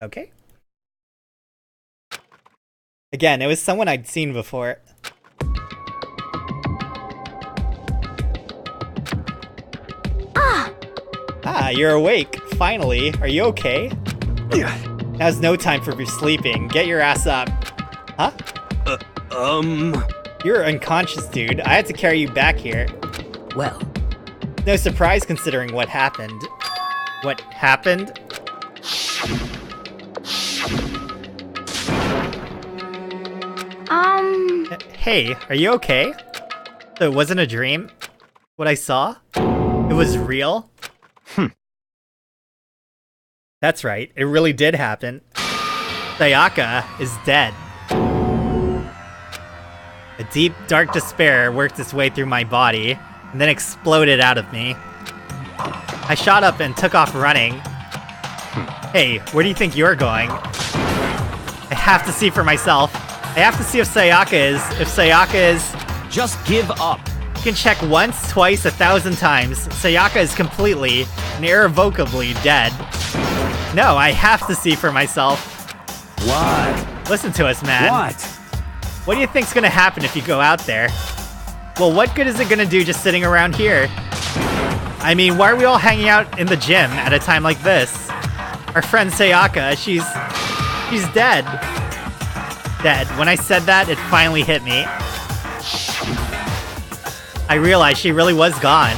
Okay. Again, it was someone I'd seen before. Ah, you're awake. Finally. Are you okay? Now's no time for sleeping. Get your ass up. Huh? You're unconscious, dude. I had to carry you back here. Well. No surprise considering what happened. What happened? Hey, are you okay? So it wasn't a dream? What I saw? It was real? That's right, it really did happen. Sayaka is dead. A deep, dark despair worked its way through my body, and then exploded out of me. I shot up and took off running. Hey, where do you think you're going? I have to see for myself. I have to see if Sayaka is... Just give up. You can check once, twice, 1,000 times. Sayaka is completely and irrevocably dead. No, I have to see for myself. What? Listen to us, man. What do you think's gonna happen if you go out there? Well, what good is it gonna do just sitting around here? I mean, why are we all hanging out in the gym at a time like this? Our friend Sayaka, she's dead. Dead. When I said that, it finally hit me. I realized she really was gone.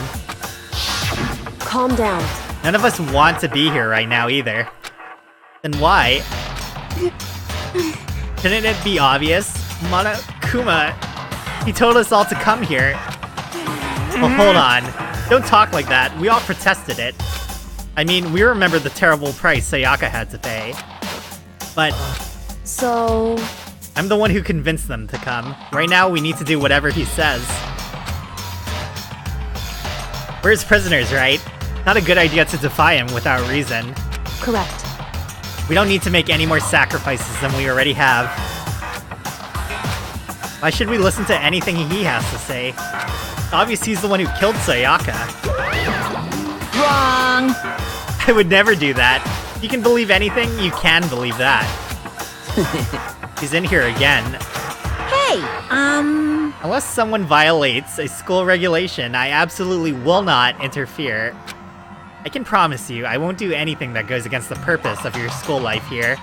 Calm down. None of us want to be here right now either. Then why? Couldn't it be obvious? Monokuma, he told us all to come here. Well, hold on. Don't talk like that. We all protested it. I mean, we remember the terrible price Sayaka had to pay. But... So... I'm the one who convinced them to come. Right now, we need to do whatever he says. We're his prisoners, right? Not a good idea to defy him without reason. Correct. We don't need to make any more sacrifices than we already have. Why should we listen to anything he has to say? It's obvious he's the one who killed Sayaka. Wrong! I would never do that. If you can believe anything, you can believe that. He's in here again. Hey, Unless someone violates a school regulation, I absolutely will not interfere. I can promise you, I won't do anything that goes against the purpose of your school life here.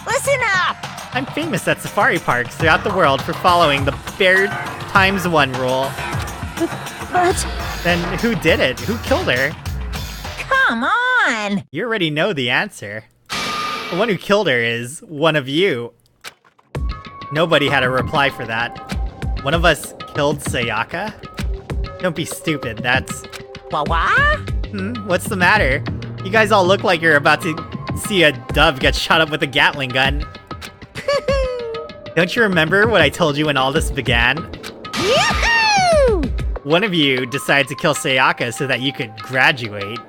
Listen up! I'm famous at safari parks throughout the world for following the Bear ×1 rule. But... Then who did it? Who killed her? Come on! You already know the answer. The one who killed her is one of you. Nobody had a reply for that. One of us killed Sayaka? Don't be stupid, that's... What? What's the matter? You guys all look like you're about to see a dove get shot up with a Gatling gun. Don't you remember what I told you when all this began? Yoo-hoo! One of you decided to kill Sayaka so that you could graduate.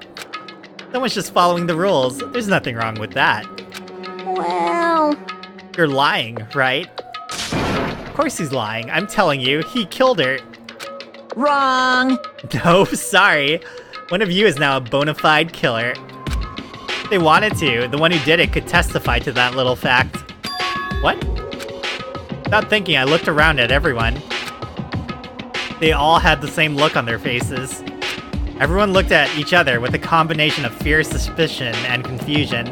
Someone's just following the rules. There's nothing wrong with that. Well... You're lying, right? Of course he's lying. I'm telling you, he killed her. Wrong! No, sorry. One of you is now a bona fide killer. If they wanted to, the one who did it could testify to that little fact. What? Without thinking, I looked around at everyone. They all had the same look on their faces. Everyone looked at each other with a combination of fear, suspicion, and confusion.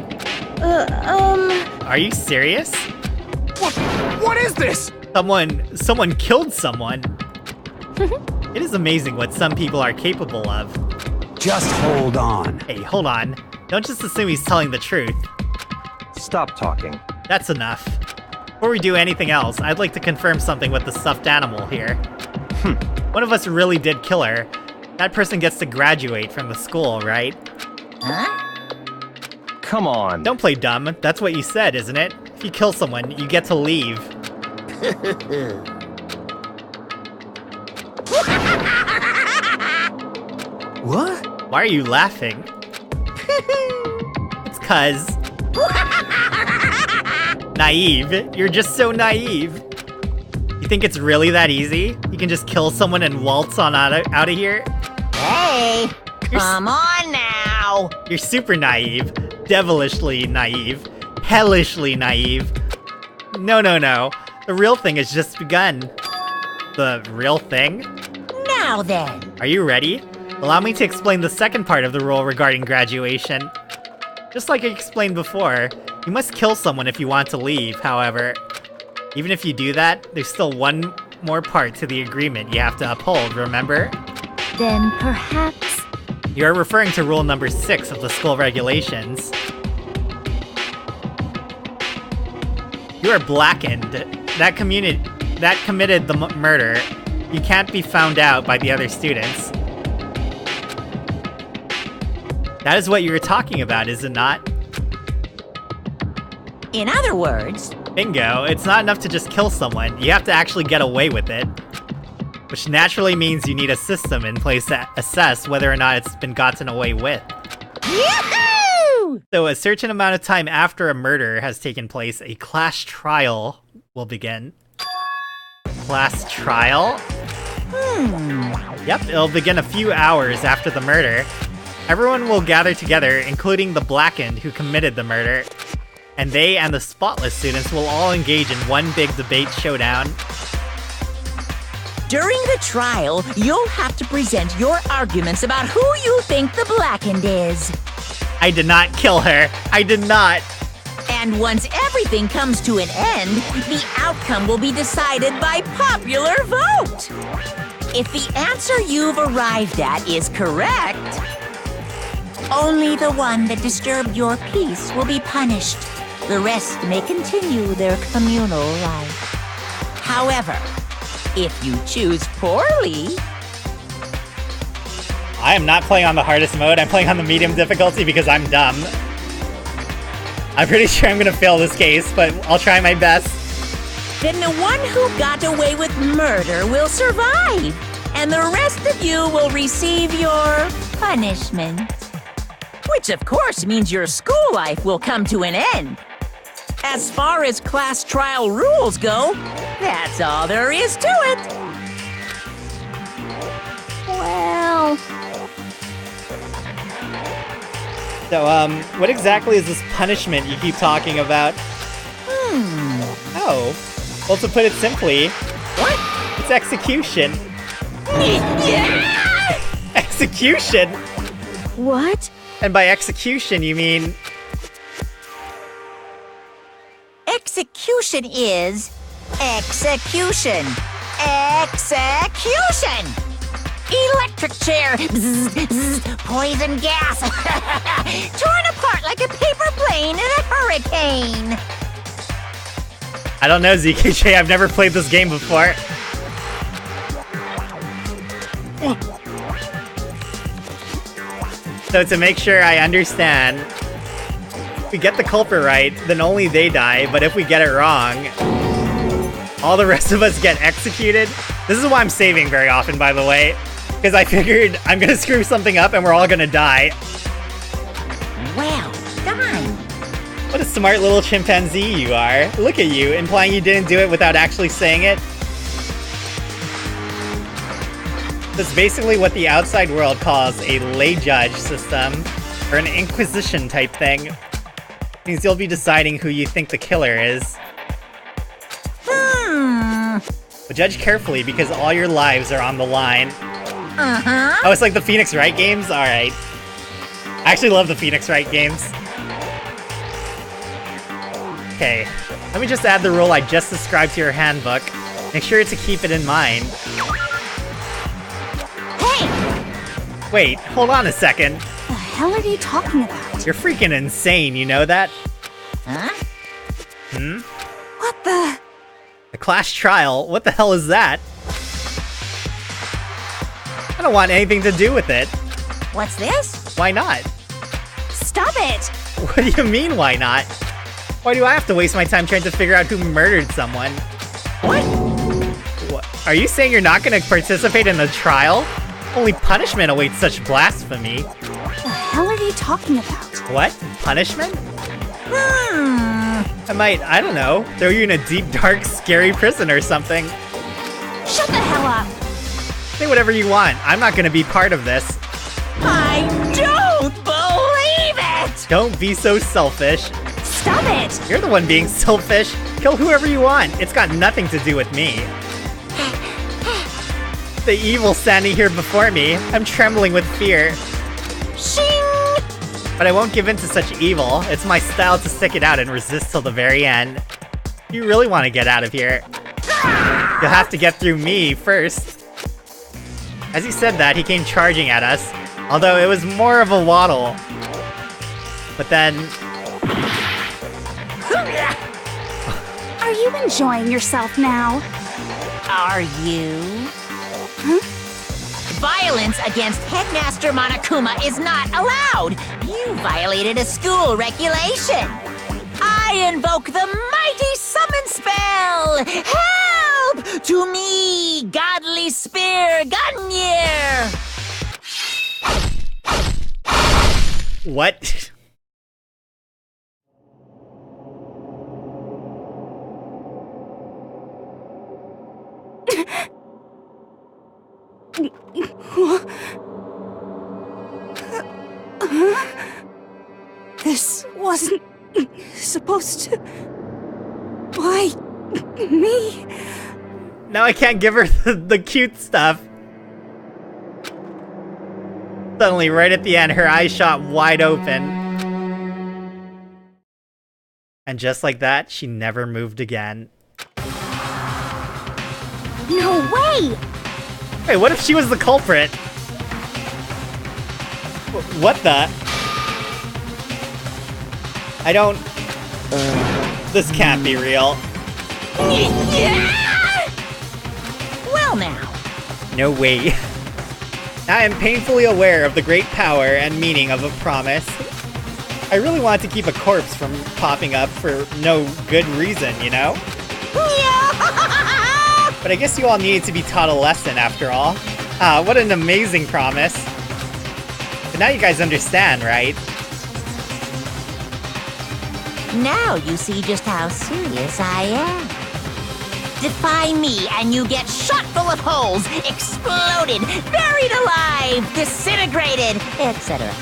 Are you serious? What is this? Someone killed someone. It is amazing what some people are capable of. Just hold on. Hey, hold on. Don't just assume he's telling the truth. Stop talking. That's enough. Before we do anything else, I'd like to confirm something with the stuffed animal here. One of us really did kill her. That person gets to graduate from the school, right? Huh? Come on. Don't play dumb. That's what you said, isn't it? If you kill someone, you get to leave. What? Why are you laughing? It's 'cause... Naive. You're just so naive. You think it's really that easy? You can just kill someone and waltz on out of here? Hey! Come on now! You're super naive. Devilishly naive. Hellishly naive. No. The real thing has just begun. The real thing? Now then. Are you ready? Allow me to explain the second part of the rule regarding graduation. Just like I explained before, you must kill someone if you want to leave, however. Even if you do that, there's still one more part to the agreement you have to uphold, remember? Then perhaps... You are referring to rule number 6 of the school regulations. You are blackened. That committed the murder. You can't be found out by the other students. That is what you were talking about, is it not? In other words... Bingo, it's not enough to just kill someone, you have to actually get away with it. Which naturally means you need a system in place to assess whether or not it's been gotten away with. Yahoo! So a certain amount of time after a murder has taken place, a class trial will begin. Class trial? Yep, it'll begin a few hours after the murder. Everyone will gather together, including the blackened who committed the murder. And they and the spotless students will all engage in one big debate showdown. During the trial, you'll have to present your arguments about who you think the blackened is. I did not kill her. I did not. And once everything comes to an end, the outcome will be decided by popular vote. If the answer you've arrived at is correct, only the one that disturbed your peace will be punished. The rest may continue their communal life. However, if you choose poorly... I am not playing on the hardest mode, I'm playing on the medium difficulty because I'm dumb. I'm pretty sure I'm gonna fail this case, but I'll try my best. Then the one who got away with murder will survive, and the rest of you will receive your punishment. Which of course means your school life will come to an end. As far as class trial rules go, that's all there is to it. Well... So, what exactly is this punishment you keep talking about? Oh. Well, to put it simply... What? It's execution. Yeah! Execution? What? And by execution, you mean... Execution is execution. Execution! Electric chair. Bzz, bzz, poison gas. Torn apart like a paper plane in a hurricane. I don't know, ZKJ, I've never played this game before. So to make sure I understand, if we get the culprit right, then only they die, but if we get it wrong, all the rest of us get executed. This is why I'm saving very often, by the way, because I figured I'm gonna screw something up and we're all gonna die. Well done. What a smart little chimpanzee you are. Look at you, implying you didn't do it without actually saying it. That's basically what the outside world calls a lay judge system, or an inquisition type thing. It means you'll be deciding who you think the killer is. But judge carefully because all your lives are on the line. Oh, it's like the Phoenix Wright games? Alright. I actually love the Phoenix Wright games. Okay, let me just add the rule I just described to your handbook. Make sure to keep it in mind. Hey! Wait, hold on a second. What the hell are you talking about? You're freaking insane, you know that? Huh? What the... A class trial? What the hell is that? I don't want anything to do with it. What's this? Why not? Stop it! What do you mean, why not? Why do I have to waste my time trying to figure out who murdered someone? What? What? Are you saying you're not going to participate in the trial? Only punishment awaits such blasphemy. What the hell are you talking about? What? Punishment? I might, I don't know, throw you in a deep, dark, scary prison or something. Shut the hell up! Say whatever you want. I'm not going to be part of this. I don't believe it! Don't be so selfish. Stop it! You're the one being selfish. Kill whoever you want. It's got nothing to do with me. The evil standing here before me. I'm trembling with fear. Shing! But I won't give in to such evil. It's my style to stick it out and resist till the very end. You really want to get out of here? You'll have to get through me first. As he said that, he came charging at us, although it was more of a waddle. But then... Are you enjoying yourself now? Are you? Violence against Headmaster Monokuma is not allowed! You violated a school regulation! I invoke the mighty summon spell! Help! To me, godly spear Gunyear! What? This wasn't supposed to... Why me? Now I can't give her the cute stuff. Suddenly, right at the end, her eyes shot wide open. And just like that, she never moved again. No way! Wait, what if she was the culprit? What the? I don't... This can't be real. Well now. No way. I am painfully aware of the great power and meaning of a promise. I really want to keep a corpse from popping up for no good reason, you know? But I guess you all needed to be taught a lesson after all. Ah, what an amazing promise. But now you guys understand, right? Now you see just how serious I am. Defy me and you get shot full of holes, exploded, buried alive, disintegrated, etc.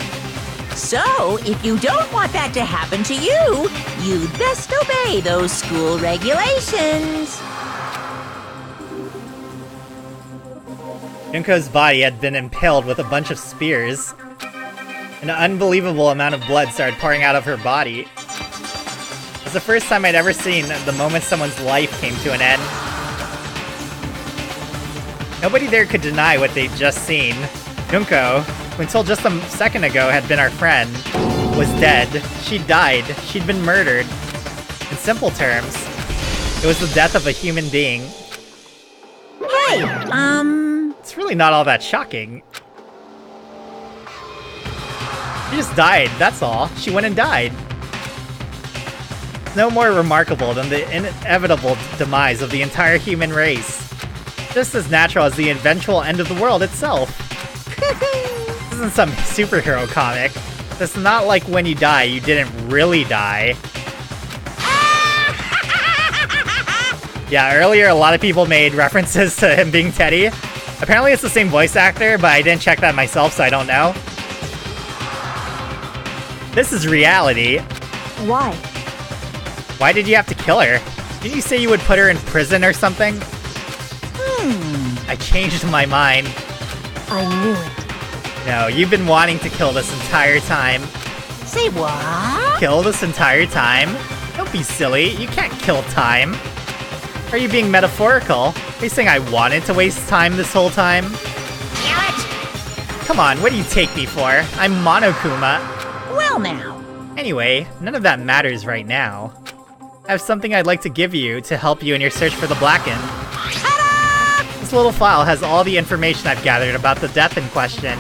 So, if you don't want that to happen to you, you'd best obey those school regulations. Junko's body had been impaled with a bunch of spears. An unbelievable amount of blood started pouring out of her body. It was the first time I'd ever seen the moment someone's life came to an end. Nobody there could deny what they'd just seen. Junko, who until just a second ago had been our friend, was dead. She'd died. She'd been murdered. In simple terms, it was the death of a human being. Hey, It's really not all that shocking. She just died, that's all. She went and died. No more remarkable than the inevitable demise of the entire human race. Just as natural as the eventual end of the world itself. This isn't some superhero comic. It's not like when you die, you didn't really die. Yeah, earlier a lot of people made references to him being Teddy. Apparently it's the same voice actor, but I didn't check that myself, so I don't know. This is reality. Why? Why did you have to kill her? Didn't you say you would put her in prison or something? I changed my mind. I knew it. No, you've been wanting to kill this entire time. say what? Kill this entire time? Don't be silly, you can't kill time. Are you being metaphorical? Are you saying I wanted to waste time this whole time? Damn it! Come on, what do you take me for? I'm Monokuma. Well now. Anyway, none of that matters right now. I have something I'd like to give you to help you in your search for the Blacken. Ta-da! This little file has all the information I've gathered about the death in question.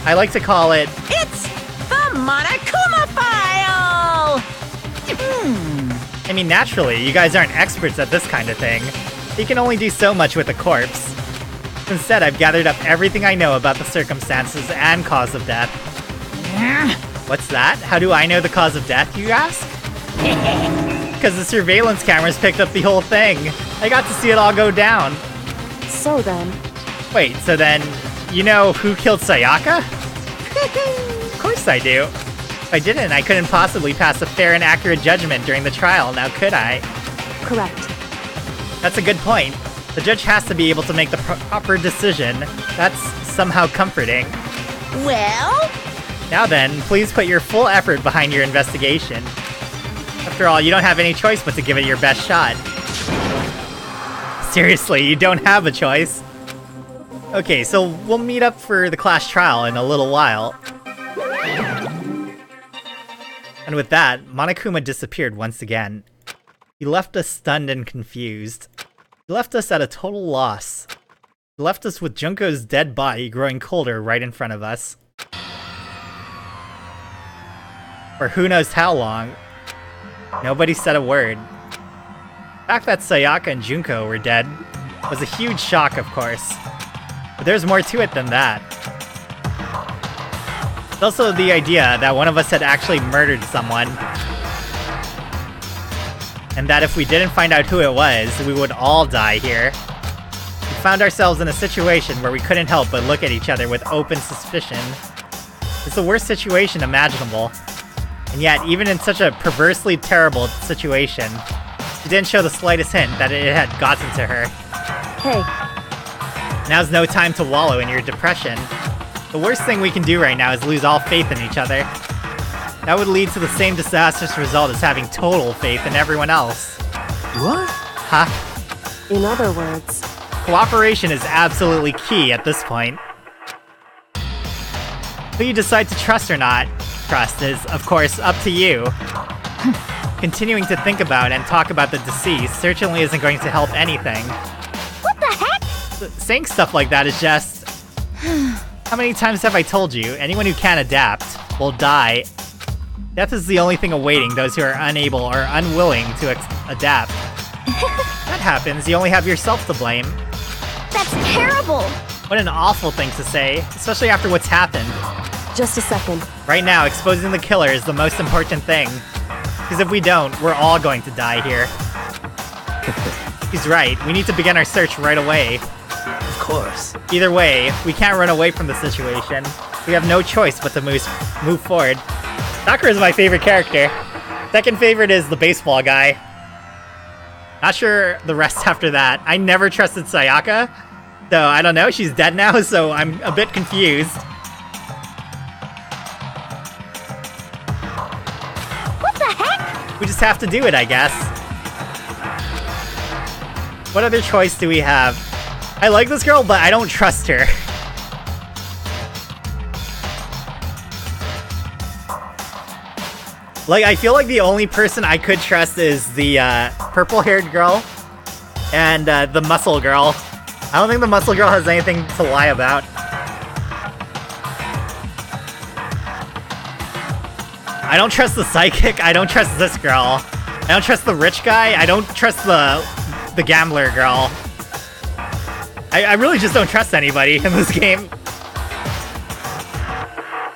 I like to call it... It's the Monokuma file! I mean, naturally, you guys aren't experts at this kind of thing. You can only do so much with a corpse. Instead, I've gathered up everything I know about the circumstances and cause of death. What's that? How do I know the cause of death, you ask? Because the surveillance cameras picked up the whole thing. I got to see it all go down. So then... Wait, so then, you know who killed Sayaka? Of course I do. If I didn't, I couldn't possibly pass a fair and accurate judgment during the trial, now could I? Correct. That's a good point. The judge has to be able to make the proper decision. That's somehow comforting. Well? Now then, please put your full effort behind your investigation. After all, you don't have any choice but to give it your best shot. Seriously, you don't have a choice. Okay, so we'll meet up for the class trial in a little while. And with that, Monokuma disappeared once again. He left us stunned and confused. He left us at a total loss. He left us with Junko's dead body growing colder right in front of us. For who knows how long. Nobody said a word. The fact that Sayaka and Junko were dead was a huge shock, of course. But there's more to it than that. It's also the idea that one of us had actually murdered someone. And that if we didn't find out who it was, we would all die here. We found ourselves in a situation where we couldn't help but look at each other with open suspicion. It's the worst situation imaginable. And yet, even in such a perversely terrible situation, she didn't show the slightest hint that it had gotten to her. Hey, Now's no time to wallow in your depression. The worst thing we can do right now is lose all faith in each other. That would lead to the same disastrous result as having total faith in everyone else. What? Huh? in other words, Cooperation is absolutely key at this point. Who you decide to trust or not trust is, of course, up to you. Continuing to think about and talk about the deceased certainly isn't going to help anything. what the heck? Saying stuff like that is just... How many times have I told you, anyone who can't adapt will die. Death is the only thing awaiting those who are unable or unwilling to adapt. That happens, you only have yourself to blame. That's terrible! What an awful thing to say, especially after what's happened. Just a second. Right now, exposing the killer is the most important thing. Because if we don't, we're all going to die here. He's right, we need to begin our search right away. Of course. Either way, we can't run away from the situation. We have no choice but to move forward. Sakura is my favorite character. Second favorite is the baseball guy. Not sure the rest after that. I never trusted Sayaka, so I don't know, she's dead now, so I'm a bit confused. What the heck? We just have to do it, I guess. What other choice do we have? I like this girl, but I don't trust her. Like, I feel like the only person I could trust is the purple-haired girl and the muscle girl. I don't think the muscle girl has anything to lie about. I don't trust the psychic. I don't trust this girl. I don't trust the rich guy. I don't trust the gambler girl. I really just don't trust anybody in this game.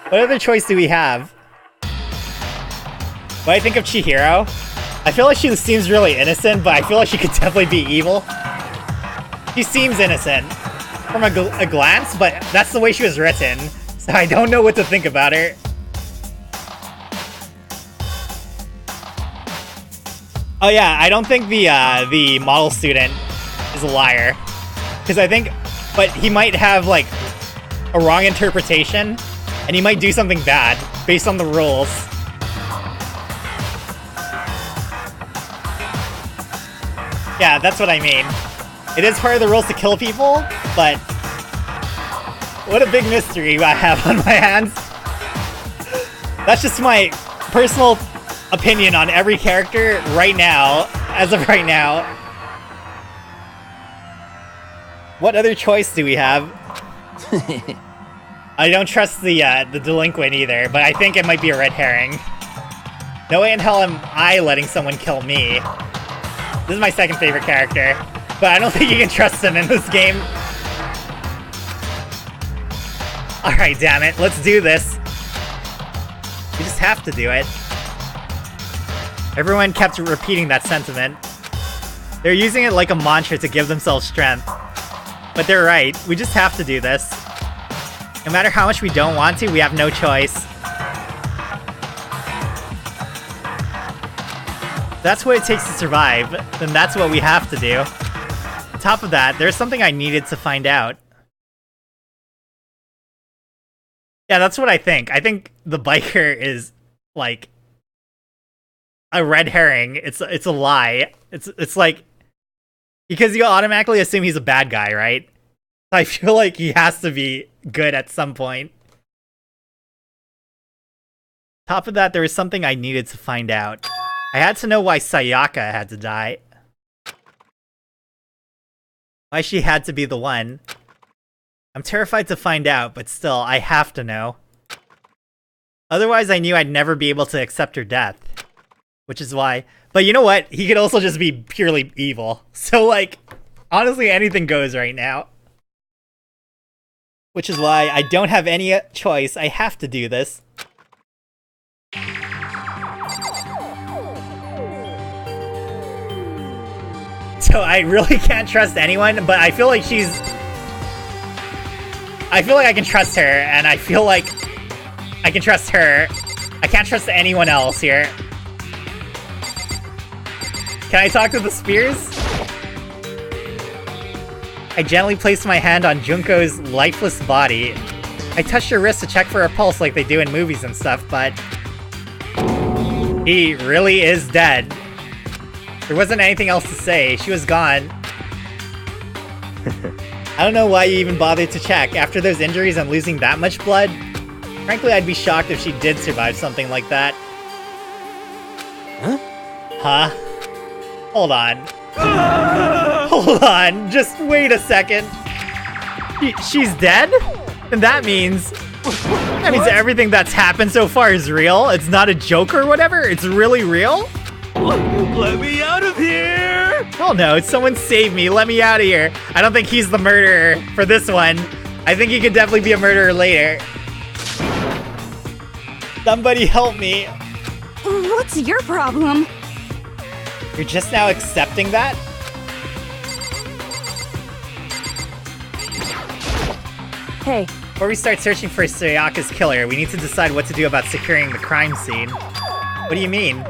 What other choice do we have? When I think of Chihiro, I feel like she seems really innocent, but I feel like she could definitely be evil. She seems innocent from a glance, but that's the way she was written, so I don't know what to think about her. Oh yeah, I don't think the model student is a liar. Because I think, but he might have, like, a wrong interpretation, and he might do something bad, based on the rules. Yeah, that's what I mean. It is part of the rules to kill people, but... What a big mystery I have on my hands. That's just my personal opinion on every character right now, as of right now. What other choice do we have? I don't trust the delinquent either, but I think it might be a red herring. No way in hell am I letting someone kill me. This is my second favorite character, but I don't think you can trust him in this game. Alright, damn it, let's do this. We just have to do it. Everyone kept repeating that sentiment. They're using it like a mantra to give themselves strength. But they're right, we just have to do this. No matter how much we don't want to, we have no choice. that's what it takes to survive, then that's what we have to do. On top of that, there's something I needed to find out. Yeah, that's what I think. I think the biker is, like, a red herring. It's a lie. It's like, because you automatically assume he's a bad guy, right? I feel like he has to be good at some point. Top of that, there was something I needed to find out. I had to know why Sayaka had to die. Why she had to be the one. I'm terrified to find out, but still, I have to know. Otherwise, I knew I'd never be able to accept her death. Which is why... But you know what? He could also just be purely evil. So, like, honestly, anything goes right now. Which is why I don't have any choice. I have to do this. So I really can't trust anyone, but I feel like she's... I feel like I can trust her, and I feel like I can trust her. I can't trust anyone else here. Can I talk to the spears? I gently placed my hand on Junko's lifeless body. I touched her wrist to check for her pulse like they do in movies and stuff, but... he really is dead. There wasn't anything else to say. She was gone. I don't know why you even bothered to check. After those injuries and losing that much blood, frankly, I'd be shocked if she did survive something like that. Huh? Huh? Hold on. Hold on. Just wait a second. She's dead? And that means everything that's happened so far is real? It's not a joke or whatever? It's really real? Let me out of here! Oh no, someone save me, let me out of here. I don't think he's the murderer for this one. I think he could definitely be a murderer later. Somebody help me. What's your problem? You're just now accepting that? Hey, Before we start searching for Sayaka's killer, we need to decide what to do about securing the crime scene. What do you mean?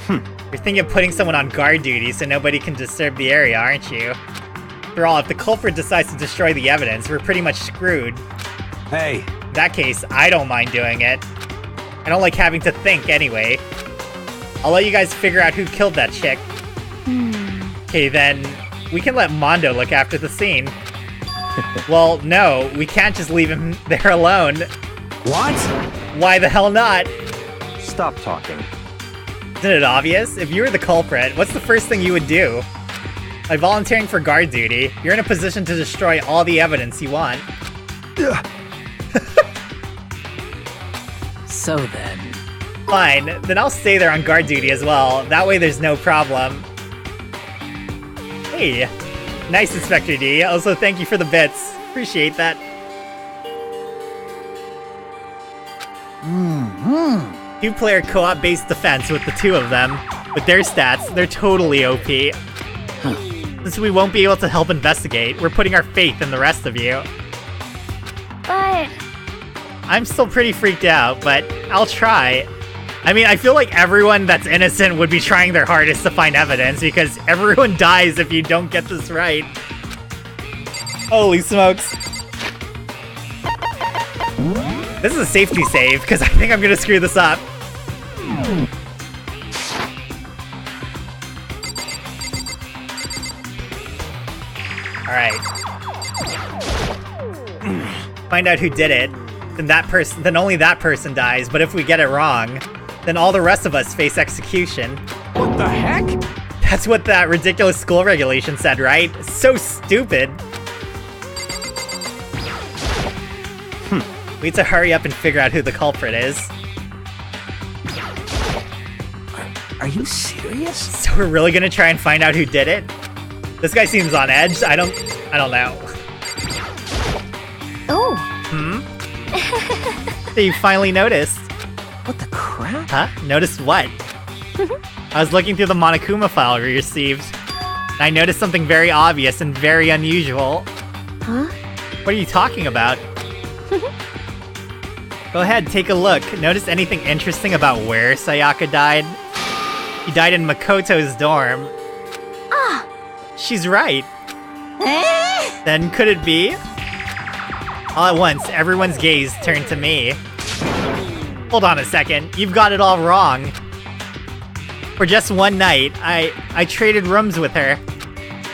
You're thinking of putting someone on guard duty so nobody can disturb the area, aren't you? After all, if the culprit decides to destroy the evidence, we're pretty much screwed. Hey, In that case, I don't mind doing it. I don't like having to think anyway. I'll let you guys figure out who killed that chick. Okay, then we can let Mondo look after the scene. Well, no, we can't just leave him there alone. what? Why the hell not? Stop talking. Isn't it obvious? If you were the culprit, what's the first thing you would do? By volunteering for guard duty, you're in a position to destroy all the evidence you want. So then... Fine, then I'll stay there on guard duty as well. That way there's no problem. Hey, nice, Inspector D. Also, thank you for the bits. Appreciate that. Two-player co-op based defense with the two of them. With their stats, they're totally OP. Since we won't be able to help investigate, we're putting our faith in the rest of you. but... I'm still pretty freaked out, but I'll try. I mean, I feel like everyone that's innocent would be trying their hardest to find evidence, because everyone dies if you don't get this right. Holy smokes. This is a safety save, because I think I'm gonna screw this up. Alright. Find out who did it. Then only that person dies, but if we get it wrong, then all the rest of us face execution. What the heck? That's what that ridiculous school regulation said, right? So stupid. We need to hurry up and figure out who the culprit is. Are you serious? So we're really gonna try and find out who did it? This guy seems on edge. I don't know. Oh, So you finally noticed. What the crap? Huh? Noticed what? I was looking through the Monokuma file we received, and I noticed something very obvious and very unusual. huh? What are you talking about? Go ahead, take a look. Notice anything interesting about where Sayaka died? He died in Makoto's dorm. Ah! She's right. Eh? Then could it be? All at once, everyone's gaze turned to me. Hold on a second, you've got it all wrong. For just one night, I traded rooms with her.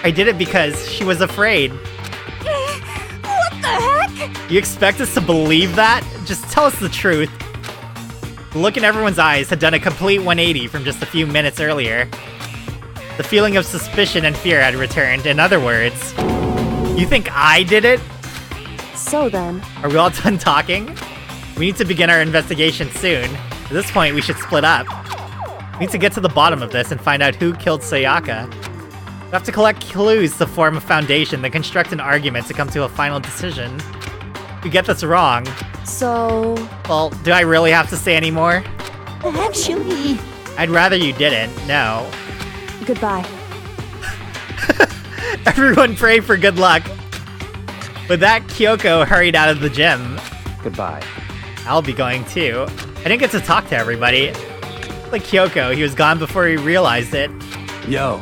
I did it because she was afraid. What the heck? You expect us to believe that? Just tell us the truth. The look in everyone's eyes had done a complete 180 from just a few minutes earlier. The feeling of suspicion and fear had returned. In other words, you think I did it? So then, Are we all done talking? We need to begin our investigation soon. At this point, we should split up. We need to get to the bottom of this and find out who killed Sayaka. We have to collect clues to form a foundation, then construct an argument to come to a final decision. If we get this wrong, so... well, do I really have to say any more? Actually, I'd rather you didn't, no. Goodbye. Everyone pray for good luck. With that, Kyoko hurried out of the gym. Goodbye. I'll be going too. I didn't get to talk to everybody. Like Kyoko, he was gone before he realized it. Yo.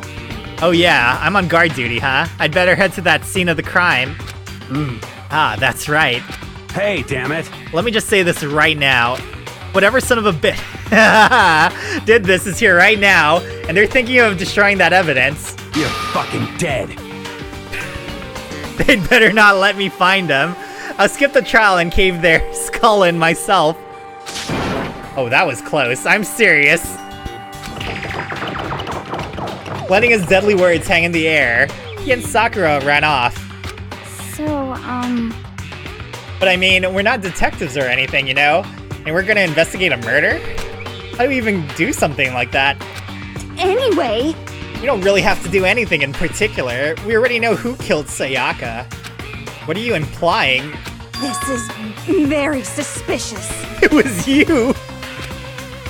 Oh yeah, I'm on guard duty, huh? I'd better head to that scene of the crime. Ah, that's right. Hey, damn it. Let me just say this right now. Whatever son of a bitch did this is here right now, and they're thinking of destroying that evidence. You're fucking dead. They'd better not let me find them. I'll skip the trial and cave their skull in myself. Oh, that was close. I'm serious. Letting his deadly words hang in the air, he and Sakura ran off. So, But I mean, we're not detectives or anything, you know? And we're gonna investigate a murder? How do we even do something like that? anyway... We don't really have to do anything in particular. We already know who killed Sayaka. What are you implying? This is very suspicious. It was you!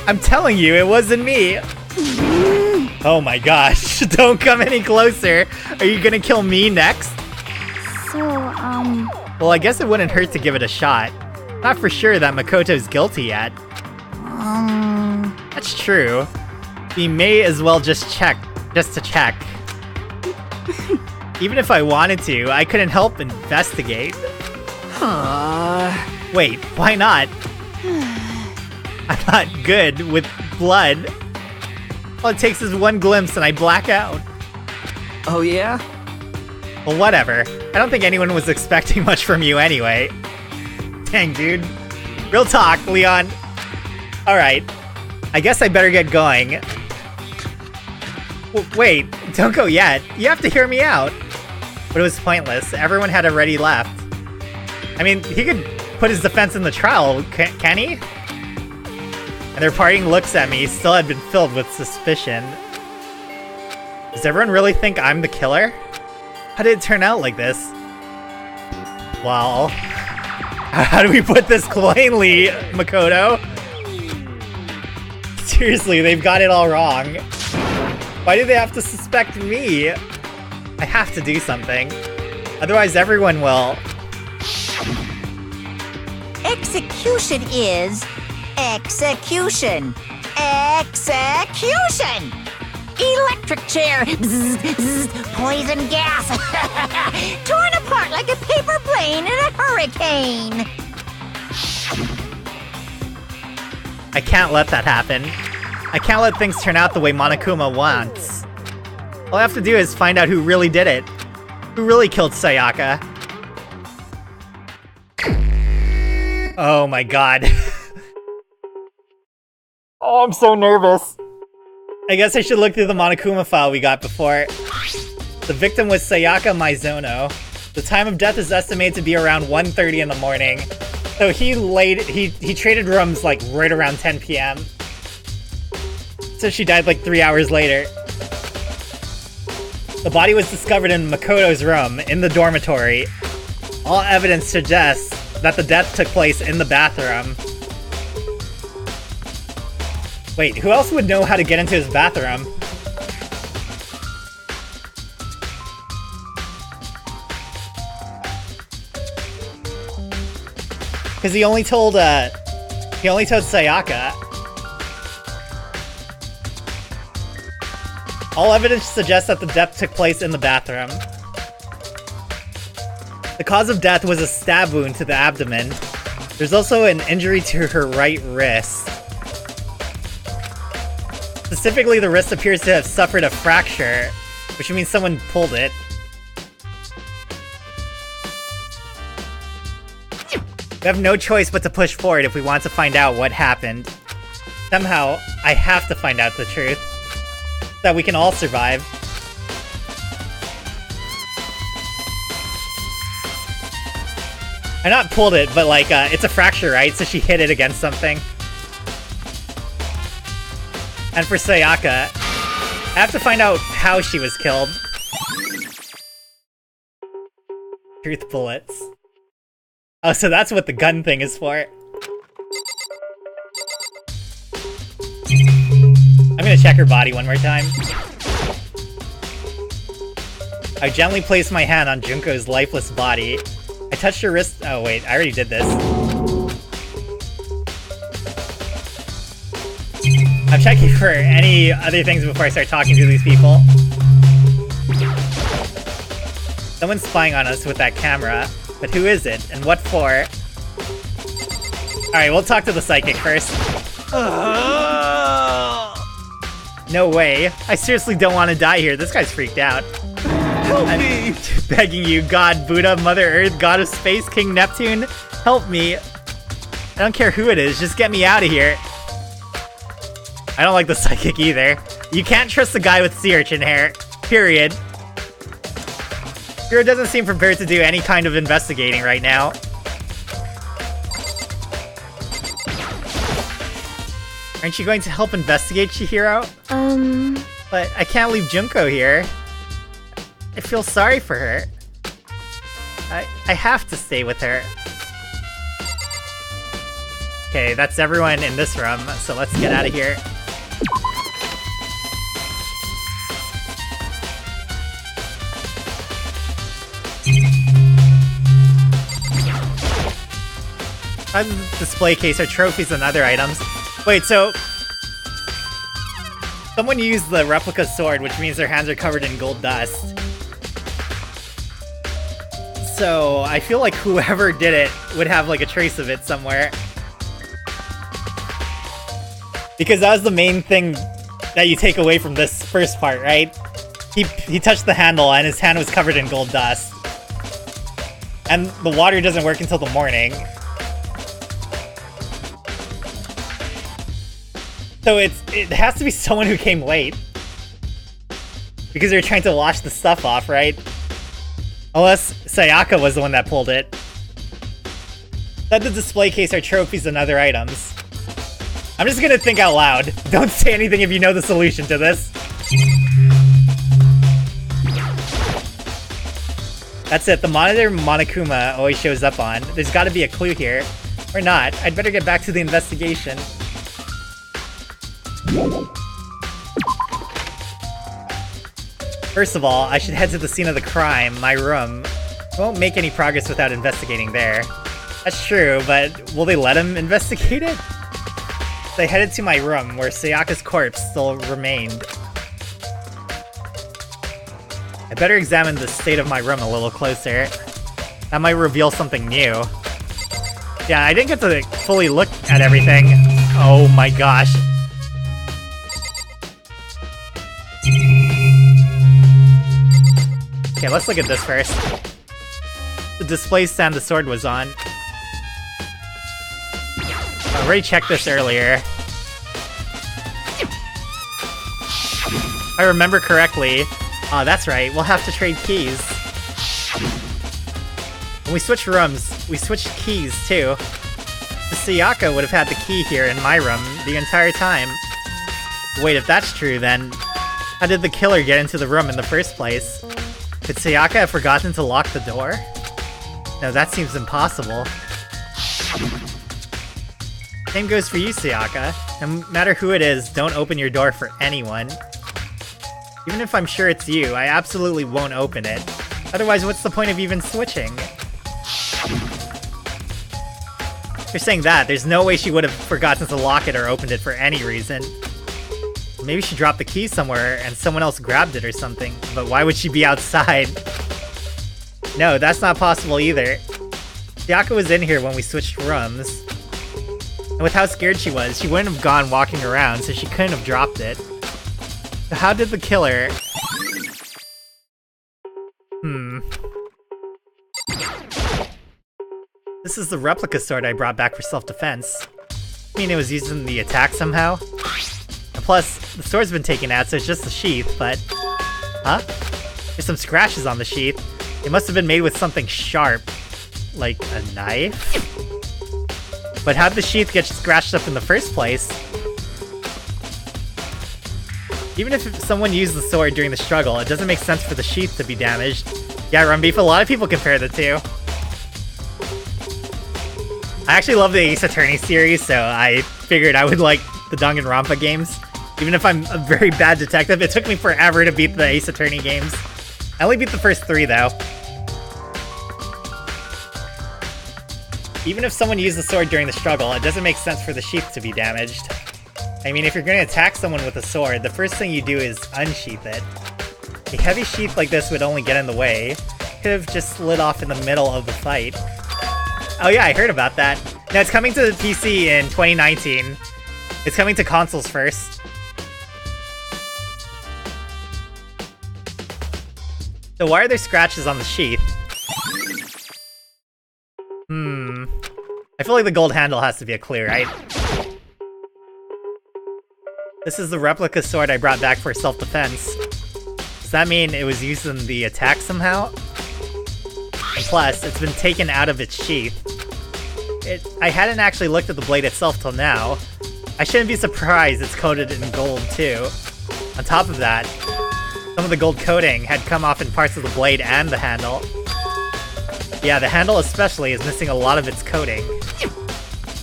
I'm telling you, it wasn't me! Oh my gosh, don't come any closer! Are you gonna kill me next? So, Well, I guess it wouldn't hurt to give it a shot. Not for sure that Makoto's guilty yet. That's true. We may as well just check, just to check. Even if I wanted to, I couldn't help investigate. Wait, why not? I'm not good with blood. All it takes is one glimpse and I black out. Oh, yeah? Well, whatever. I don't think anyone was expecting much from you anyway. Dang, dude. Real talk, Leon. Alright. I guess I better get going. Wait, don't go yet. You have to hear me out. But it was pointless. Everyone had already left. I mean, he could put his defense in the trial, can he? And their parting looks at me still had been filled with suspicion. Does everyone really think I'm the killer? How did it turn out like this? Well, how do we put this plainly, Makoto? Seriously, they've got it all wrong. Why do they have to suspect me? I have to do something. Otherwise everyone will. execution is execution. Execution! Electric chair! Bzz, bzz, poison gas! Torn apart like a paper plane in a hurricane! I can't let that happen. I can't let things turn out the way Monokuma wants. All I have to do is find out who really did it. Who really killed Sayaka. Oh my god. Oh, I'm so nervous. I guess I should look through the Monokuma file we got before. The victim was Sayaka Maizono. The time of death is estimated to be around 1:30 in the morning. So he traded rooms like right around 10 p.m. So she died like 3 hours later. The body was discovered in Makoto's room, in the dormitory. All evidence suggests that the death took place in the bathroom. Wait, who else would know how to get into his bathroom? Because he only told Sayaka. All evidence suggests that the death took place in the bathroom. The cause of death was a stab wound to the abdomen. There's also an injury to her right wrist. Specifically, the wrist appears to have suffered a fracture, which means someone pulled it. We have no choice but to push forward if we want to find out what happened. Somehow, I have to find out the truth, so that we can all survive. I not pulled it, but like, it's a fracture, right? So she hit it against something. And for Sayaka, I have to find out how she was killed. Truth bullets. Oh, so that's what the gun thing is for. I'm gonna check her body one more time. I gently placed my hand on Junko's lifeless body. I touched her wrist. Oh wait, I already did this. I'm checking for any other things before I start talking to these people. Someone's spying on us with that camera, but who is it, and what for? Alright, we'll talk to the psychic first. No way. I seriously don't want to die here. This guy's freaked out. Help me! I'm begging you, God, Buddha, Mother Earth, God of Space, King Neptune, help me. I don't care who it is, just get me out of here. I don't like the psychic either. You can't trust the guy with sea urchin hair. Period. Hiro doesn't seem prepared to do any kind of investigating right now. Aren't you going to help investigate, Chihiro? But I can't leave Junko here. I feel sorry for her. I have to stay with her. Okay, that's everyone in this room, so let's get out of here. On the display case are trophies and other items. Wait, so... someone used the replica sword, which means their hands are covered in gold dust. So, I feel like whoever did it would have like a trace of it somewhere. Because that was the main thing that you take away from this first part, right? He touched the handle and his hand was covered in gold dust. And the water doesn't work until the morning. So it has to be someone who came late. Because they're trying to wash the stuff off, right? Unless Sayaka was the one that pulled it. That the display case are trophies and other items. I'm just gonna think out loud. Don't say anything if you know the solution to this. That's it, the monitor Monokuma always shows up on. There's gotta be a clue here. Or not. I'd better get back to the investigation. First of all, I should head to the scene of the crime, my room. I won't make any progress without investigating there. That's true, but will they let him investigate it? So I headed to my room, where Sayaka's corpse still remained. I better examine the state of my room a little closer. That might reveal something new. Yeah, I didn't get to fully look at everything. Oh my gosh. Okay, let's look at this first. The display stand the sword was on. I already checked this earlier. If I remember correctly, that's right, we'll have to trade keys. When we switch rooms, we switched keys too. The Sayaka would have had the key here in my room the entire time. Wait, if that's true, then how did the killer get into the room in the first place? Could Sayaka have forgotten to lock the door? No, that seems impossible. Same goes for you, Sayaka. No matter who it is, don't open your door for anyone. Even if I'm sure it's you, I absolutely won't open it. Otherwise, what's the point of even switching? If you're saying that, there's no way she would have forgotten to lock it or opened it for any reason. Maybe she dropped the key somewhere and someone else grabbed it or something. But why would she be outside? No, that's not possible either. Sayaka was in here when we switched rooms. And with how scared she was, she wouldn't have gone walking around, so she couldn't have dropped it. So how did the killer... This is the replica sword I brought back for self-defense. I mean, it was used in the attack somehow? And plus, the sword's been taken out, so it's just the sheath, but... Huh? There's some scratches on the sheath. It must have been made with something sharp. Like a knife? But how'd the sheath get scratched up in the first place? Even if someone used the sword during the struggle, it doesn't make sense for the sheath to be damaged. Yeah, Rumbeef, a lot of people compare the two. I actually love the Ace Attorney series, so I figured I would like the Danganronpa games. Even if I'm a very bad detective, it took me forever to beat the Ace Attorney games. I only beat the first 3, though. Even if someone used the sword during the struggle, it doesn't make sense for the sheath to be damaged. I mean, if you're going to attack someone with a sword, the first thing you do is unsheath it. A heavy sheath like this would only get in the way. Could have just slid off in the middle of the fight. Oh yeah, I heard about that. Now, it's coming to the PC in 2019. It's coming to consoles first. So why are there scratches on the sheath? I feel like the gold handle has to be a clue, right? This is the replica sword I brought back for self-defense. Does that mean it was used in the attack somehow? And plus, it's been taken out of its sheath. I hadn't actually looked at the blade itself till now. I shouldn't be surprised it's coated in gold too. On top of that, some of the gold coating had come off in parts of the blade and the handle. Yeah, the handle especially is missing a lot of its coating.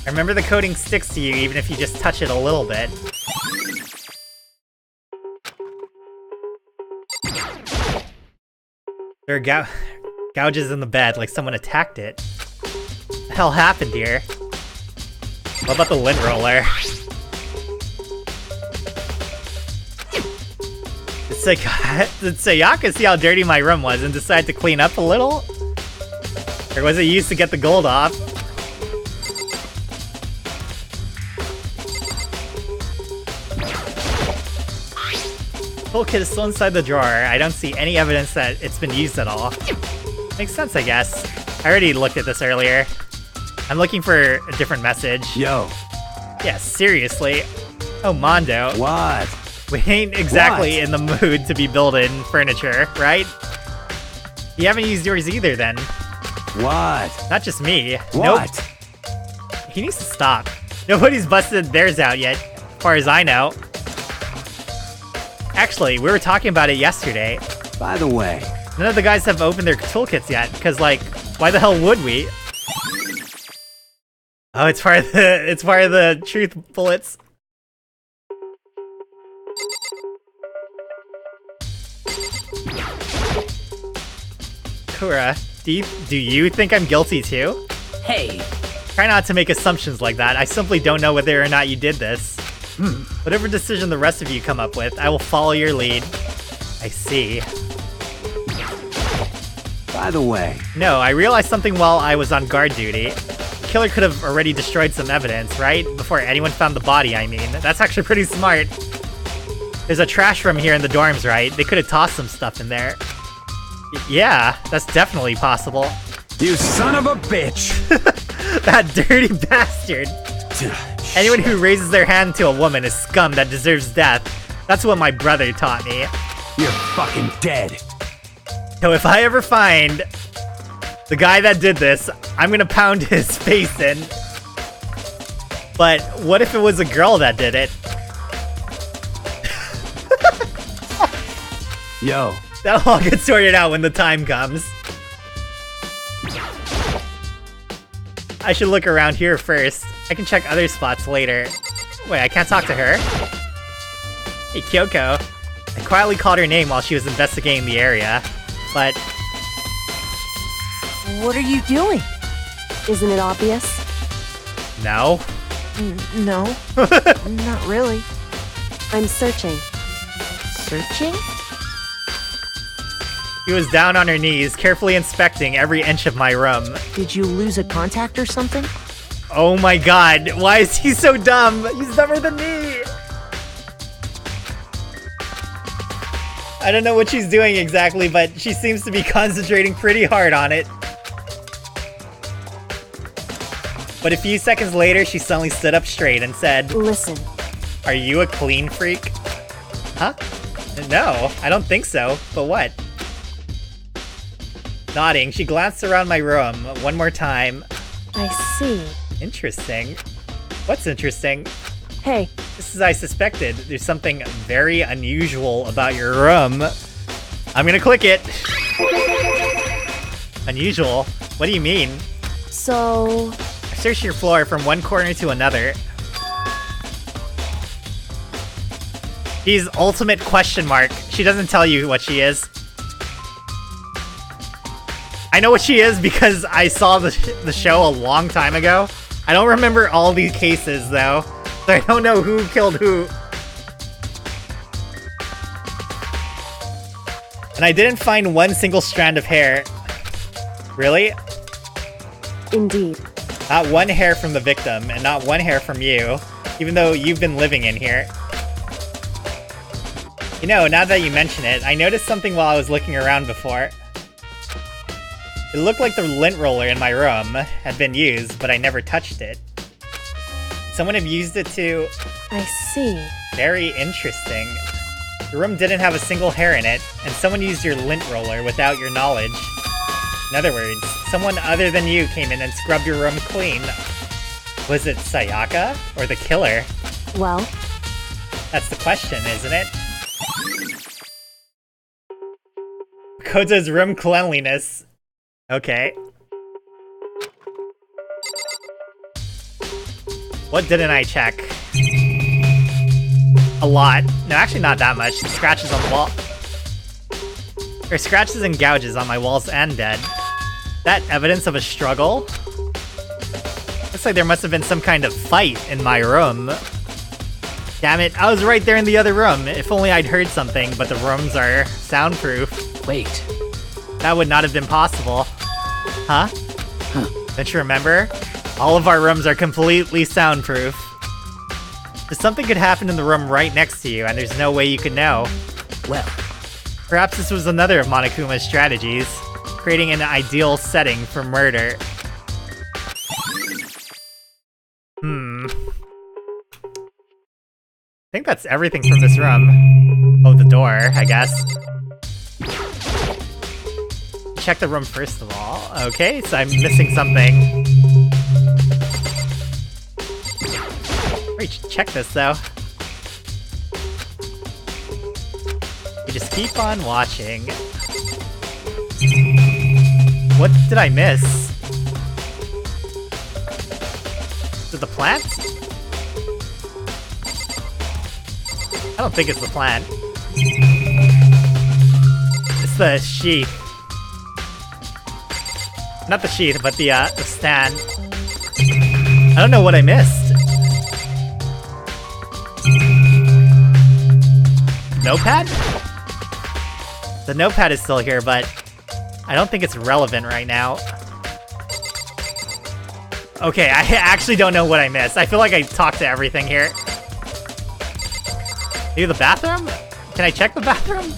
I remember the coating sticks to you even if you just touch it a little bit. There are gouges in the bed, like someone attacked it. What the hell happened here? What about the lint roller? Did Sayaka see how dirty my room was and decide to clean up a little? Or was it used to get the gold off? Toolkit is still inside the drawer. I don't see any evidence that it's been used at all. Makes sense, I guess. I already looked at this earlier. I'm looking for a different message. Yo. Yeah, seriously. Oh, Mondo. What? We ain't exactly in the mood to be building furniture, right? You haven't used yours either, then. What? Not just me. What? Nope. He needs to stop. Nobody's busted theirs out yet, as far as I know. Actually, we were talking about it yesterday. By the way, None of the guys have opened their toolkits yet, because, like, why the hell would we? Oh, it's part of the truth bullets. Kura, do you think I'm guilty too? hey, Try not to make assumptions like that. I simply don't know whether or not you did this. Whatever decision the rest of you come up with, I will follow your lead. I see. by the way, No, I realized something while I was on guard duty. The killer could have already destroyed some evidence, right? Before anyone found the body, I mean. That's actually pretty smart. There's a trash room here in the dorms, right? They could have tossed some stuff in there. Yeah, that's definitely possible. you son of a bitch! That dirty bastard! Anyone who raises their hand to a woman is scum that deserves death. That's what my brother taught me. You're fucking dead. So if I ever find the guy that did this, I'm gonna pound his face in. But what if it was a girl that did it? Yo, That'll all get sorted out when the time comes. I should look around here first. I can check other spots later. Wait, I can't talk to her? Hey, Kyoko. I quietly called her name while she was investigating the area, but... What are you doing? Isn't it obvious? no. No, not really. I'm searching. Searching? She was down on her knees, carefully inspecting every inch of my room. Did you lose a contact or something? Oh my god, why is he so dumb? He's dumber than me! I don't know what she's doing exactly, but she seems to be concentrating pretty hard on it. But a few seconds later, she suddenly stood up straight and said, Listen. "Are you a clean freak?" Huh? No, I don't think so. But what? Nodding, she glanced around my room one more time. I see. Interesting. What's interesting? Hey, Just as I suspected, there's something very unusual about your room. I'm gonna click it. Unusual? What do you mean? so... I searched your floor from one corner to another. She's ultimate question mark. She doesn't tell you what she is. I know what she is because I saw the show a long time ago. I don't remember all these cases though, so I don't know who killed who. And I didn't find one single strand of hair. Really? Indeed. Not one hair from the victim, and not one hair from you, even though you've been living in here. You know, now that you mention it, I noticed something while I was looking around before. It looked like the lint roller in my room had been used, but I never touched it. Someone had used it to... I see. Very interesting. The room didn't have a single hair in it, and someone used your lint roller without your knowledge. In other words, someone other than you came in and scrubbed your room clean. Was it Sayaka, or the killer? Well, That's the question, isn't it? Koza's room cleanliness. Okay. What didn't I check? A lot. No, actually not that much. The scratches on the wall. There are scratches and gouges on my walls and dead. That evidence of a struggle? Looks like there must have been some kind of fight in my room. Damn it, I was right there in the other room. If only I'd heard something, but the rooms are soundproof. Wait. That would not have been possible. Huh? Don't you remember? All of our rooms are completely soundproof. Something could happen in the room right next to you, and there's no way you could know. Well, Perhaps this was another of Monokuma's strategies, creating an ideal setting for murder. I think that's everything from this room. Oh, the door, I guess. Check the room first of all. Okay, so I'm missing something. Wait, check this though. You just keep on watching. What did I miss? Is it the plant? I don't think it's the plant. It's the sheath. Not the sheath, but the stand. I don't know what I missed. Notepad? The notepad is still here, but I don't think it's relevant right now. Okay, I actually don't know what I missed. I feel like I talked to everything here. Maybe the bathroom? Can I check the bathroom?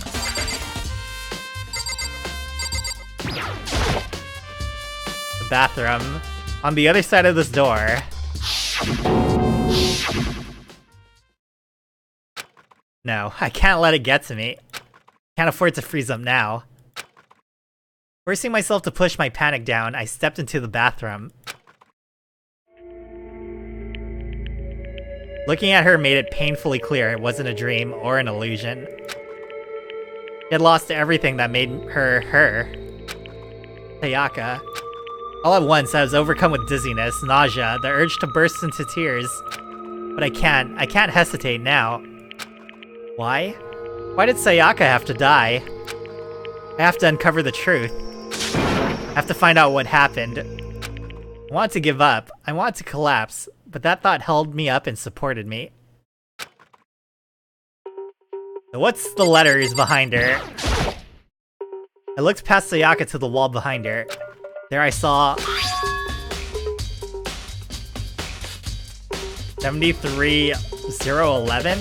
The bathroom. On the other side of this door. No, I can't let it get to me. Can't afford to freeze up now. Forcing myself to push my panic down, I stepped into the bathroom. Looking at her made it painfully clear it wasn't a dream or an illusion. She had lost everything that made her her. Sayaka. All at once, I was overcome with dizziness, nausea, the urge to burst into tears. But I can't hesitate now. Why? Why did Sayaka have to die? I have to uncover the truth. I have to find out what happened. I wanted to give up. I wanted to collapse, but that thought held me up and supported me. So what's the letters behind her? I looked past Sayaka to the wall behind her. There I saw 73011.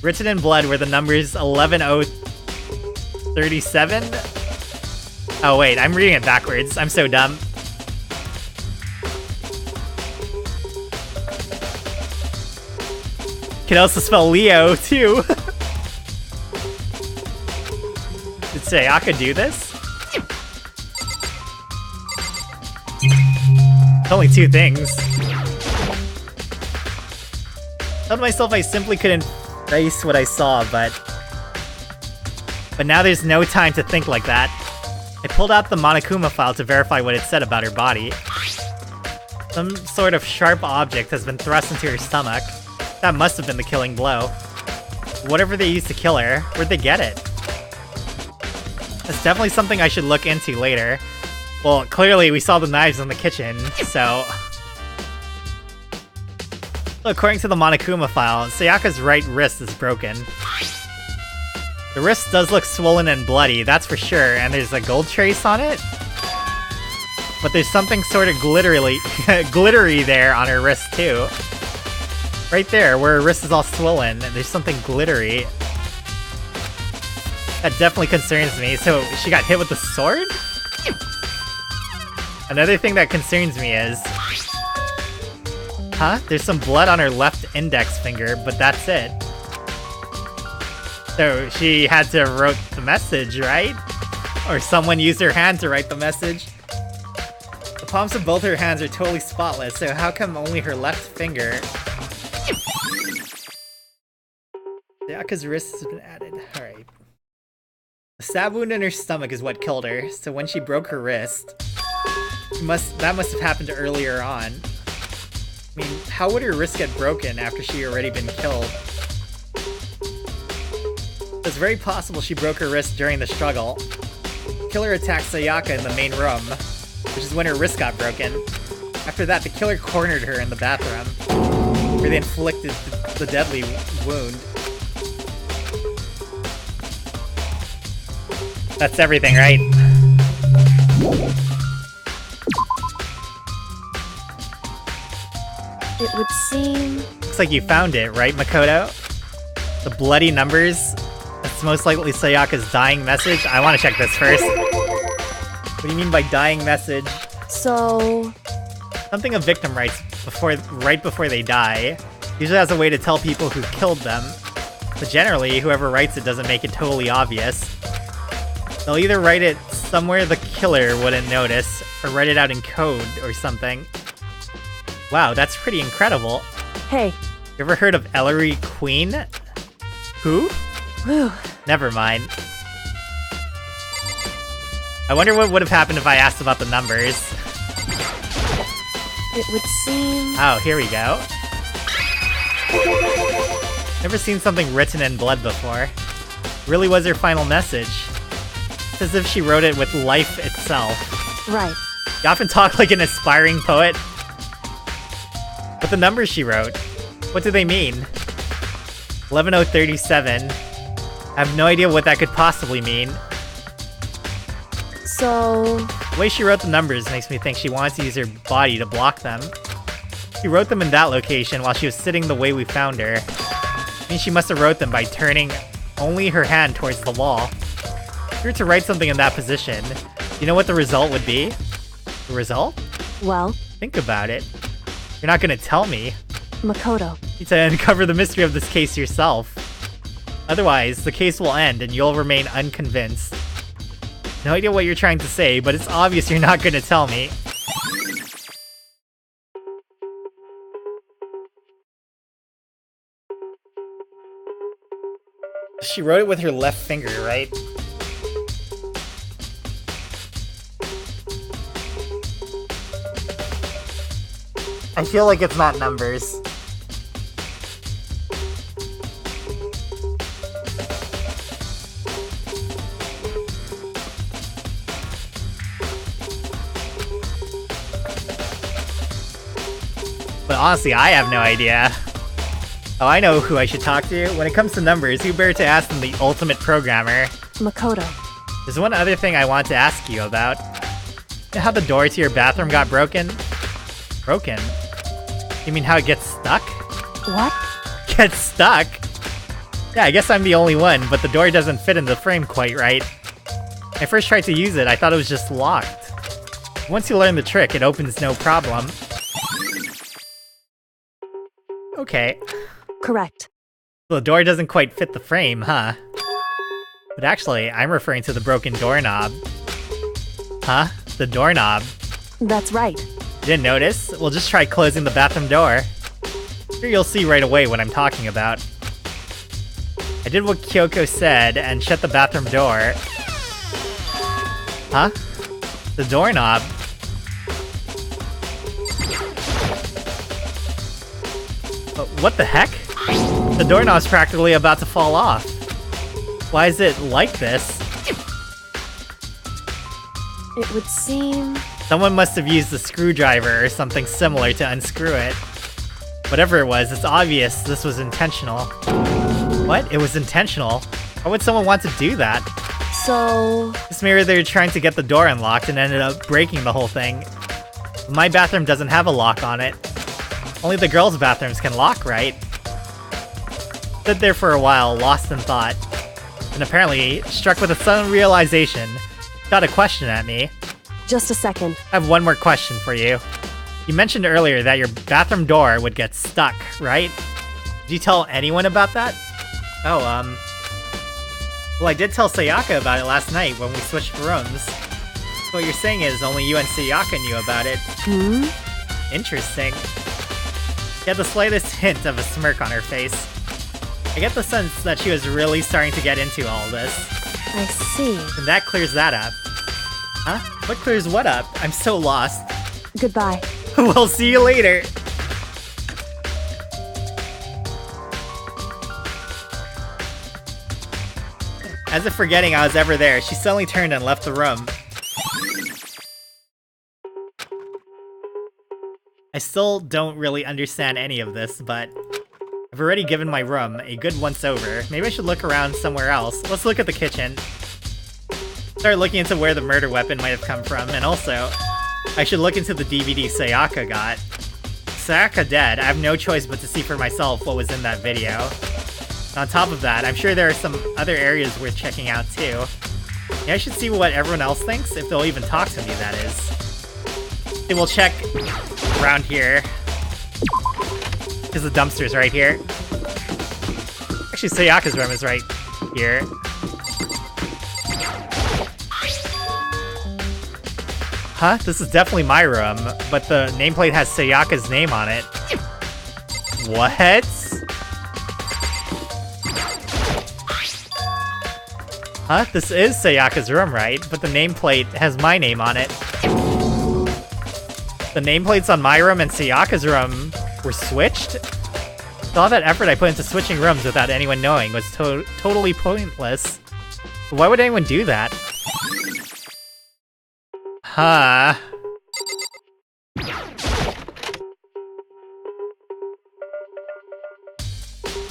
Written in blood were the numbers 11037. Oh wait, I'm reading it backwards. I'm so dumb. Can also spell Leo too. Did Sayaka do this? It's only two things. I told myself I simply couldn't face what I saw, but now there's no time to think like that. I pulled out the Monokuma file to verify what it said about her body. Some sort of sharp object has been thrust into her stomach. That must have been the killing blow. Whatever they used to kill her, where'd they get it? That's definitely something I should look into later. Well, clearly we saw the knives in the kitchen, so... According to the Monokuma file, Sayaka's right wrist is broken. The wrist does look swollen and bloody, that's for sure, and there's a gold trace on it? But there's something sort of glittery there on her wrist too. Right there, where her wrist is all swollen, and there's something glittery. That definitely concerns me. So, she got hit with the sword? Another thing that concerns me is... Huh? There's some blood on her left index finger, but that's it. So, she had to wrote the message, right? Or someone used her hand to write the message. The palms of both her hands are totally spotless, so how come only her left finger... Sayaka's wrist has been added. Alright. The stab wound in her stomach is what killed her, so when she broke her wrist, that must have happened earlier on. I mean, how would her wrist get broken after she already been killed? It's very possible she broke her wrist during the struggle. The killer attacked Sayaka in the main room, which is when her wrist got broken. After that, the killer cornered her in the bathroom, where they inflicted the deadly wound. That's everything, right? It would seem... Looks like you found it, right, Makoto? The bloody numbers? That's most likely Sayaka's dying message? I want to check this first. What do you mean by dying message? So... Something a victim writes right before they die. Usually has a way to tell people who killed them. But generally, whoever writes it doesn't make it totally obvious. They'll either write it somewhere the killer wouldn't notice, or write it out in code or something. Wow, that's pretty incredible. Hey. You ever heard of Ellery Queen? Who? Whew. Never mind. I wonder what would have happened if I asked about the numbers. It would seem... Oh, here we go. Never seen something written in blood before. Really was her final message. It's as if she wrote it with life itself. Right. You often talk like an aspiring poet. But the numbers she wrote, what do they mean? 11037. I have no idea what that could possibly mean. So... The way she wrote the numbers makes me think she wants to use her body to block them. She wrote them in that location while she was sitting the way we found her. I mean, she must have wrote them by turning only her hand towards the wall. If you were to write something in that position, you know what the result would be? The result? Well... Think about it. You're not gonna tell me. Makoto. You need to uncover the mystery of this case yourself. Otherwise, the case will end and you'll remain unconvinced. No idea what you're trying to say, but it's obvious you're not gonna tell me. She wrote it with her left finger, right? I feel like it's not numbers. But honestly, I have no idea. Oh, I know who I should talk to. When it comes to numbers, who better to ask than the ultimate programmer? Makoto. There's one other thing I want to ask you about. You know how the door to your bathroom got broken? Broken? You mean how it gets stuck? What? Gets stuck? Yeah, I guess I'm the only one, but the door doesn't fit in the frame quite right. When I first tried to use it, I thought it was just locked. Once you learn the trick, it opens no problem. Okay. Correct. The door doesn't quite fit the frame, huh? But actually, I'm referring to the broken doorknob. Huh? The doorknob. That's right. Didn't notice? We'll just try closing the bathroom door. Sure, you'll see right away what I'm talking about. I did what Kyoko said and shut the bathroom door. Huh? The doorknob. What the heck? The doorknob's practically about to fall off. Why is it like this? It would seem... Someone must have used a screwdriver or something similar to unscrew it. Whatever it was, it's obvious this was intentional. What? It was intentional? Why would someone want to do that? So... Just maybe they were trying to get the door unlocked and ended up breaking the whole thing. My bathroom doesn't have a lock on it. Only the girls' bathrooms can lock, right? Stood there for a while, lost in thought. And apparently, struck with a sudden realization, got a question at me. Just a second. I have one more question for you. You mentioned earlier that your bathroom door would get stuck, right? Did you tell anyone about that? Oh, well, I did tell Sayaka about it last night when we switched rooms. So what you're saying is only you and Sayaka knew about it. Hmm? Interesting. She had the slightest hint of a smirk on her face. I get the sense that she was really starting to get into all this. I see. And that clears that up. Huh? What clears what up? I'm so lost. Goodbye. We'll see you later. As if forgetting I was ever there, she suddenly turned and left the room. I still don't really understand any of this, but I've already given my room a good once-over. Maybe I should look around somewhere else. Let's look at the kitchen. Start looking into where the murder weapon might have come from, and also, I should look into the DVD Sayaka got. Sayaka dead, I have no choice but to see for myself what was in that video. On top of that, I'm sure there are some other areas worth checking out too. Yeah, I should see what everyone else thinks, if they'll even talk to me, that is. Okay, we'll check around here. Because the dumpster's right here. Actually, Sayaka's room is right here. Huh? This is definitely my room, but the nameplate has Sayaka's name on it. What? Huh? This is Sayaka's room, right? But the nameplate has my name on it. The nameplates on my room and Sayaka's room were switched? So all that effort I put into switching rooms without anyone knowing was totally pointless. Why would anyone do that? Huh.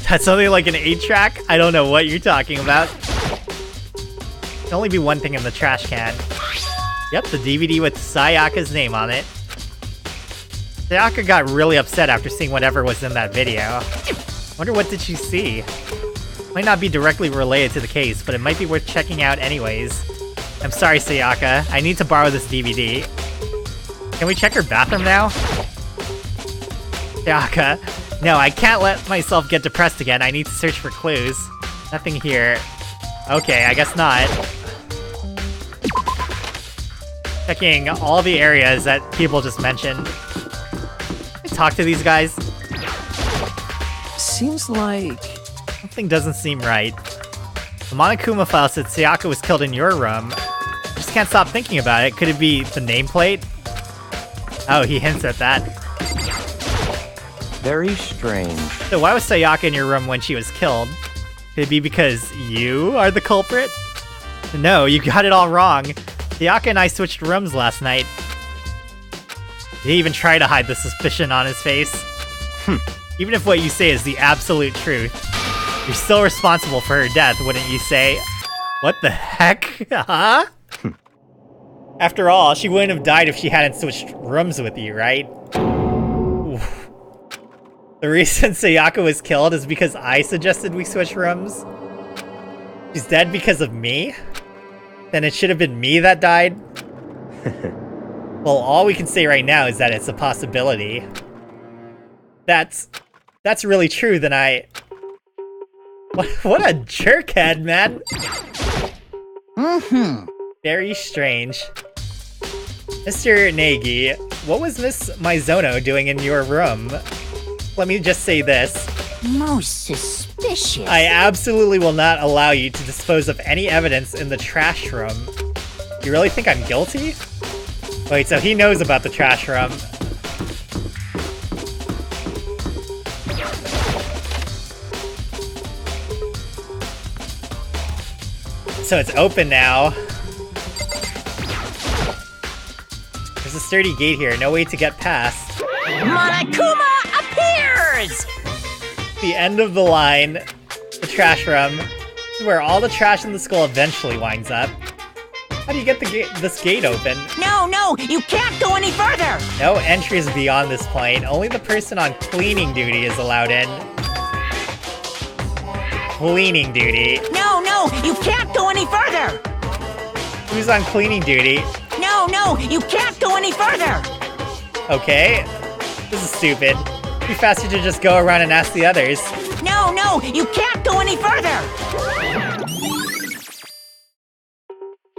That's something like an 8-track? I don't know what you're talking about. Can only be one thing in the trash can. Yep, the DVD with Sayaka's name on it. Sayaka got really upset after seeing whatever was in that video. Wonder what did she see? Might not be directly related to the case, but it might be worth checking out anyways. I'm sorry, Sayaka. I need to borrow this DVD. Can we check her bathroom now? Sayaka. No, I can't let myself get depressed again. I need to search for clues. Nothing here. Okay, I guess not. Checking all the areas that people just mentioned. Can I talk to these guys? Seems like... Something doesn't seem right. The Monokuma file said Sayaka was killed in your room. I just can't stop thinking about it. Could it be the nameplate? Oh, he hints at that. Very strange. So why was Sayaka in your room when she was killed? Could it be because you are the culprit? No, you got it all wrong. Sayaka and I switched rooms last night. Did he even try to hide the suspicion on his face? Even if what you say is the absolute truth, you're still responsible for her death, wouldn't you say? What the heck? Huh? After all, she wouldn't have died if she hadn't switched rooms with you, right? Oof. The reason Sayaka was killed is because I suggested we switch rooms? She's dead because of me? Then it should have been me that died? Well, all we can say right now is that it's a possibility. That's really true, then What a jerkhead, man! Very strange. Mr. Nagi, what was Miss Mizono doing in your room? Let me just say this. Most suspicious. I absolutely will not allow you to dispose of any evidence in the trash room. You really think I'm guilty? Wait, so he knows about the trash room. So it's open now. There's a sturdy gate here, no way to get past. Monokuma appears! The end of the line, the trash room. This is where all the trash in the school eventually winds up. How do you get this gate open? No, you can't go any further! No entries beyond this point. Only the person on cleaning duty is allowed in. Cleaning duty. No, you can't go any further! Who's on cleaning duty? No, you can't go any further! Okay. This is stupid. It'd be faster to just go around and ask the others. No, you can't go any further!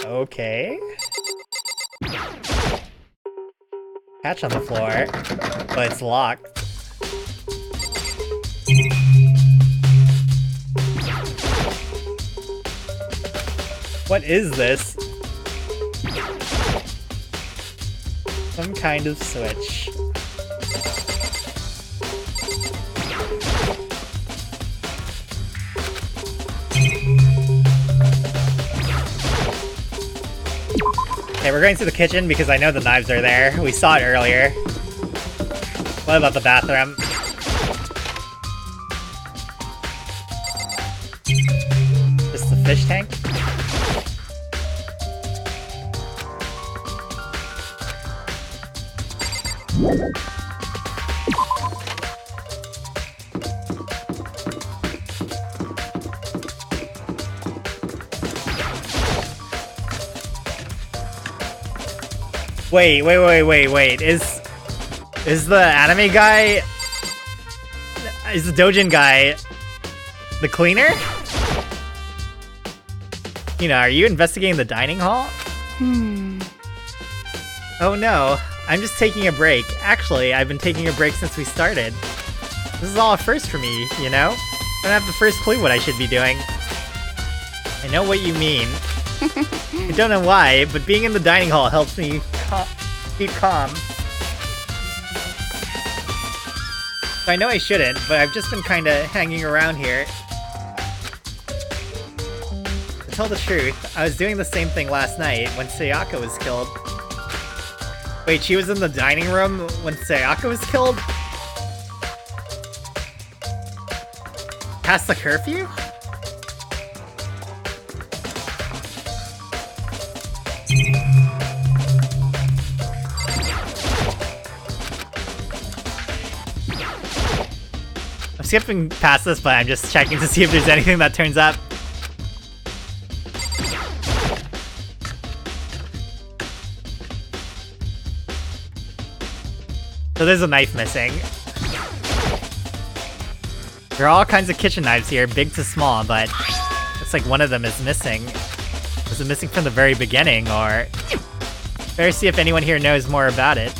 Okay. Hatch on the floor, but it's locked. What is this? Some kind of switch. Okay, we're going to the kitchen because I know the knives are there. We saw it earlier. What about the bathroom? Just the fish tank? Wait. Is the anime guy... Is the Dojin guy... the cleaner? Are you investigating the dining hall? Oh no, I'm just taking a break. Actually, I've been taking a break since we started. This is all a first for me, I don't have the first clue what I should be doing. I know what you mean. I don't know why, but being in the dining hall helps me keep calm. So I know I shouldn't, but I've just been kinda hanging around here. To tell the truth, I was doing the same thing last night when Sayaka was killed. Wait, she was in the dining room when Sayaka was killed? Past the curfew? I'm skipping past this, but I'm just checking to see if there's anything that turns up. So there's a knife missing. There are all kinds of kitchen knives here, big to small, but looks like one of them is missing. Was it missing from the very beginning, or... Better see if anyone here knows more about it.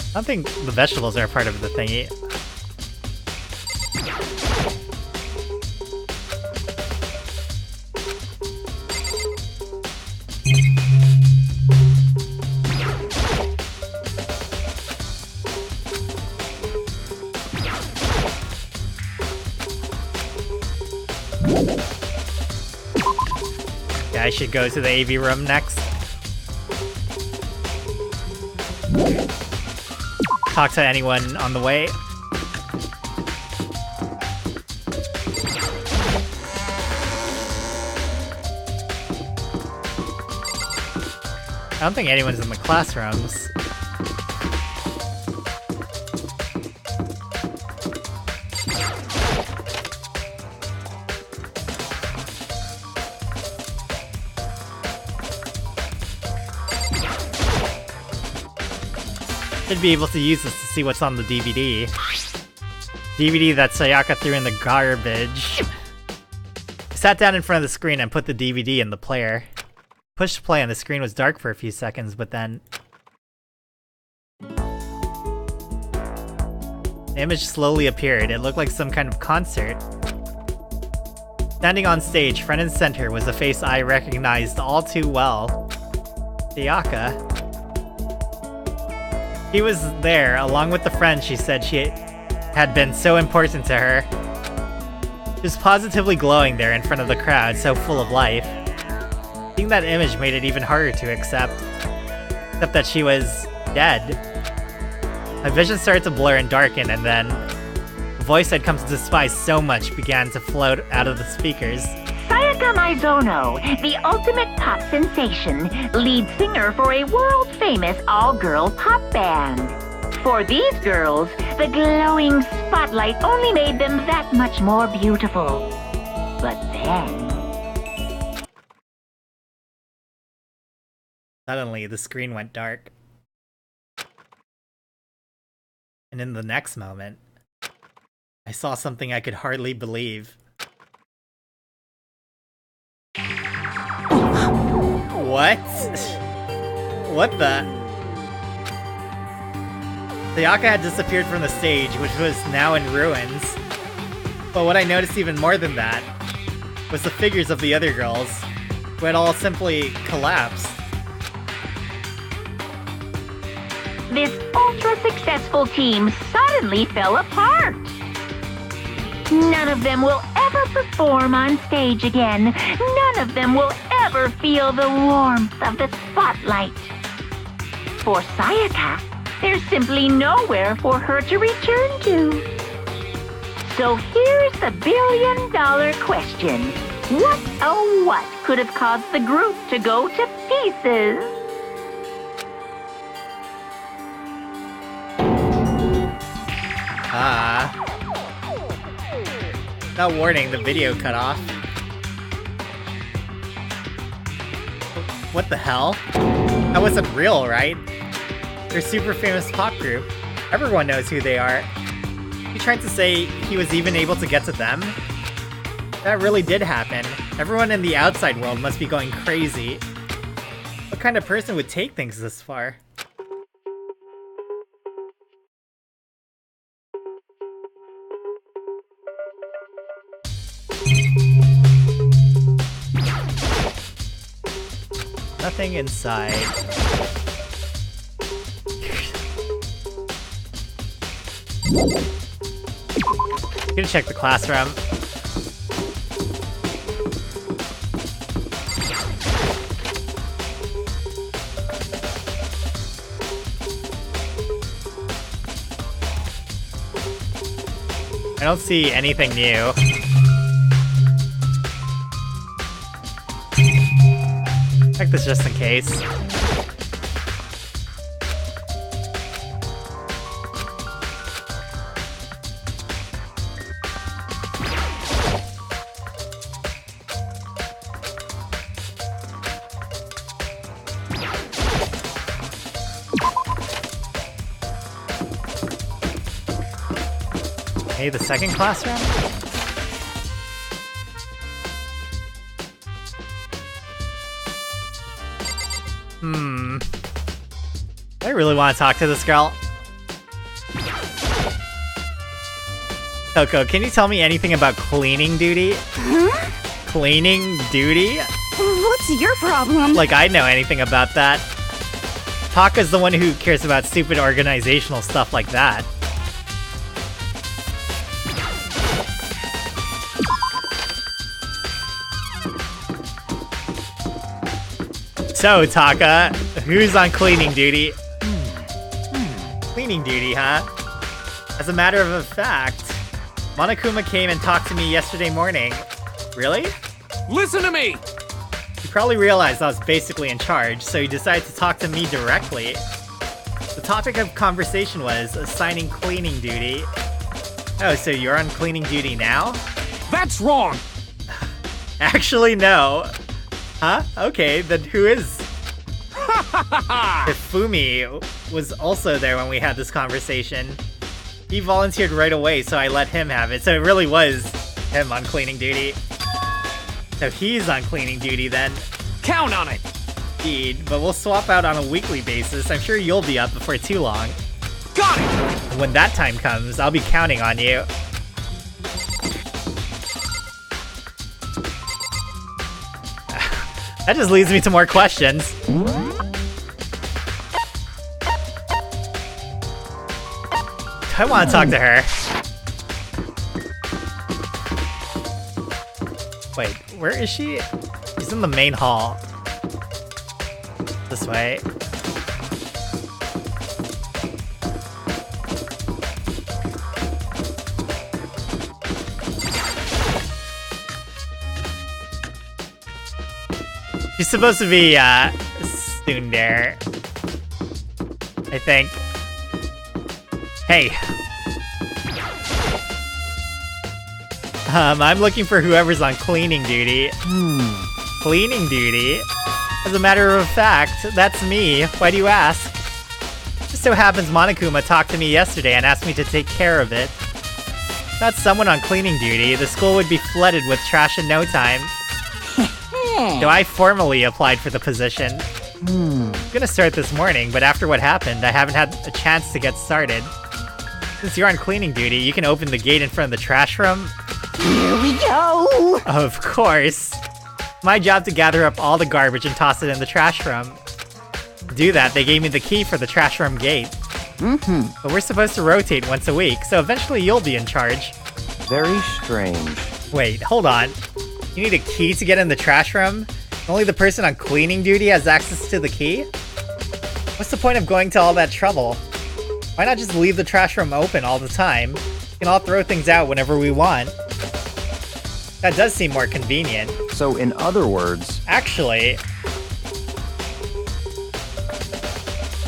I don't think the vegetables are a part of the thingy. I I should go to the AV room next. Talk to anyone on the way. I don't think anyone's in the classrooms. Should be able to use this to see what's on the DVD. DVD that Sayaka threw in the garbage. I sat down in front of the screen and put the DVD in the player. Pushed play and the screen was dark for a few seconds, but then... the image slowly appeared. It looked like some kind of concert. Standing on stage, front and center, was a face I recognized all too well. Sayaka. He was there, along with the friend she said she had been so important to her. She was positively glowing there in front of the crowd, so full of life. Seeing that image made it even harder to accept. Except that she was dead. My vision started to blur and darken, and then the voice I'd come to despise so much began to float out of the speakers. Sayaka Maizono, the ultimate pop sensation, lead singer for a world-famous all-girl pop band. For these girls, the glowing spotlight only made them that much more beautiful. But then... suddenly, the screen went dark. And in the next moment, I saw something I could hardly believe. What? What the? Sayaka had disappeared from the stage, which was now in ruins. But what I noticed even more than that was the figures of the other girls, who had all simply collapsed. This ultra-successful team suddenly fell apart. None of them will ever perform on stage again. None of them will ever feel the warmth of the spotlight. For Sayaka, there's simply nowhere for her to return to. So here's the billion-dollar question. What, oh what, could have caused the group to go to pieces? Without warning, the video cut off. What the hell? That wasn't real, right? They're a super famous pop group. Everyone knows who they are. You trying to say he was even able to get to them? That really did happen. Everyone in the outside world must be going crazy. What kind of person would take things this far? Nothing inside. Gonna check the classroom. I don't see anything new. Check this just in case. Hey, the second classroom? I really want to talk to this girl. Coco, can you tell me anything about cleaning duty? Huh? Cleaning duty? What's your problem? Like I know anything about that. Taka's the one who cares about stupid organizational stuff like that. So, Taka, who's on cleaning duty? Cleaning duty, huh? As a matter of fact, Monokuma came and talked to me yesterday morning. Really? Listen to me! He probably realized I was basically in charge, so he decided to talk to me directly. The topic of conversation was assigning cleaning duty. Oh, so you're on cleaning duty now? That's wrong! Actually, no. Huh? Okay, then who is? Hifumi was also there when we had this conversation. He volunteered right away, so I let him have it. So it really was him on cleaning duty. So he's on cleaning duty then. Count on it! Indeed, but we'll swap out on a weekly basis. I'm sure you'll be up before too long. Got it! When that time comes, I'll be counting on you. That just leads me to more questions. I want to talk to her. Wait, where is she? She's in the main hall. This way. She's supposed to be, tsundere. I think. Hey. I'm looking for whoever's on cleaning duty. Cleaning duty? As a matter of fact, that's me. Why do you ask? Just so happens Monokuma talked to me yesterday and asked me to take care of it. Without someone on cleaning duty, the school would be flooded with trash in no time. So I formally applied for the position. I'm gonna start this morning, but after what happened, I haven't had a chance to get started. Since you're on cleaning duty, you can open the gate in front of the trash room. Here we go! Of course. My job to gather up all the garbage and toss it in the trash room. To do that, they gave me the key for the trash room gate. But we're supposed to rotate once a week, so eventually you'll be in charge. Very strange. Wait, hold on. You need a key to get in the trash room? Only the person on cleaning duty has access to the key? What's the point of going to all that trouble? Why not just leave the trash room open all the time? We can all throw things out whenever we want. That does seem more convenient. So in other words, Actually,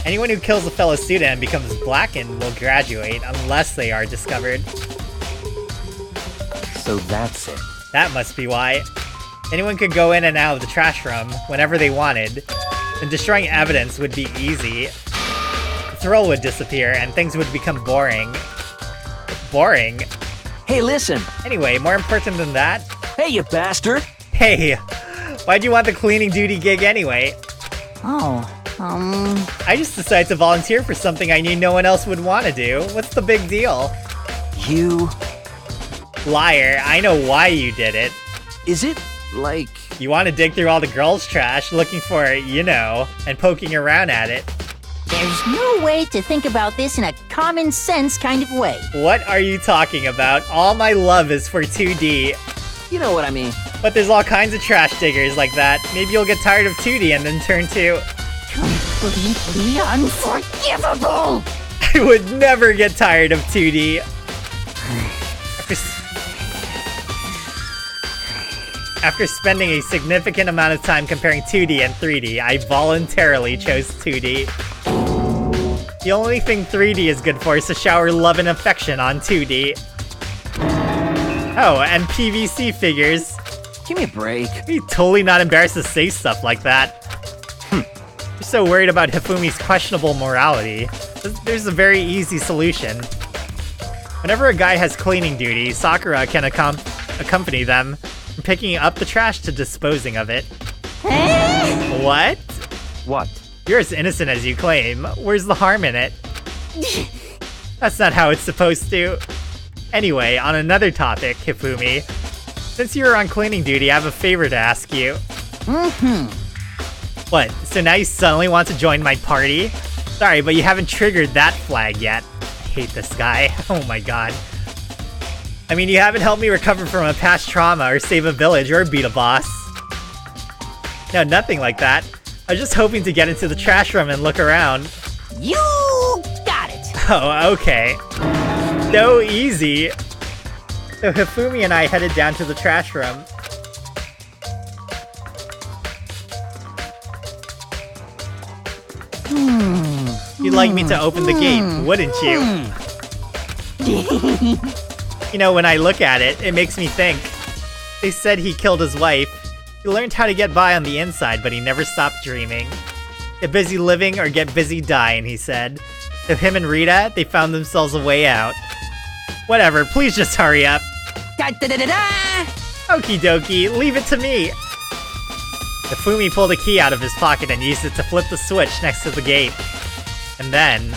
anyone who kills a fellow student and becomes blackened will graduate unless they are discovered. so that's it. That must be why. Anyone could go in and out of the trash room whenever they wanted, and destroying evidence would be easy. The thrill would disappear and things would become boring. Boring? Hey, listen! Anyway, more important than that, Hey, you bastard! hey, why'd you want the cleaning duty gig anyway? I just decided to volunteer for something I knew no one else would want to do. What's the big deal? You... Liar, I know why you did it. Is it, like... You want to dig through all the girls' trash looking for, you know, and poking around at it. There's no way to think about this in a common sense kind of way. What are you talking about? All my love is for 2D. You know what I mean. But there's all kinds of trash diggers like that. Maybe you'll get tired of 2D and then turn to... Completely unforgivable! I would never get tired of 2D. After spending a significant amount of time comparing 2D and 3D, I voluntarily chose 2D. The only thing 3D is good for is to shower love and affection on 2D. Oh, and PVC figures. Give me a break. You're totally not embarrassed to say stuff like that. You're so worried about Hifumi's questionable morality. There's a very easy solution. Whenever a guy has cleaning duty, Sakura can accompany them from picking up the trash to disposing of it. What? What? You're as innocent as you claim. Where's the harm in it? That's not how it's supposed to. Anyway, on another topic, Hifumi. Since you're on cleaning duty, I have a favor to ask you. What, so now you suddenly want to join my party? Sorry, but you haven't triggered that flag yet. I hate this guy. Oh my god. I mean, you haven't helped me recover from a past trauma, or save a village, or beat a boss. No, nothing like that. I was just hoping to get into the trash room and look around. You got it. Oh, okay. So easy. So Hifumi and I headed down to the trash room. You'd like me to open the gate, wouldn't you? You know, when I look at it, it makes me think. They said he killed his wife. He learned how to get by on the inside, but he never stopped dreaming. Get busy living or get busy dying, he said. So him and Rita, they found themselves a way out. Whatever, please just hurry up. Da-da-da-da-da! Okie dokie, leave it to me. Hifumi pulled a key out of his pocket and used it to flip the switch next to the gate. And then...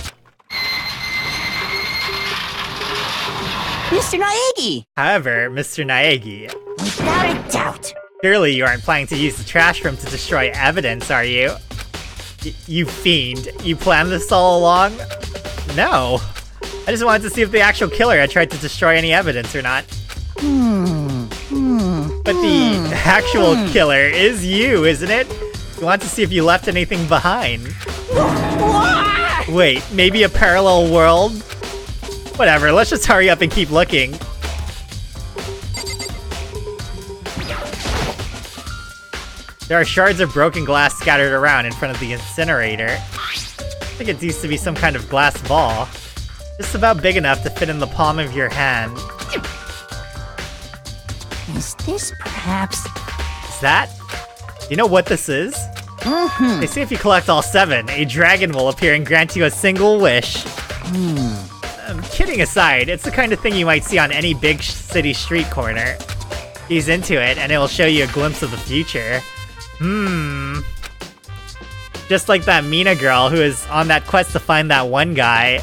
Mr. Naegi! However, Mr. Naegi, Without a doubt. surely you aren't planning to use the trash room to destroy evidence, are you? You fiend. You planned this all along? No. I just wanted to see if the actual killer had tried to destroy any evidence or not. But the actual killer is you, isn't it? You want to see if you left anything behind. Wait, maybe a parallel world? Whatever, let's just hurry up and keep looking. There are shards of broken glass scattered around in front of the incinerator. I think it used to be some kind of glass ball. Just about big enough to fit in the palm of your hand. Is this perhaps... Is that? You know what this is? They say if you collect all 7, a dragon will appear and grant you a single wish. Kidding aside, it's the kind of thing you might see on any big city street corner. Ease into it, and it will show you a glimpse of the future. Just like that Mina girl who is on that quest to find that one guy.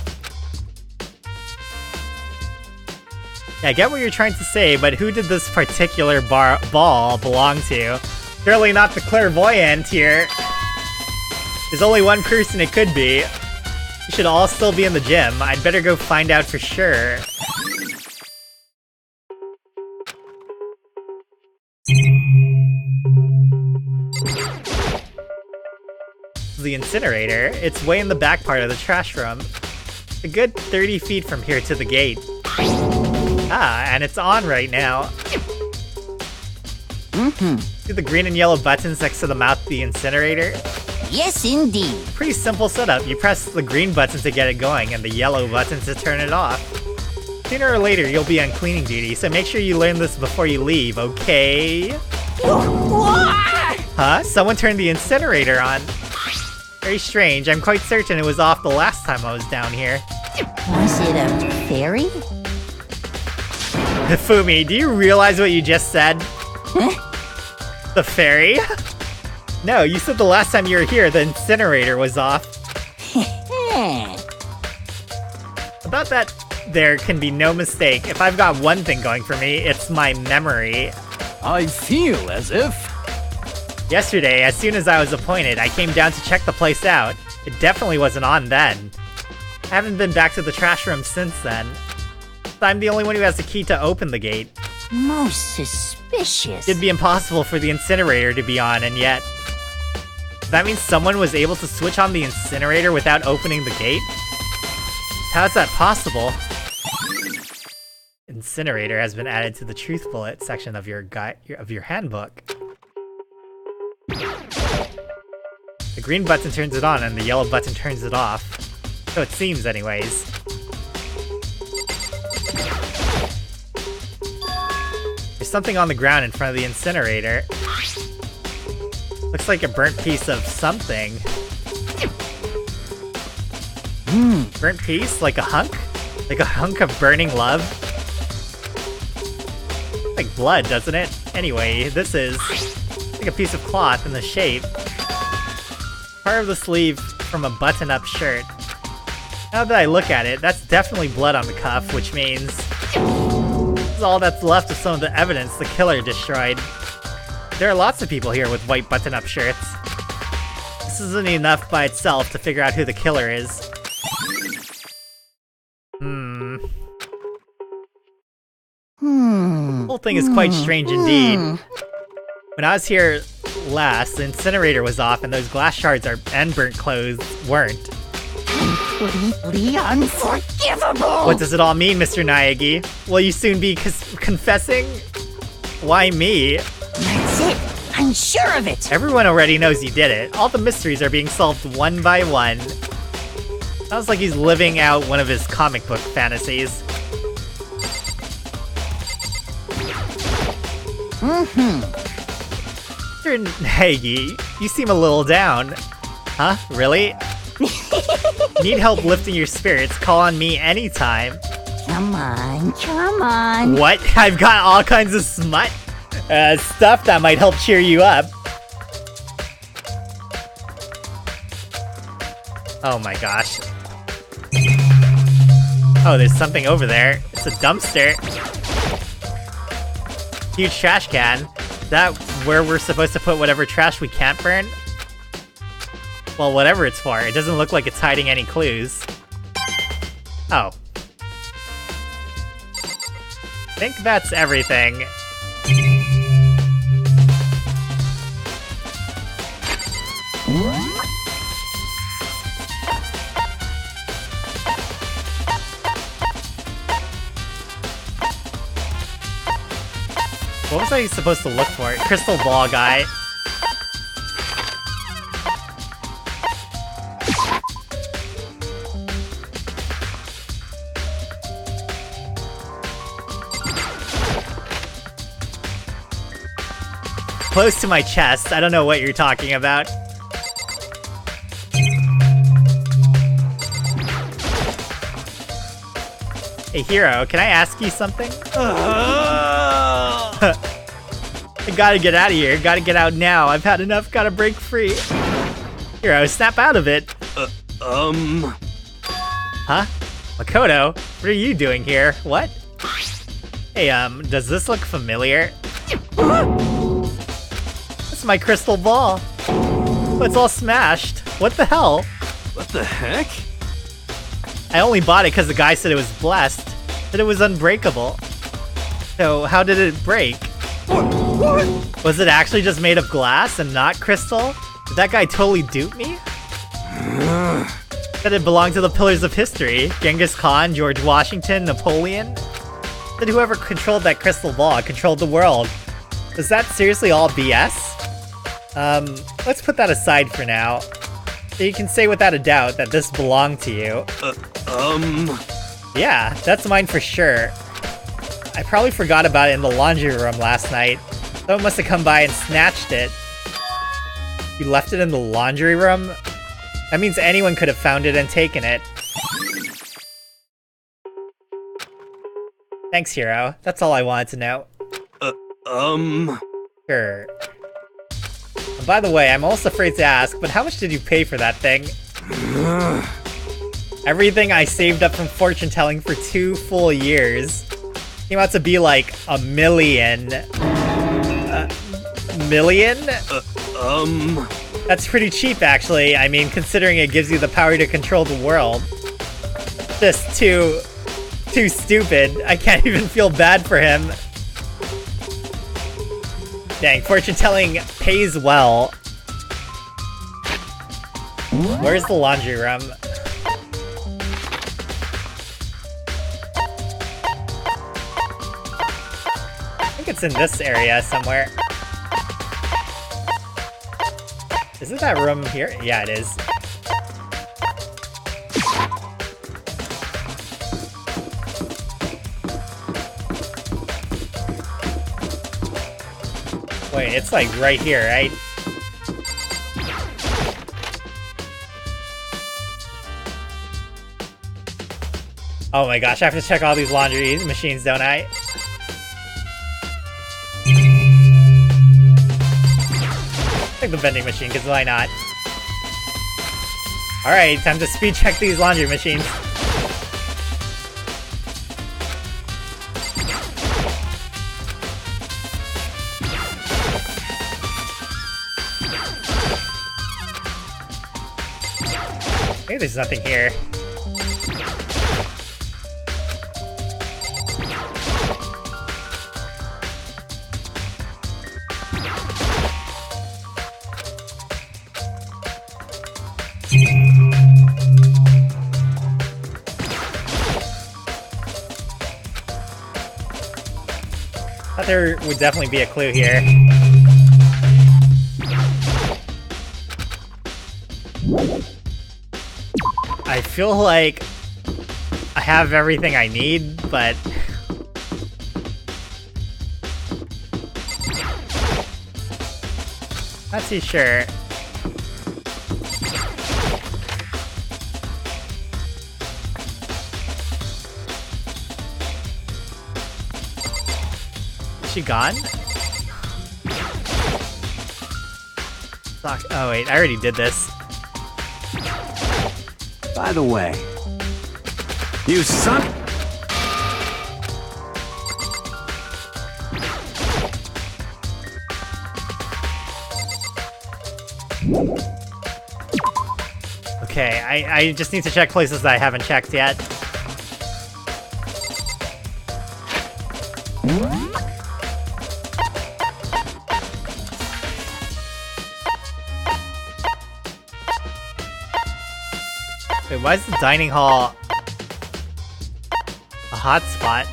Yeah, I get what you're trying to say, but who did this particular ball belong to? Surely not the clairvoyant here. There's only one person it could be. You should all still be in the gym. I'd better go find out for sure. The incinerator, it's way in the back part of the trash room. A good 30 feet from here to the gate. Ah, and it's on right now. See the green and yellow buttons next to the mouth of the incinerator? Yes, indeed. Pretty simple setup. You press the green button to get it going and the yellow button to turn it off. Sooner or later, you'll be on cleaning duty, so make sure you learn this before you leave, okay? Huh? Someone turned the incinerator on. Very strange. I'm quite certain it was off the last time I was down here. Was it a fairy? Hifumi, do you realize what you just said? Huh? The fairy? No, you said the last time you were here, the incinerator was off. About that, there can be no mistake. If I've got one thing going for me, it's my memory. I feel as if... Yesterday, as soon as I was appointed, I came down to check the place out. It definitely wasn't on then. I haven't been back to the trash room since then. I'm the only one who has the key to open the gate. Most suspicious. It'd be impossible for the incinerator to be on, and yet... That means someone was able to switch on the incinerator without opening the gate? How is that possible? Incinerator has been added to the truth bullet section of your handbook. The green button turns it on and the yellow button turns it off. So it seems anyways. There's something on the ground in front of the incinerator. Looks like a burnt piece of something. Burnt piece? Like a hunk? Like a hunk of burning love? Like blood, doesn't it? Anyway, this is like a piece of cloth in the shape. Part of the sleeve from a button-up shirt. Now that I look at it, that's definitely blood on the cuff, which means this is all that's left of some of the evidence the killer destroyed. There are lots of people here with white button-up shirts. This isn't enough by itself to figure out who the killer is. The whole thing is quite strange indeed. When I was here last, the incinerator was off and those glass shards and burnt clothes weren't. Completely unforgivable! What does it all mean, Mr. Naegi? Will you soon be confessing? Why me? That's it! I'm sure of it! Everyone already knows you did it. All the mysteries are being solved one by one. Sounds like he's living out one of his comic book fantasies. Mr. Naegi, you seem a little down. Huh? Really? Need help lifting your spirits? Call on me anytime. Come on, come on. What? I've got all kinds of smut? Stuff that might help cheer you up. Oh my gosh. Oh, there's something over there. It's a dumpster. Huge trash can. Is that where we're supposed to put whatever trash we can't burn? Well, whatever it's for, it doesn't look like it's hiding any clues. Oh. I think that's everything. What was I supposed to look for? Crystal ball guy. Close to my chest. I don't know what you're talking about. Hey, Hero, can I ask you something? I gotta get out of here. Gotta get out now. I've had enough. Gotta break free. Hero, snap out of it. Huh? Makoto, what are you doing here? What? Hey, does this look familiar? That's my crystal ball. Oh, it's all smashed. What the hell? What the heck? I only bought it because the guy said it was blessed. That it was unbreakable. So, how did it break? What? Was it actually just made of glass and not crystal? Did that guy totally dupe me? Said it belonged to the pillars of history. Genghis Khan, George Washington, Napoleon? Said whoever controlled that crystal ball controlled the world. Was that seriously all BS? Let's put that aside for now. So you can say without a doubt that this belonged to you. Yeah, that's mine for sure. I probably forgot about it in the laundry room last night. Someone must have come by and snatched it. You left it in the laundry room? That means anyone could have found it and taken it. Thanks, Hero. That's all I wanted to know. Sure. And by the way, I'm almost afraid to ask, but how much did you pay for that thing? Everything I saved up from fortune telling for 2 full years came out to be like $1 million. Million? That's pretty cheap, actually. I mean, considering it gives you the power to control the world. Just too stupid. I can't even feel bad for him. Dang, fortune telling pays well. Where's the laundry room? I think it's in this area somewhere. Is it that room here? Yeah, it is. Wait, it's like right here, right? Oh my gosh, I have to check all these laundry machines, don't I? Check the vending machine, because why not? Alright, time to speed check these laundry machines. Maybe there's nothing here. Thought there would definitely be a clue here. I feel like I have everything I need, but... not too sure. Is she gone? Fuck. Oh wait, I already did this. By the way, you son. Okay, I just need to check places that I haven't checked yet. Wait, why is the dining hall a hot spot?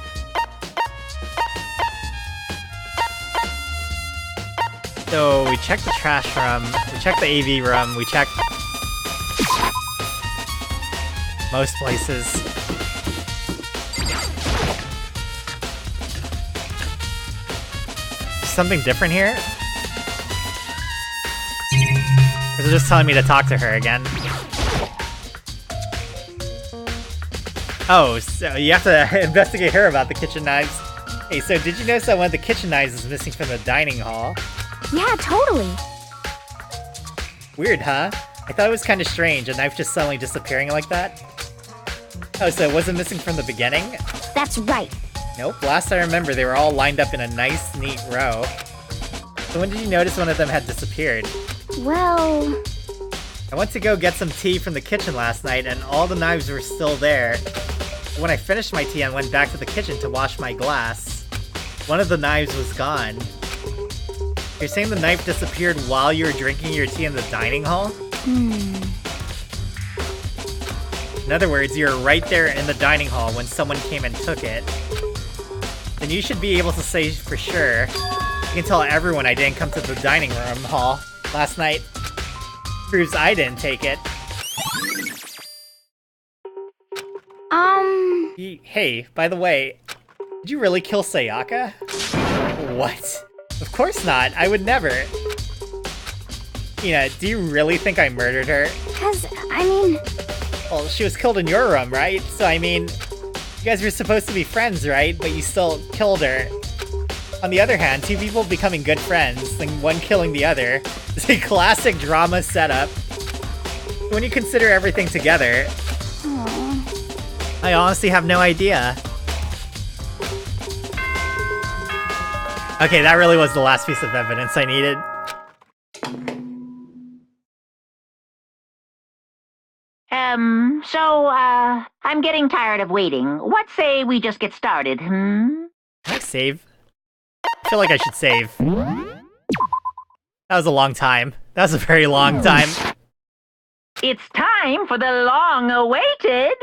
So we checked the trash room, we checked the AV room, we checked most places. Something different here? Or is it just telling me to talk to her again? Oh, so you have to investigate her about the kitchen knives. Hey, so did you notice that one of the kitchen knives is missing from the dining hall? Yeah, totally. Weird, huh? I thought it was kind of strange, a knife just suddenly disappearing like that. Oh, so it wasn't missing from the beginning? That's right. Nope, last I remember they were all lined up in a nice, neat row. So when did you notice one of them had disappeared? Well... I went to go get some tea from the kitchen last night and all the knives were still there. When I finished my tea and went back to the kitchen to wash my glass, one of the knives was gone. You're saying the knife disappeared while you were drinking your tea in the dining hall? In other words, you were right there in the dining hall when someone came and took it. Then you should be able to say for sure. You can tell everyone I didn't come to the dining room hall last night. Proves I didn't take it. Hey, by the way, did you really kill Sayaka? What? Of course not, I would never. Ina, do you really think I murdered her? 'Cause, I mean... Well, she was killed in your room, right? So, I mean, you guys were supposed to be friends, right? But you still killed her. On the other hand, two people becoming good friends, and one killing the other, is a classic drama setup. When you consider everything together, I honestly have no idea. Okay, that really was the last piece of evidence I needed. I'm getting tired of waiting. What say we just get started, Can I save? I feel like I should save. That was a long time. That was a very long time. It's time for the long-awaited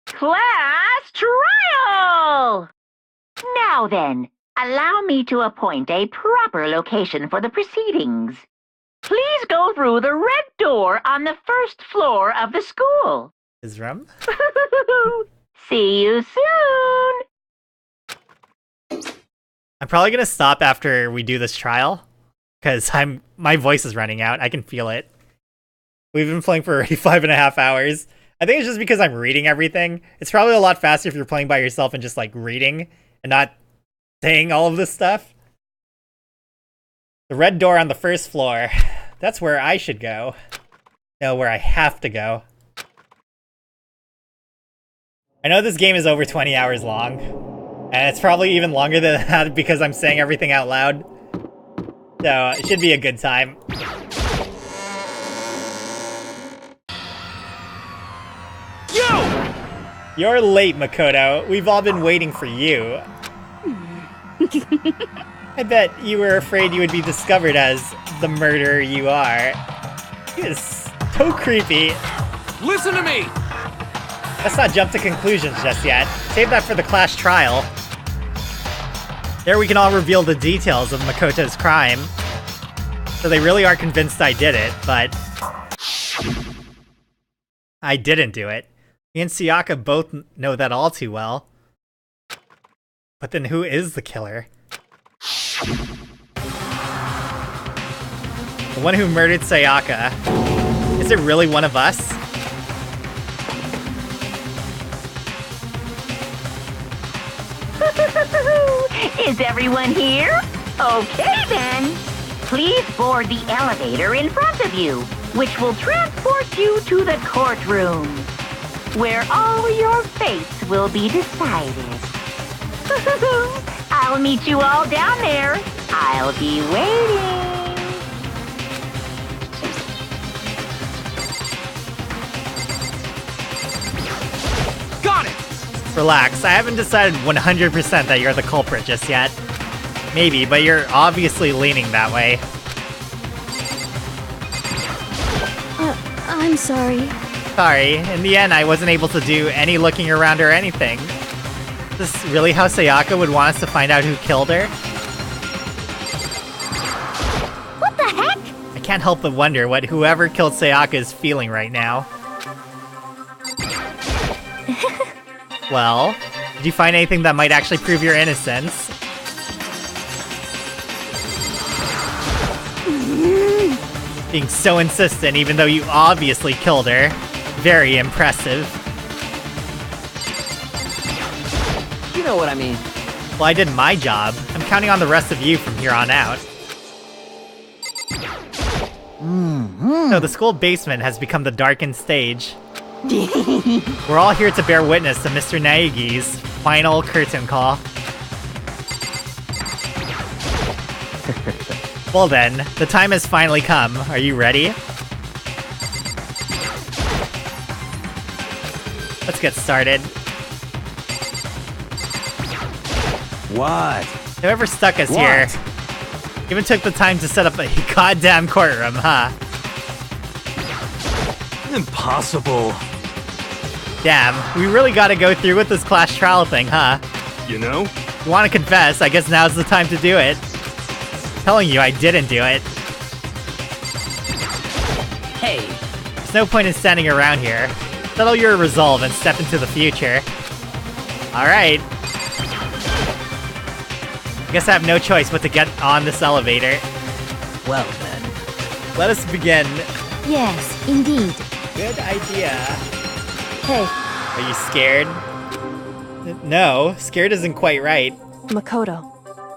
class trial! Now then, allow me to appoint a proper location for the proceedings. Please go through the red door on the first floor of the school. His room? See you soon! I'm probably gonna stop after we do this trial, because my voice is running out. I can feel it. We've been playing for already 5.5 hours. I think it's just because I'm reading everything. It's probably a lot faster if you're playing by yourself and just like reading and not saying all of this stuff. The red door on the first floor. That's where I should go. No, where I have to go. I know this game is over 20 hours long. And it's probably even longer than that because I'm saying everything out loud. So, it should be a good time. Yo! You're late, Makoto. We've all been waiting for you. I bet you were afraid you would be discovered as the murderer you are. It is so creepy. Listen to me! Let's not jump to conclusions just yet. Save that for the class trial. There we can all reveal the details of Makoto's crime. So they really are convinced I did it, but I didn't do it. Me and Sayaka both know that all too well. But then who is the killer? The one who murdered Sayaka. Is it really one of us? Is everyone here? Okay then. Please board the elevator in front of you, which will transport you to the courtroom, where all your fates will be decided. I'll meet you all down there. I'll be waiting. Got it! Relax, I haven't decided 100% that you're the culprit just yet. Maybe, but you're obviously leaning that way. I'm sorry. Sorry, in the end I wasn't able to do any looking around or anything. Is this really how Sayaka would want us to find out who killed her? What the heck? I can't help but wonder what whoever killed Sayaka is feeling right now. Well, did you find anything that might actually prove your innocence? Being so insistent even though you obviously killed her. Very impressive. You know what I mean. Well, I did my job. I'm counting on the rest of you from here on out. So the school basement has become the darkened stage. We're all here to bear witness to Mr. Naegi's final curtain call. Well then, the time has finally come. Are you ready? Let's get started. What? Whoever stuck us here even took the time to set up a goddamn courtroom, huh? Impossible. Damn, we really gotta go through with this class trial thing, huh? You know? You wanna confess, I guess now's the time to do it. Telling you I didn't do it. Hey. There's no point in standing around here. Settle your resolve and step into the future. Alright. I guess I have no choice but to get on this elevator. Well then. Let us begin. Yes, indeed. Good idea. Hey, Are you scared? No, scared isn't quite right. Makoto.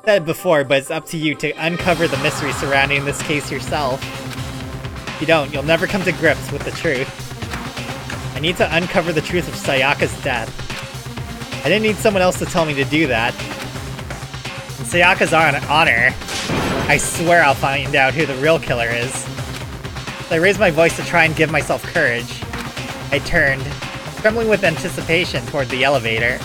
Said before, but it's up to you to uncover the mystery surrounding this case yourself. If you don't, you'll never come to grips with the truth. I need to uncover the truth of Sayaka's death. I didn't need someone else to tell me to do that. In Sayaka's honor, I swear I'll find out who the real killer is. So I raised my voice to try and give myself courage. I turned, trembling with anticipation toward the elevator.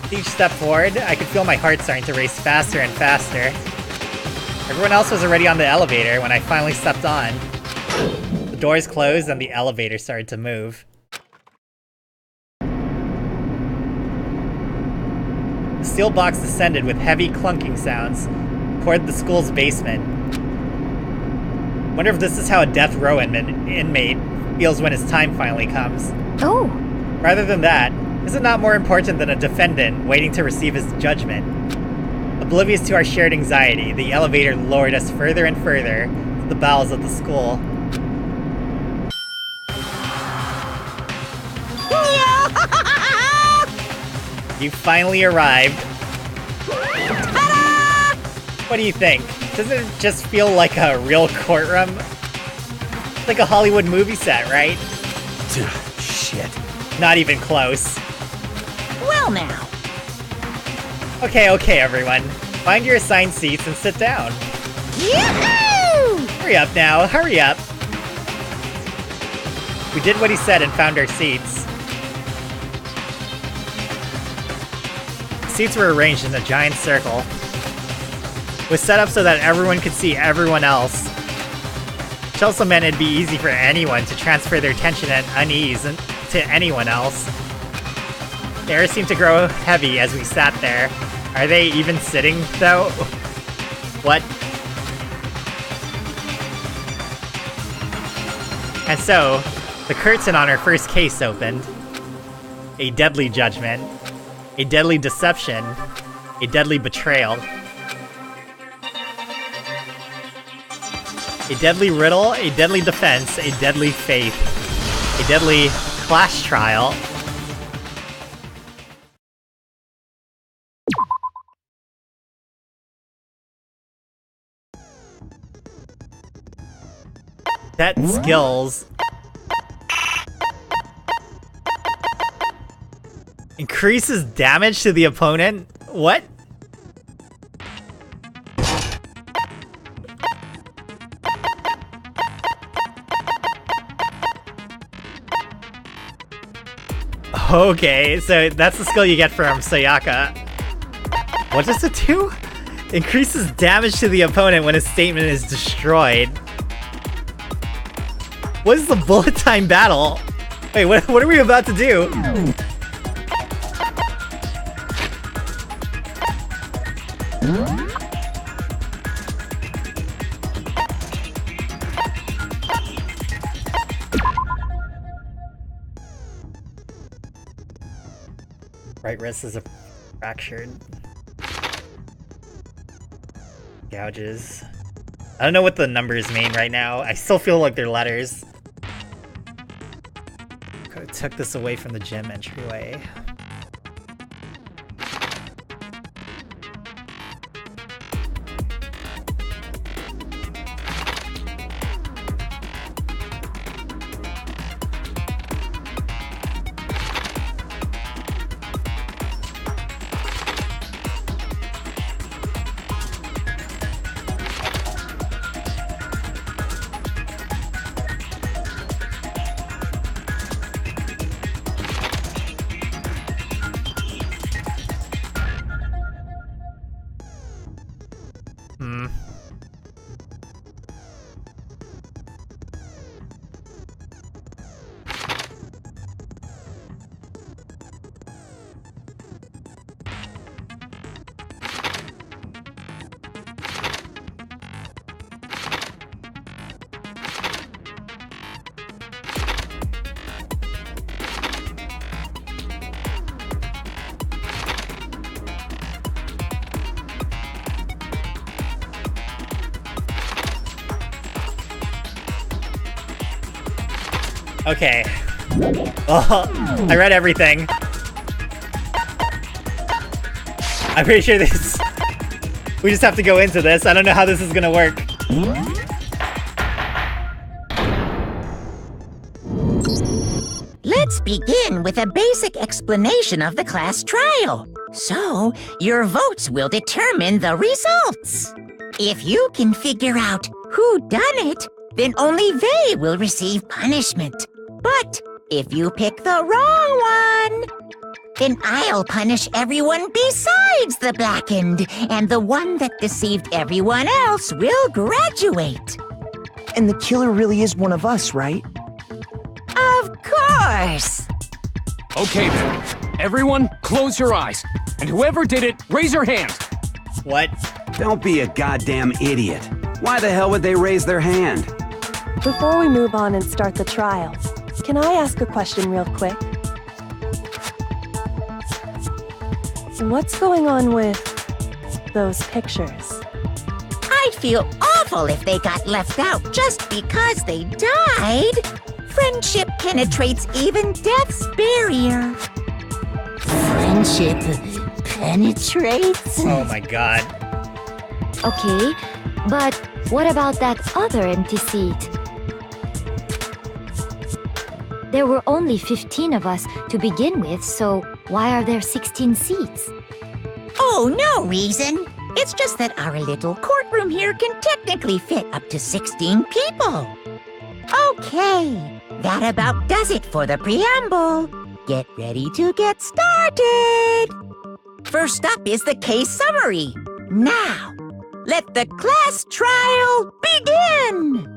With each step forward, I could feel my heart starting to race faster and faster. Everyone else was already on the elevator when I finally stepped on. The doors closed and the elevator started to move. The steel box descended with heavy clunking sounds toward the school's basement. Wonder if this is how a death row inmate feels when his time finally comes. Oh, Rather than that, is it not more important than a defendant waiting to receive his judgment? Oblivious to our shared anxiety, the elevator lowered us further and further to the bowels of the school. You finally arrived. What do you think? Doesn't it just feel like a real courtroom? It's like a Hollywood movie set, right? Shit. Not even close. Well now. Okay, everyone. Find your assigned seats and sit down. Yoo-hoo! Hurry up now, hurry up. We did what he said and found our seats. Seats were arranged in a giant circle. It was set up so that everyone could see everyone else. Which also meant it'd be easy for anyone to transfer their tension and unease to anyone else. The air seemed to grow heavy as we sat there. Are they even sitting, though? What? And so, the curtain on our first case opened. A deadly judgment. A deadly deception. A deadly betrayal. A deadly riddle, a deadly defense, a deadly faith. A deadly clash trial. That skills. Increases damage to the opponent? What? Okay, so that's the skill you get from Sayaka. What does it do? Increases damage to the opponent when a statement is destroyed. What is the bullet time battle? Wait, what are we about to do? Right wrist is fractured. Gouges. I don't know what the numbers mean right now. I still feel like they're letters. Could've took this away from the gym entryway. Okay. Oh, I read everything. I'm pretty sure this... We just have to go into this. I don't know how this is gonna work. Let's begin with a basic explanation of the class trial. So, your votes will determine the results. If you can figure out who done it, then only they will receive punishment. But if you pick the wrong one, then I'll punish everyone besides the blackened, and the one that deceived everyone else will graduate. And the killer really is one of us, right? Of course! Okay then. Everyone, close your eyes. And whoever did it, raise your hand. What? Don't be a goddamn idiot. Why the hell would they raise their hand? Before we move on and start the trial, can I ask a question real quick? What's going on with those pictures? I'd feel awful if they got left out just because they died. Friendship penetrates even death's barrier. Friendship penetrates? Oh my god. Okay, but what about that other empty seat? There were only 15 of us to begin with, so why are there 16 seats? Oh, no reason. It's just that our little courtroom here can technically fit up to 16 people. Okay, that about does it for the preamble. Get ready to get started. First up is the case summary. Now, let the class trial begin.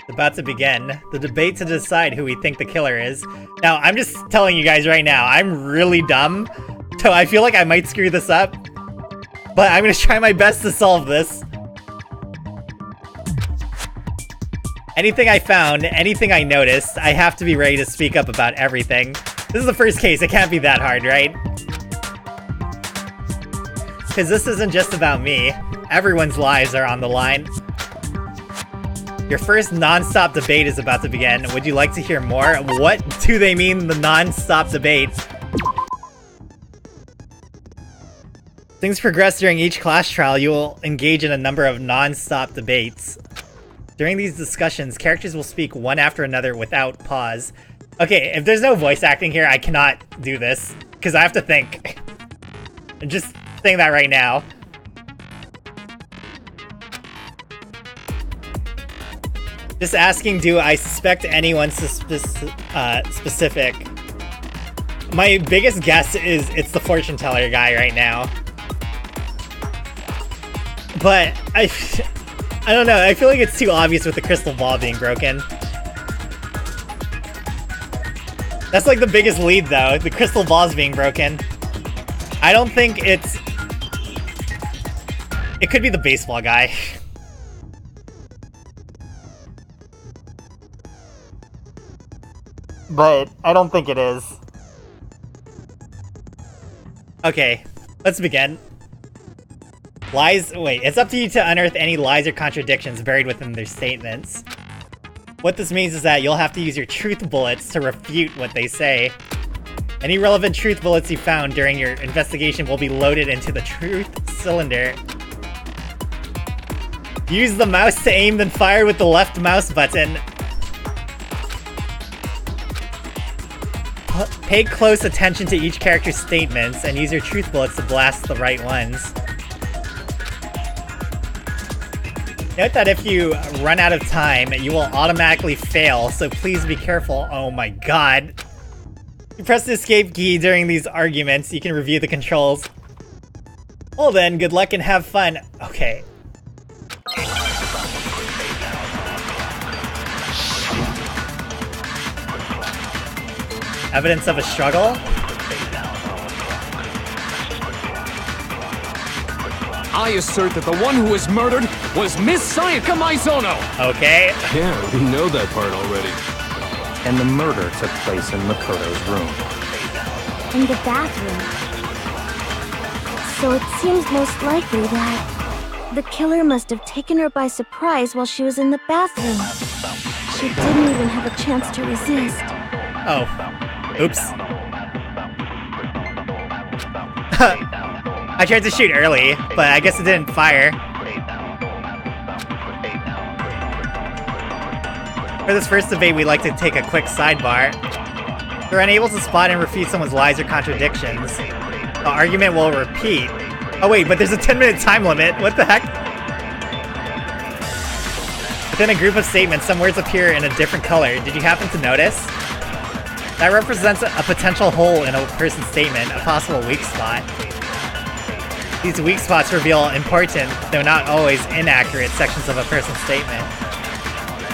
The about to begin. The debate to decide who we think the killer is. Now, I'm just telling you guys right now, I'm really dumb, so I feel like I might screw this up. But I'm gonna try my best to solve this. Anything I found, anything I noticed, I have to be ready to speak up about everything. This is the first case, it can't be that hard, right? Because this isn't just about me. Everyone's lives are on the line. Your first non-stop debate is about to begin. Would you like to hear more? What do they mean, the non-stop debate? Things progress during each class trial. You will engage in a number of non-stop debates. During these discussions, characters will speak one after another without pause. Okay, if there's no voice acting here, I cannot do this, because I have to think. I'm just saying that right now. Just asking, do I suspect anyone specific? My biggest guess is it's the fortune teller guy right now. But I don't know, I feel like it's too obvious with the crystal ball being broken. That's like the biggest lead though, the crystal ball's being broken. I don't think it's... It could be the baseball guy. But I don't think it is. Okay, let's begin. Lies, wait, it's up to you to unearth any lies or contradictions buried within their statements. What this means is that you'll have to use your truth bullets to refute what they say. Any relevant truth bullets you found during your investigation will be loaded into the truth cylinder. Use the mouse to aim, then fire with the left mouse button. Pay close attention to each character's statements and use your truth bullets to blast the right ones. Note that if you run out of time, you will automatically fail, so please be careful. Oh my god. You press the escape key during these arguments, you can review the controls. Well then, good luck and have fun. Okay. Evidence of a struggle? I assert that the one who was murdered was Miss Sayaka Maizono! Okay. Yeah, we know that part already. And the murder took place in Makoto's room. In the bathroom. So it seems most likely that the killer must have taken her by surprise while she was in the bathroom. She didn't even have a chance to resist. Oh. Oops. I tried to shoot early, but I guess it didn't fire. For this first debate, we'd like to take a quick sidebar. If you're unable to spot and refute someone's lies or contradictions, the argument will repeat. Oh wait, but there's a 10-minute time limit. What the heck? Within a group of statements, some words appear in a different color. Did you happen to notice? That represents a potential hole in a person's statement, a possible weak spot. These weak spots reveal important, though not always inaccurate, sections of a person's statement.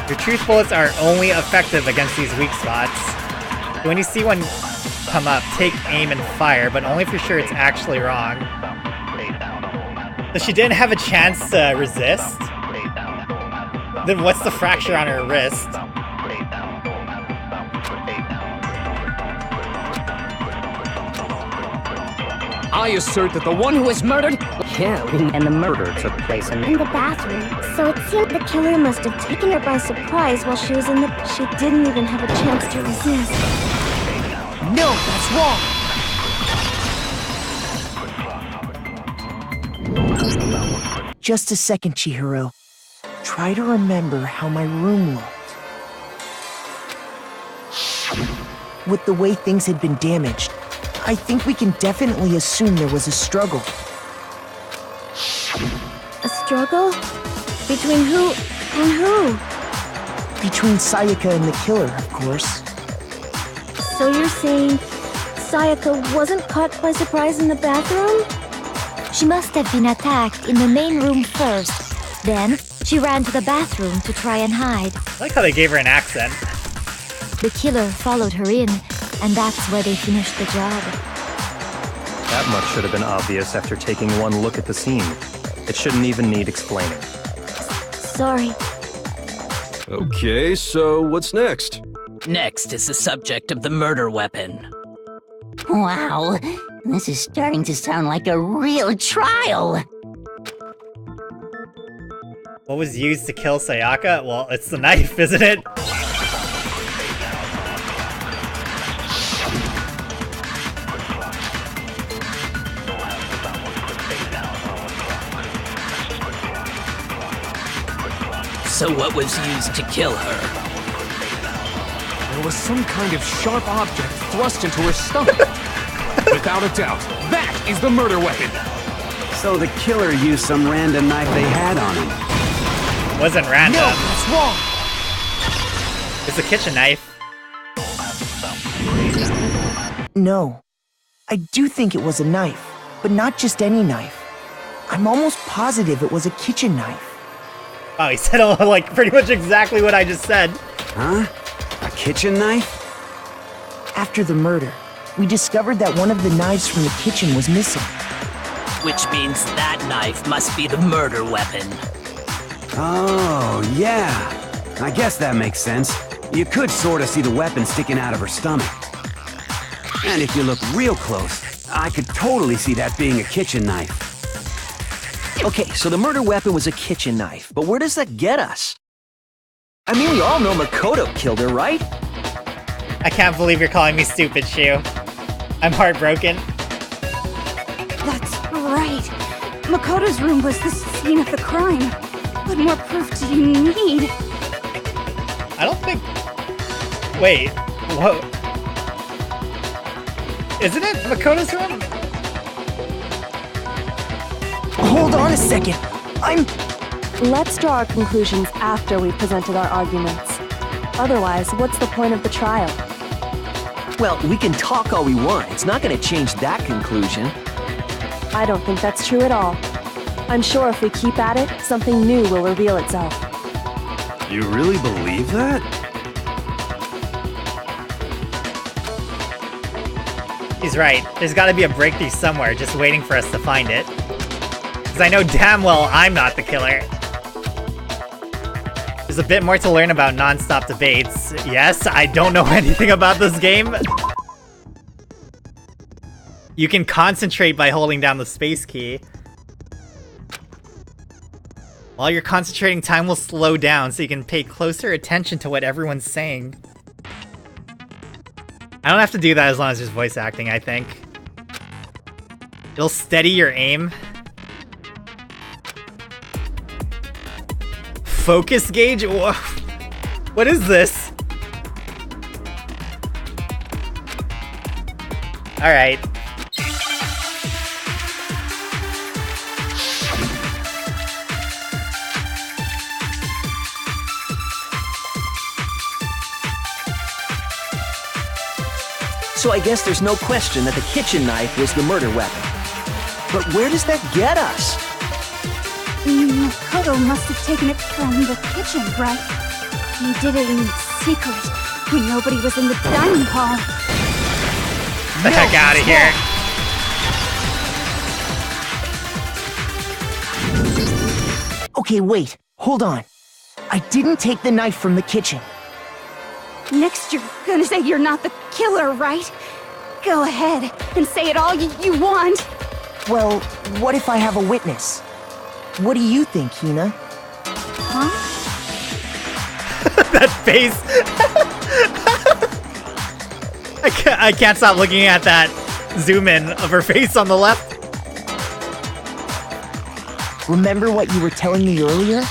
Your truth bullets are only effective against these weak spots. When you see one come up, take aim and fire, but only if you're sure it's actually wrong. So she didn't have a chance to resist? Then what's the fracture on her wrist? I assert that the one who was murdered... Yeah, and the murder took place in In the bathroom. So it seemed the killer must have taken her by surprise while she was in the... She didn't even have a chance to resist. No, that's wrong! Just a second, Chihiro. Try to remember how my room looked. With the way things had been damaged, I think we can definitely assume there was a struggle. A struggle? Between who and who? Between Sayaka and the killer, of course. So you're saying Sayaka wasn't caught by surprise in the bathroom? She must have been attacked in the main room first. Then, She ran to the bathroom to try and hide. I like how they gave her an accent. The killer followed her in, and that's where they finished the job. That much should have been obvious after taking one look at the scene. It shouldn't even need explaining. Sorry. Okay, so what's next? Next is the subject of the murder weapon. Wow, this is starting to sound like a real trial. What was used to kill Sayaka? Well, it's the knife, isn't it? So what was used to kill her? There was some kind of sharp object thrust into her stomach. Without a doubt, that is the murder weapon. So the killer used some random knife they had on him. Wasn't random. No, that's wrong. It's a kitchen knife. No. I do think it was a knife, but not just any knife. I'm almost positive it was a kitchen knife. Oh, he said like pretty much exactly what I just said. Huh? A kitchen knife? After the murder, we discovered that one of the knives from the kitchen was missing. Which means that knife must be the murder weapon. Oh, yeah. I guess that makes sense. You could sort of see the weapon sticking out of her stomach. And if you look real close, I could totally see that being a kitchen knife. Okay, so the murder weapon was a kitchen knife, but where does that get us? I mean, we all know Makoto killed her, right? I can't believe you're calling me stupid, Shu. I'm heartbroken. That's right. Makoto's room was the scene of the crime. What more proof do you need? I don't think... Wait. Whoa. Isn't it Makoto's room? Hold on a second. Let's draw our conclusions after we've presented our arguments. Otherwise, what's the point of the trial? Well, we can talk all we want. It's not going to change that conclusion. I don't think that's true at all. I'm sure if we keep at it, something new will reveal itself. You really believe that? He's right. There's gotta be a breakthrough somewhere just waiting for us to find it. Because I know damn well I'm not the killer. There's a bit more to learn about non-stop debates. Yes, I don't know anything about this game. You can concentrate by holding down the space key. While you're concentrating, time will slow down so you can pay closer attention to what everyone's saying. I don't have to do that as long as there's voice acting, I think. It'll steady your aim. Focus gauge? What is this? Alright. So I guess there's no question that the kitchen knife was the murder weapon. But where does that get us? Makoto must have taken it from the kitchen, right? He did it in secret when nobody was in the dining hall. Get the heck out of here. Okay, wait. Hold on. I didn't take the knife from the kitchen. Next, you're gonna say you're not the killer, right? Go ahead and say it all you want. Well, what if I have a witness? What do you think, Hina? Huh? That face! I can't stop looking at that zoom in of her face on the left. Remember what you were telling me earlier?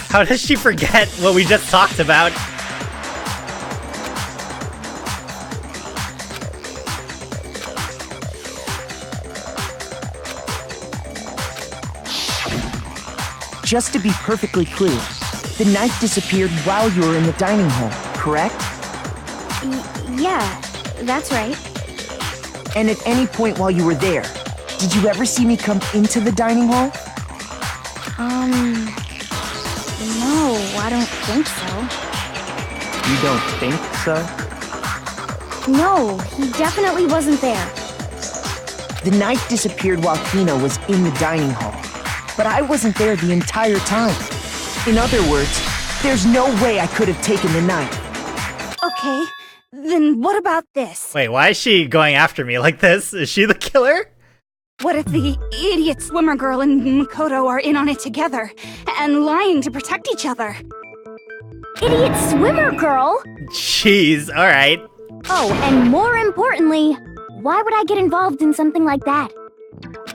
How does she forget what we just talked about? Just to be perfectly clear, the knife disappeared while you were in the dining hall, correct? Yeah, that's right. And at any point while you were there, did you ever see me come into the dining hall? No, I don't think so. You don't think so? No, he definitely wasn't there. The knife disappeared while Hina was in the dining hall, but I wasn't there the entire time. In other words, there's no way I could have taken the knife. Okay, then what about this? Wait, why is she going after me like this? Is she the killer? What if the idiot swimmer girl and Makoto are in on it together, and lying to protect each other? Idiot swimmer girl? Jeez, alright. Oh, and more importantly, why would I get involved in something like that?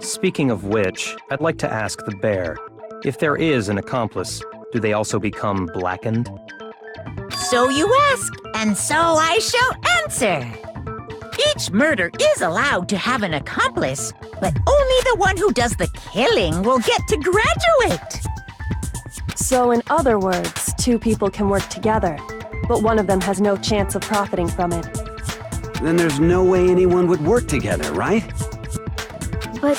Speaking of which, I'd like to ask the bear, if there is an accomplice, do they also become blackened? So you ask, and so I shall answer. Each murder is allowed to have an accomplice, but only the one who does the killing will get to graduate. So in other words, two people can work together, but one of them has no chance of profiting from it. Then there's no way anyone would work together, right? But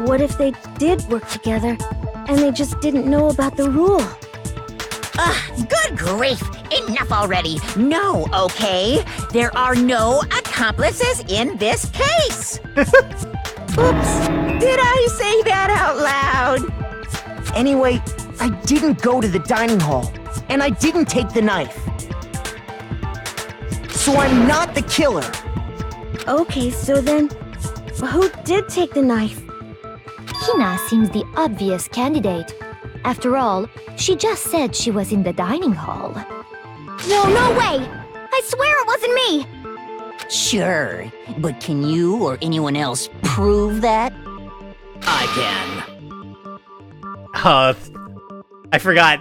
what if they did work together, and they just didn't know about the rule? Good grief! Enough already! No, okay? There are no accomplices in this case! Oops! Did I say that out loud? Anyway, I didn't go to the dining hall, and I didn't take the knife. So I'm not the killer. Okay, so then, who did take the knife? Hina seems the obvious candidate. After all, she just said she was in the dining hall. No way! I swear it wasn't me! Sure, but can you or anyone else prove that? I can. Oh, I forgot.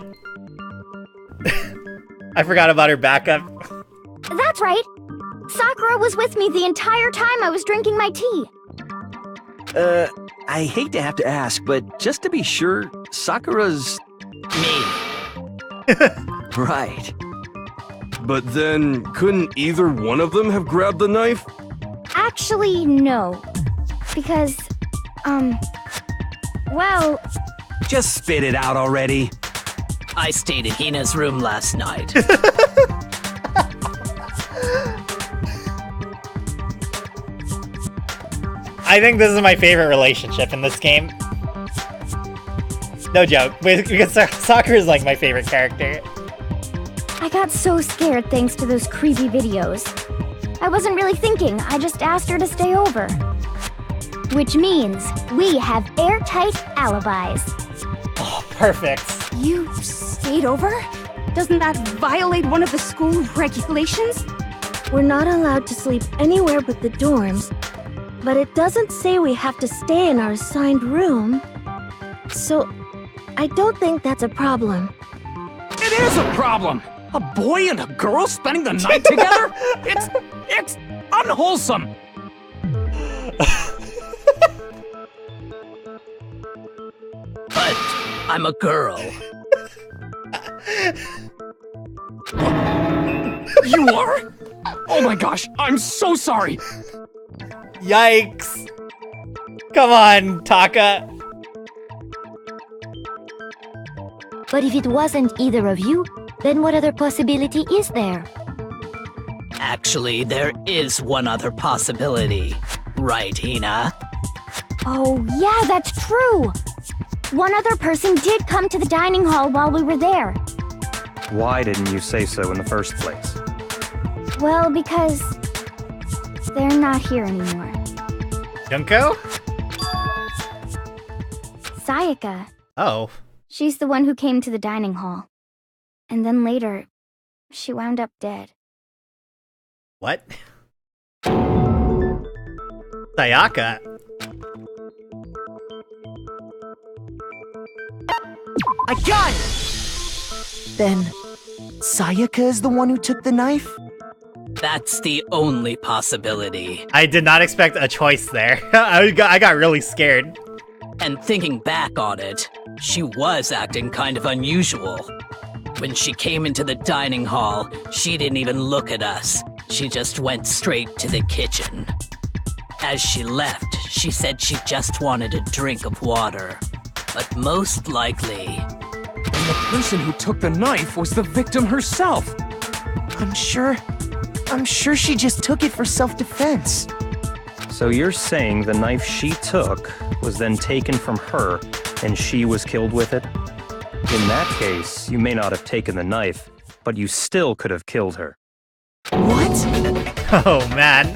I forgot about her backup. That's right! Sakura was with me the entire time I was drinking my tea. I hate to have to ask, but just to be sure, Sakura's... Me. Right. But then, couldn't either one of them have grabbed the knife? Actually, no. Because, well... Just spit it out already. I stayed in Hina's room last night. I think this is my favorite relationship in this game. No joke, because Sakura is like my favorite character. I got so scared thanks to those creepy videos. I wasn't really thinking, I just asked her to stay over. Which means we have airtight alibis. Oh, perfect. You stayed over? Doesn't that violate one of the school regulations? We're not allowed to sleep anywhere but the dorms, but it doesn't say we have to stay in our assigned room. So, I don't think that's a problem. It is a problem! A boy and a girl spending the night together? It's unwholesome! But I'm a girl. You are? Oh my gosh, I'm so sorry! Yikes. Come on, Taka. But if it wasn't either of you, then what other possibility is there? Actually, there is one other possibility. Right, Hina? Oh, yeah, that's true! One other person did come to the dining hall while we were there. Why didn't you say so in the first place? Well, because... they're not here anymore. Junko? Sayaka. Oh. She's the one who came to the dining hall. And then later, she wound up dead. What? Sayaka? I got it! Then, Sayaka is the one who took the knife? That's the only possibility. I did not expect a choice there. I got really scared. And thinking back on it, she was acting kind of unusual. When she came into the dining hall, she didn't even look at us. She just went straight to the kitchen. As she left, she said she just wanted a drink of water. But most likely... And the person who took the knife was the victim herself. I'm sure she just took it for self-defense. So you're saying the knife she took was then taken from her, and she was killed with it? In that case, you may not have taken the knife, but you still could have killed her. What? Oh, man.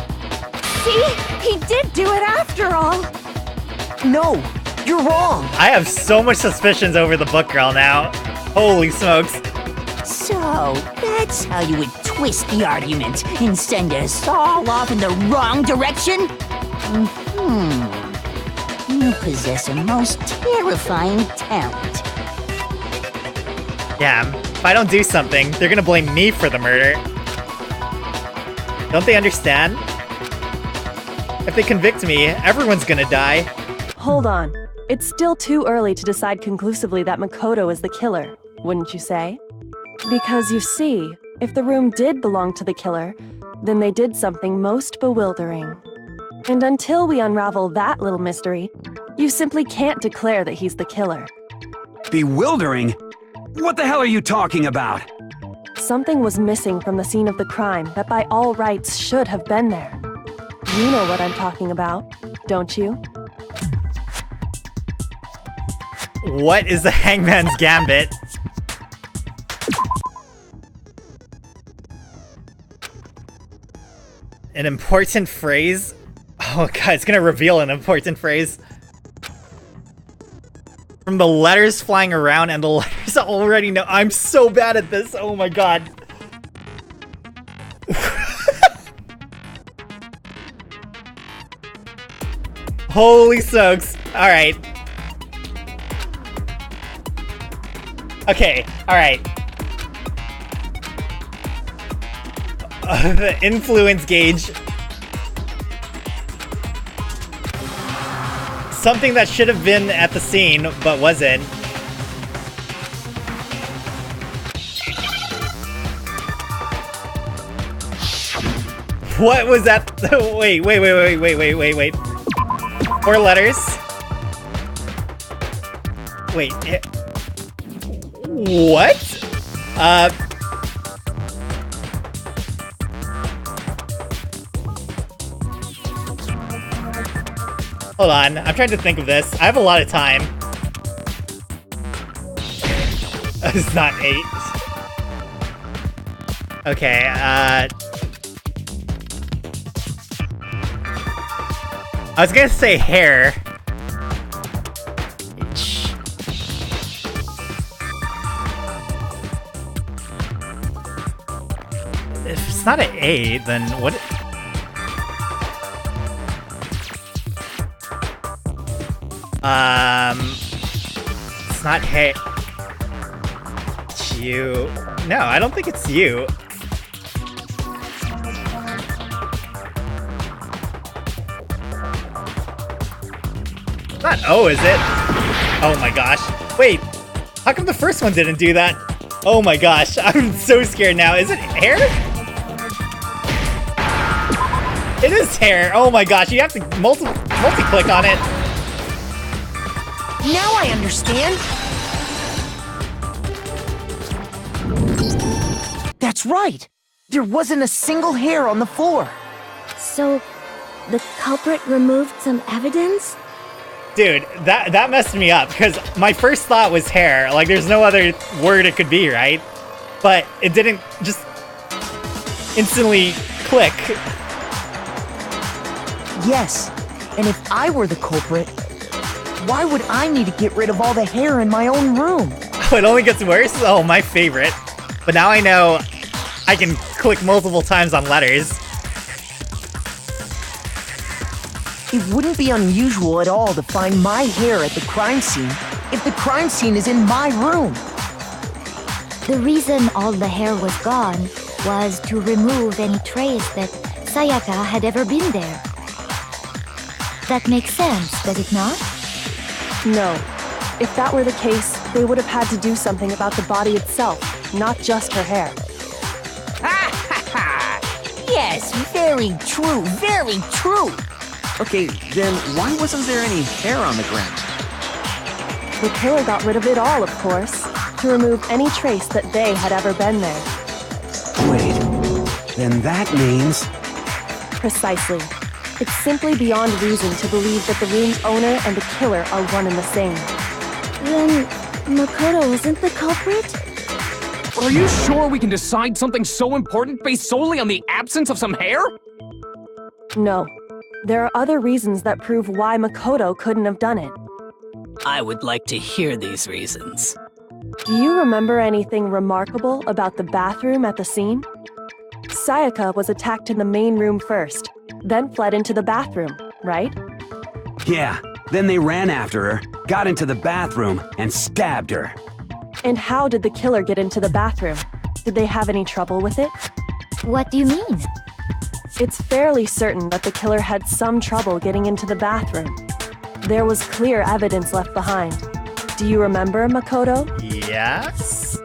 See? He did do it after all. No, you're wrong. I have so much suspicions over the book girl now. Holy smokes. So, that's how you would twist the argument and send us all off in the wrong direction? You possess a most terrifying talent. Damn, if I don't do something, they're gonna blame me for the murder. Don't they understand? If they convict me, everyone's gonna die. Hold on. It's still too early to decide conclusively that Makoto is the killer, wouldn't you say? Because you see, if the room did belong to the killer, then they did something most bewildering. And until we unravel that little mystery, you simply can't declare that he's the killer. Bewildering? What the hell are you talking about? Something was missing from the scene of the crime that by all rights should have been there. You know what I'm talking about, don't you? What is the Hangman's Gambit? An important phrase? Oh god, it's gonna reveal an important phrase. From the letters flying around and the letters already know. I'm so bad at this, oh my god. Holy smokes. Alright. Okay, alright. The influence gauge. Something that should have been at the scene, but wasn't. What was that? Wait. 4 letters. Wait. What? Hold on, I'm trying to think of this. I have a lot of time. It's not 8. Okay, I was gonna say hair. If it's not an 8, then what? It's not hair. It's you. No, I don't think it's you. It's not O, is it? Oh my gosh. Wait, how come the first one didn't do that? Oh my gosh, I'm so scared now. Is it hair? It is hair. Oh my gosh, you have to multi-click on it. Now I understand. That's right. There wasn't a single hair on the floor. So, the culprit removed some evidence? Dude, that messed me up, because my first thought was hair. Like, there's no other word it could be, right? But it didn't just instantly click. Yes, and if I were the culprit, why would I need to get rid of all the hair in my own room? Oh, it only gets worse? Oh, my favorite. But now I know I can click multiple times on letters. It wouldn't be unusual at all to find my hair at the crime scene if the crime scene is in my room. The reason all the hair was gone was to remove any trace that Sayaka had ever been there. That makes sense, does it not? No. If that were the case, they would have had to do something about the body itself, not just her hair. Ha ha ha! Yes, very true, very true. Okay, then why wasn't there any hair on the ground? The killer got rid of it all, of course, to remove any trace that they had ever been there. Wait, then that means... Precisely. It's simply beyond reason to believe that the room's owner and the killer are one and the same. Then Makoto isn't the culprit? Are you sure we can decide something so important based solely on the absence of some hair? No. There are other reasons that prove why Makoto couldn't have done it. I would like to hear these reasons. Do you remember anything remarkable about the bathroom at the scene? Sayaka was attacked in the main room first, then fled into the bathroom, right? Yeah, then they ran after her, got into the bathroom, and stabbed her. And how did the killer get into the bathroom? Did they have any trouble with it? What do you mean? It's fairly certain that the killer had some trouble getting into the bathroom. There was clear evidence left behind. Do you remember, Makoto? Yes?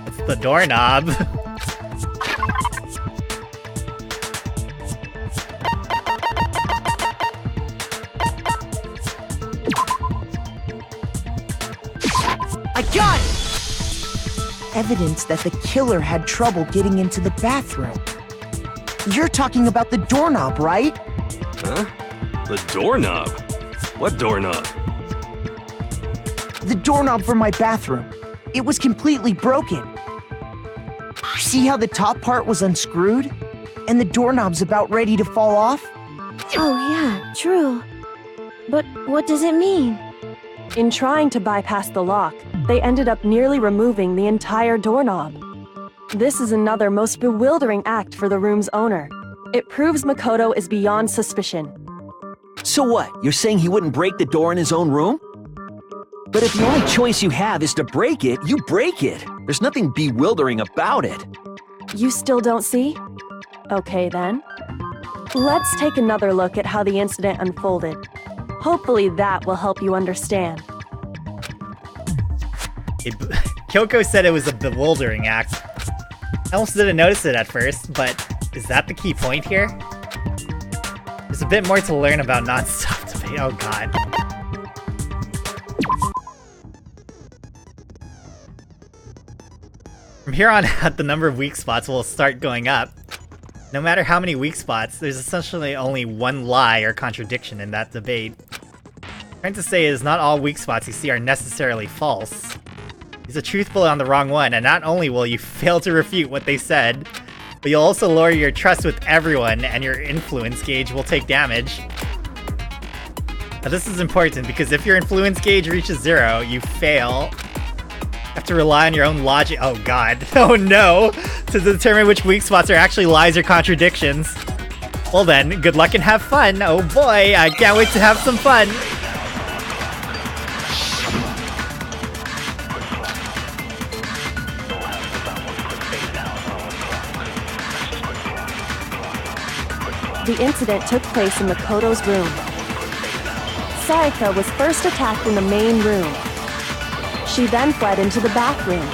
It's the doorknob. I got it! Evidence that the killer had trouble getting into the bathroom. You're talking about the doorknob, right? Huh? The doorknob? What doorknob? The doorknob for my bathroom. It was completely broken. See how the top part was unscrewed? And the doorknob's about ready to fall off? Oh yeah, true. But what does it mean? In trying to bypass the lock, they ended up nearly removing the entire doorknob. This is another most bewildering act for the room's owner. It proves Makoto is beyond suspicion. So what? You're saying he wouldn't break the door in his own room? But if the only choice you have is to break it, you break it. There's nothing bewildering about it. You still don't see? Okay then. Let's take another look at how the incident unfolded. Hopefully that will help you understand. Kyoko said it was a bewildering act. I almost didn't notice it at first, but is that the key point here? There's a bit more to learn about non-stop debate. Oh god. From here on out, the number of weak spots will start going up. No matter how many weak spots, there's essentially only one lie or contradiction in that debate. Trying to say is not all weak spots you see are necessarily false. He's a truth bullet on the wrong one, and not only will you fail to refute what they said, but you'll also lower your trust with everyone and your influence gauge will take damage. Now this is important because if your influence gauge reaches 0, you fail. You have to rely on your own logic— oh god, oh no! To determine which weak spots are actually lies or contradictions. Well then, good luck and have fun! Oh boy, I can't wait to have some fun! The incident took place in Makoto's room. Sayaka was first attacked in the main room. She then fled into the bathroom.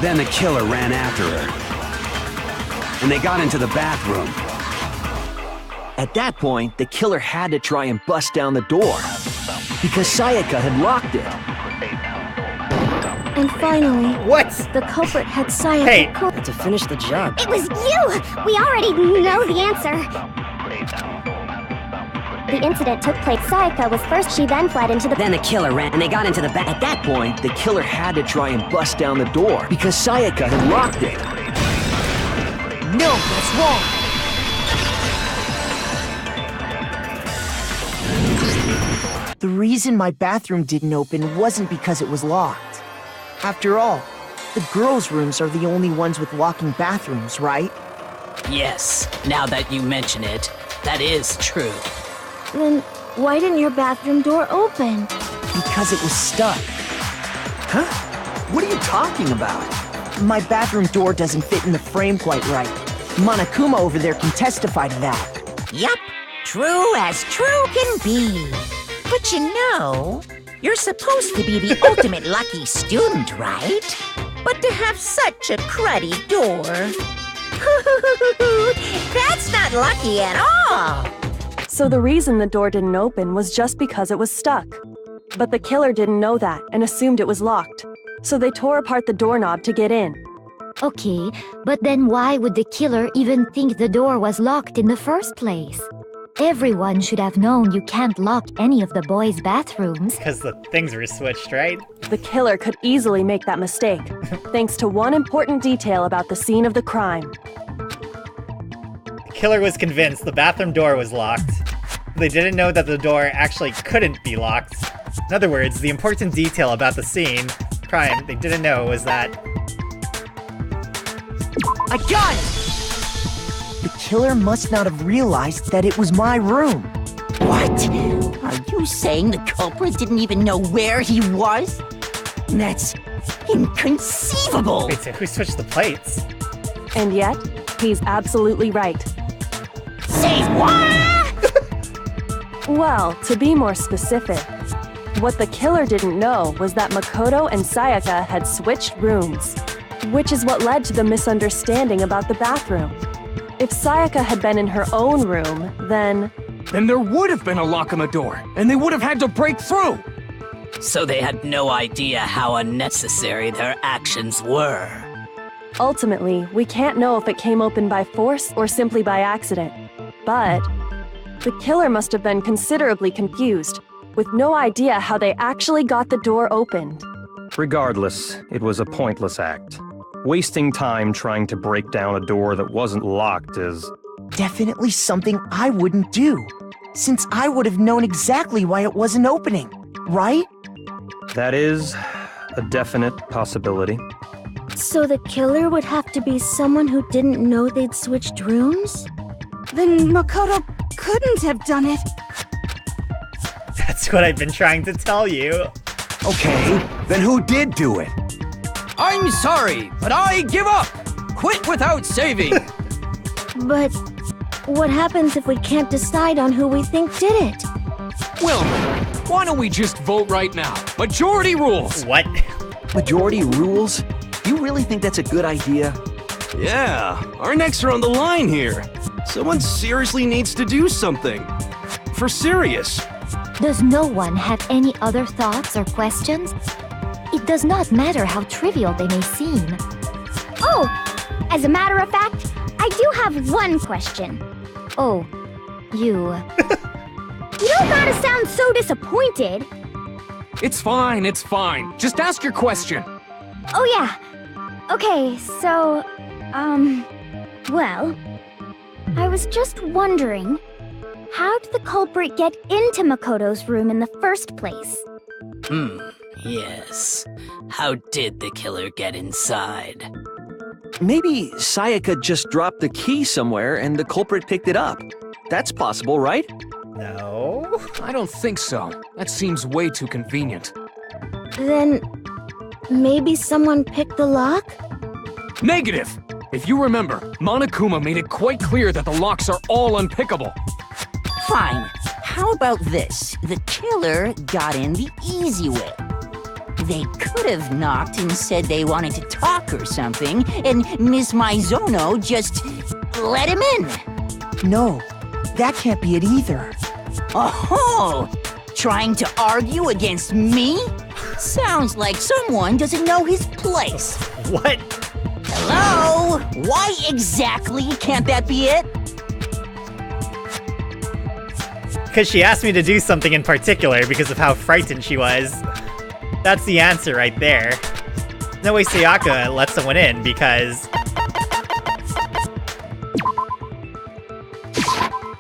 Then the killer ran after her. And they got into the bathroom. At that point, the killer had to try and bust down the door, because Sayaka had locked it. And finally, what? The culprit had Sayaka To finish the job. It was you! We already know the answer. The incident took place. Sayaka was first, she then fled into the— Then the killer ran, and they got into the back. At that point, the killer had to try and bust down the door, because Sayaka had locked it. No, that's wrong! The reason my bathroom didn't open wasn't because it was locked. After all, the girls' rooms are the only ones with locking bathrooms, right? Yes, now that you mention it, that is true. Then why didn't your bathroom door open? Because it was stuck. Huh? What are you talking about? My bathroom door doesn't fit in the frame quite right. Monokuma over there can testify to that. Yup, true as true can be. But you know, you're supposed to be the ultimate lucky student, right? But to have such a cruddy door. That's not lucky at all. So the reason the door didn't open was just because it was stuck. But the killer didn't know that and assumed it was locked. So they tore apart the doorknob to get in. Okay, but then why would the killer even think the door was locked in the first place? Everyone should have known you can't lock any of the boys' bathrooms. Because the things were switched, right? The killer could easily make that mistake, thanks to one important detail about the scene of the crime. The killer was convinced the bathroom door was locked. They didn't know that the door actually couldn't be locked. In other words, the important detail about the scene, crime, they didn't know was that... I got it! The killer must not have realized that it was my room. What? Are you saying the culprit didn't even know where he was? That's inconceivable! Wait, so who switched the plates? And yet, he's absolutely right. Say what? Well, to be more specific, what the killer didn't know was that Makoto and Sayaka had switched rooms, which is what led to the misunderstanding about the bathroom. If Sayaka had been in her own room, then there would have been a lock on the door, and they would have had to break through! So they had no idea how unnecessary their actions were. Ultimately, we can't know if it came open by force or simply by accident. But the killer must have been considerably confused, with no idea how they actually got the door opened. Regardless, it was a pointless act. Wasting time trying to break down a door that wasn't locked is... Definitely something I wouldn't do, since I would have known exactly why it wasn't opening, right? That is a definite possibility. So the killer would have to be someone who didn't know they'd switched rooms? Then Makoto couldn't have done it. That's what I've been trying to tell you. Okay, then who did do it? I'm sorry, but I give up! Quit without saving! But what happens if we can't decide on who we think did it? Well, why don't we just vote right now? Majority rules! What? Majority rules? You really think that's a good idea? Yeah, our necks are on the line here. Someone seriously needs to do something. For serious. Does no one have any other thoughts or questions? It does not matter how trivial they may seem. Oh, as a matter of fact, I do have one question. Oh, you... You don't gotta sound so disappointed. It's fine, it's fine. Just ask your question. Oh yeah. Okay, so, well, I was just wondering, how did the culprit get into Makoto's room in the first place? Yes. How did the killer get inside? Maybe Sayaka just dropped the key somewhere and the culprit picked it up. That's possible, right? No. I don't think so. That seems way too convenient. Then maybe someone picked the lock? Negative! If you remember, Monokuma made it quite clear that the locks are all unpickable. Fine. How about this? The killer got in the easy way. They could have knocked and said they wanted to talk or something, and Miss Maizono just let him in. No, that can't be it either. Oh, trying to argue against me? Sounds like someone doesn't know his place. What? Hello? Why exactly can't that be it? Because she asked me to do something in particular because of how frightened she was. That's the answer right there. No way Sayaka let someone in because...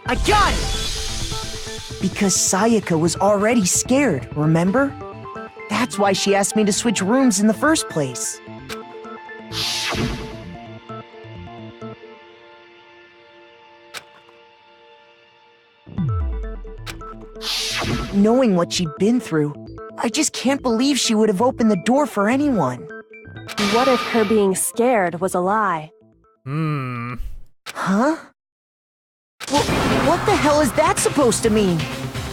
I got it! Because Sayaka was already scared, remember? That's why she asked me to switch rooms in the first place. Knowing what she'd been through, I just can't believe she would have opened the door for anyone. What if her being scared was a lie? Huh? Well, what the hell is that supposed to mean?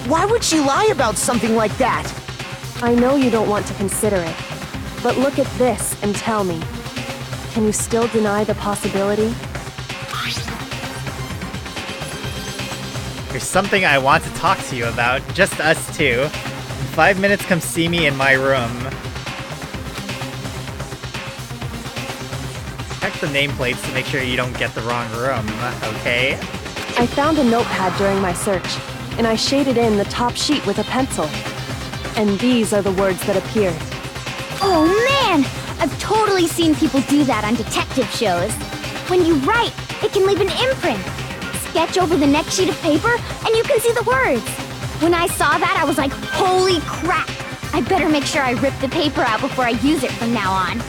Why would she lie about something like that? I know you don't want to consider it, but look at this and tell me. Can you still deny the possibility? There's something I want to talk to you about, just us two. In 5 minutes, come see me in my room. Check the nameplates to make sure you don't get the wrong room, okay? I found a notepad during my search, and I shaded in the top sheet with a pencil. And these are the words that appeared. Oh man! I've totally seen people do that on detective shows. When you write, it can leave an imprint. Sketch over the next sheet of paper, and you can see the words. When I saw that, I was like, holy crap! I better make sure I rip the paper out before I use it from now on.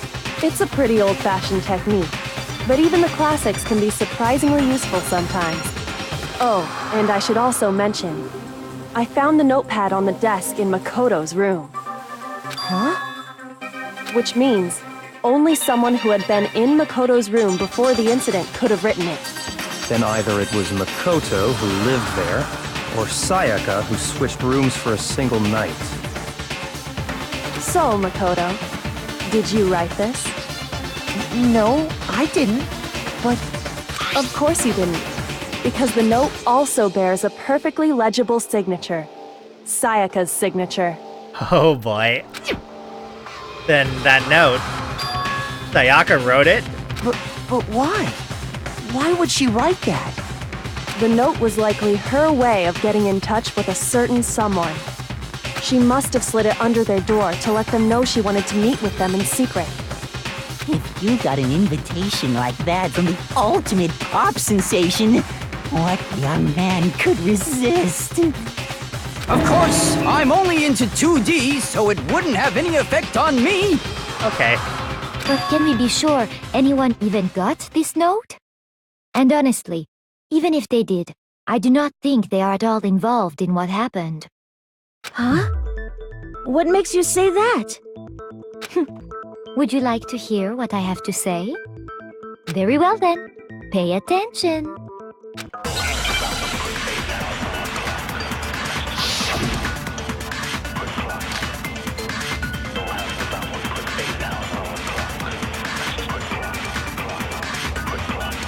It's a pretty old-fashioned technique, but even the classics can be surprisingly useful sometimes. Oh, and I should also mention, I found the notepad on the desk in Makoto's room. Huh? Which means only someone who had been in Makoto's room before the incident could have written it. Then either it was Makoto who lived there, or Sayaka who switched rooms for a single night. So, Makoto, did you write this? No, I didn't. But of course you didn't, because the note also bears a perfectly legible signature. Sayaka's signature. Oh boy. Then that note, Sayaka wrote it? But why? Why would she write that? The note was likely her way of getting in touch with a certain someone. She must have slid it under their door to let them know she wanted to meet with them in secret. If you got an invitation like that from the ultimate pop sensation, what young man could resist? Of course, I'm only into 2D, so it wouldn't have any effect on me. Okay. But can we be sure anyone even got this note? And honestly, even if they did, I do not think they are at all involved in what happened. Huh? What makes you say that? Would you like to hear what I have to say? Very well then, pay attention.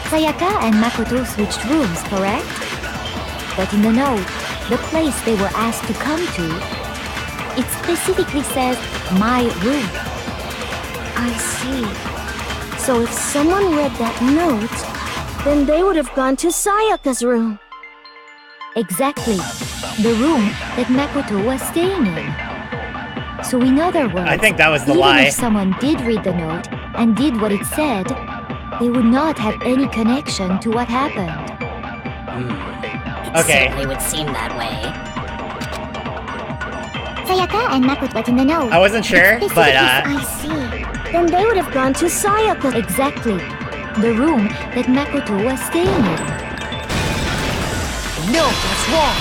Sayaka and Makoto switched rooms, correct? But in the note, the place they were asked to come to, it specifically says, my room. I see. So if someone read that note, then they would have gone to Sayaka's room. Exactly. The room that Makoto was staying in. So in other words, I think that was the even lie. if someone did read the note and did what it said, they would not have any connection to what happened. It Okay. certainly would seem that way. Sayaka and Makoto was in the know. I wasn't sure, but I see. Then they would have gone to Sayaka. Exactly. The room that Makoto was staying in. No, that's wrong.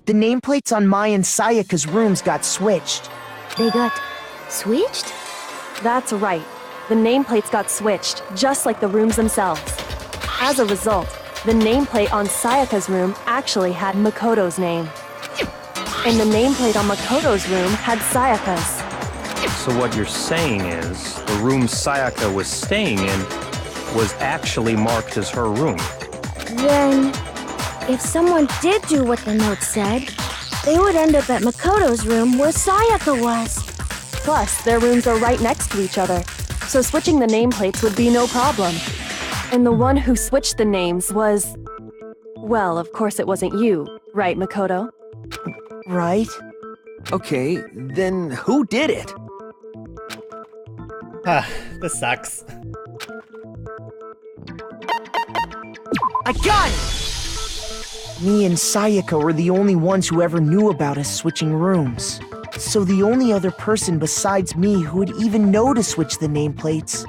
The nameplates on Mai and Sayaka's rooms got switched. They got switched? That's right. The nameplates got switched, just like the rooms themselves. As a result, the nameplate on Sayaka's room actually had Makoto's name. And the nameplate on Makoto's room had Sayaka's. So what you're saying is, the room Sayaka was staying in was actually marked as her room. Then, if someone did do what the note said, they would end up at Makoto's room where Sayaka was. Plus, their rooms are right next to each other, so switching the nameplates would be no problem. And the one who switched the names was... Well, of course it wasn't you, right, Makoto? Right? Okay, then who did it? This sucks. I got it! Me and Sayaka were the only ones who ever knew about us switching rooms. So the only other person besides me who would even know to switch the nameplates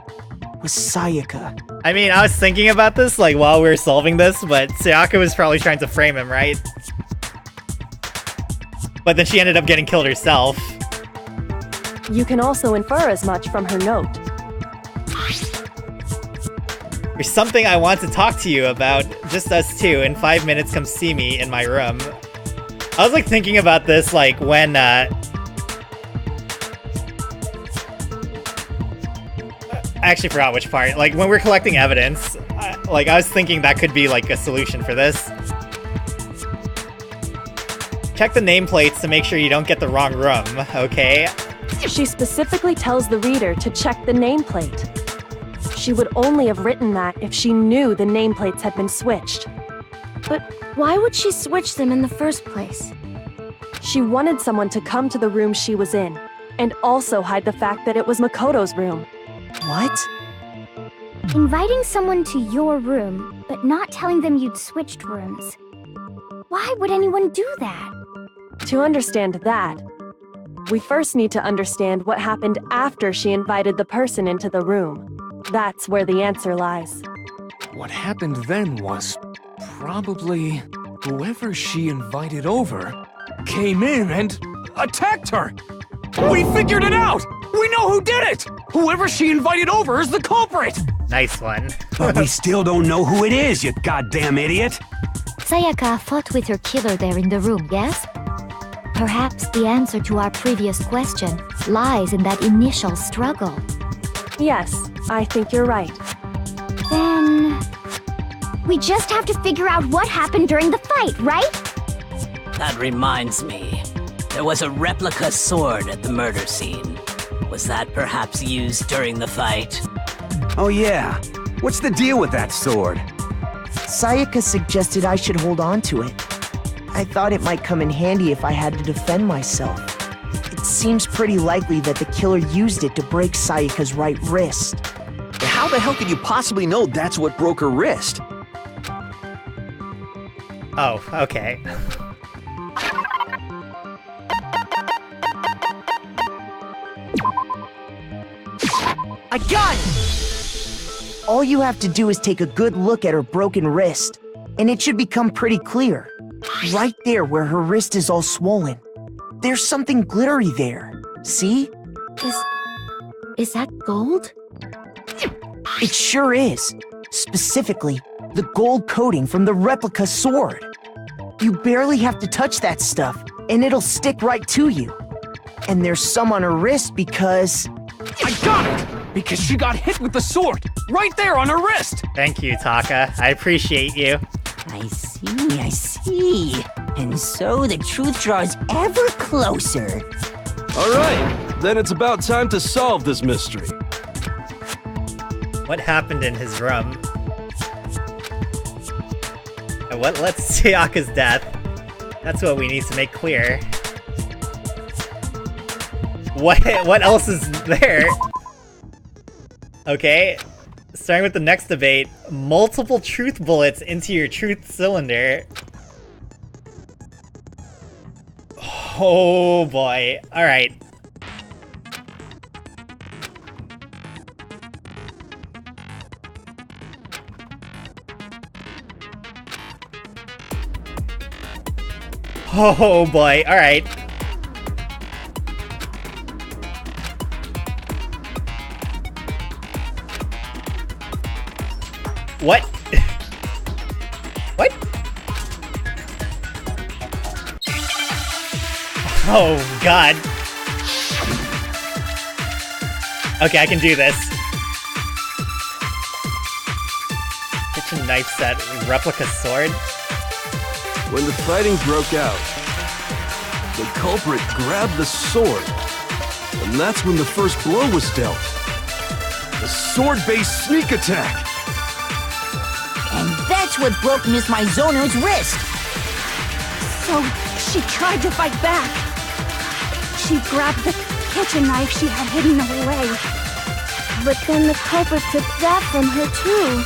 was Sayaka. I mean, I was thinking about this, like, while we were solving this, but Sayaka was probably trying to frame him, right? But then she ended up getting killed herself. You can also infer as much from her note. There's something I want to talk to you about, just us two. In 5 minutes, come see me in my room. I was like thinking about this, like when I actually forgot which part. Like, when we're collecting evidence, I was thinking that could be, like, a solution for this. Check the nameplates to make sure you don't get the wrong room, okay? She specifically tells the reader to check the nameplate. She would only have written that if she knew the nameplates had been switched. But why would she switch them in the first place? She wanted someone to come to the room she was in, and also hide the fact that it was Makoto's room. What? Inviting someone to your room, but not telling them you'd switched rooms. Why would anyone do that? To understand that, we first need to understand what happened after she invited the person into the room. That's where the answer lies. What happened then was probably whoever she invited over came in and attacked her. We figured it out! We know who did it! Whoever she invited over is the culprit! Nice one. But we still don't know who it is, you goddamn idiot! Sayaka fought with her killer there in the room, yes? Perhaps the answer to our previous question lies in that initial struggle. Yes, I think you're right. Then... we just have to figure out what happened during the fight, right? That reminds me. There was a replica sword at the murder scene. Was that perhaps used during the fight? Oh yeah. What's the deal with that sword? Sayaka suggested I should hold on to it. I thought it might come in handy if I had to defend myself. It seems pretty likely that the killer used it to break Sayaka's right wrist. How the hell could you possibly know that's what broke her wrist? Oh, okay. I got it! All you have to do is take a good look at her broken wrist, and it should become pretty clear. Right there where her wrist is all swollen. There's something glittery there. See? Is that gold? It sure is. Specifically, the gold coating from the replica sword. You barely have to touch that stuff, and it'll stick right to you. And there's some on her wrist because... I got it! Because she got hit with the sword! Right there on her wrist! Thank you, Taka. I appreciate you. I see. And so the truth draws ever closer. Alright, then it's about time to solve this mystery. What happened in his room? And what led to Sayaka's death? That's what we need to make clear. What else is there? Okay, starting with the next debate. Multiple truth bullets into your truth cylinder. Oh boy. Alright. Oh boy, alright. What? What? Oh god. Okay, I can do this. Kitchen knife set, replica sword. When the fighting broke out, the culprit grabbed the sword, and that's when the first blow was dealt. The sword-based sneak attack! And that's what broke Miss Mizono's wrist! So, she tried to fight back. She grabbed the kitchen knife she had hidden away. But then the culprit took that from her too.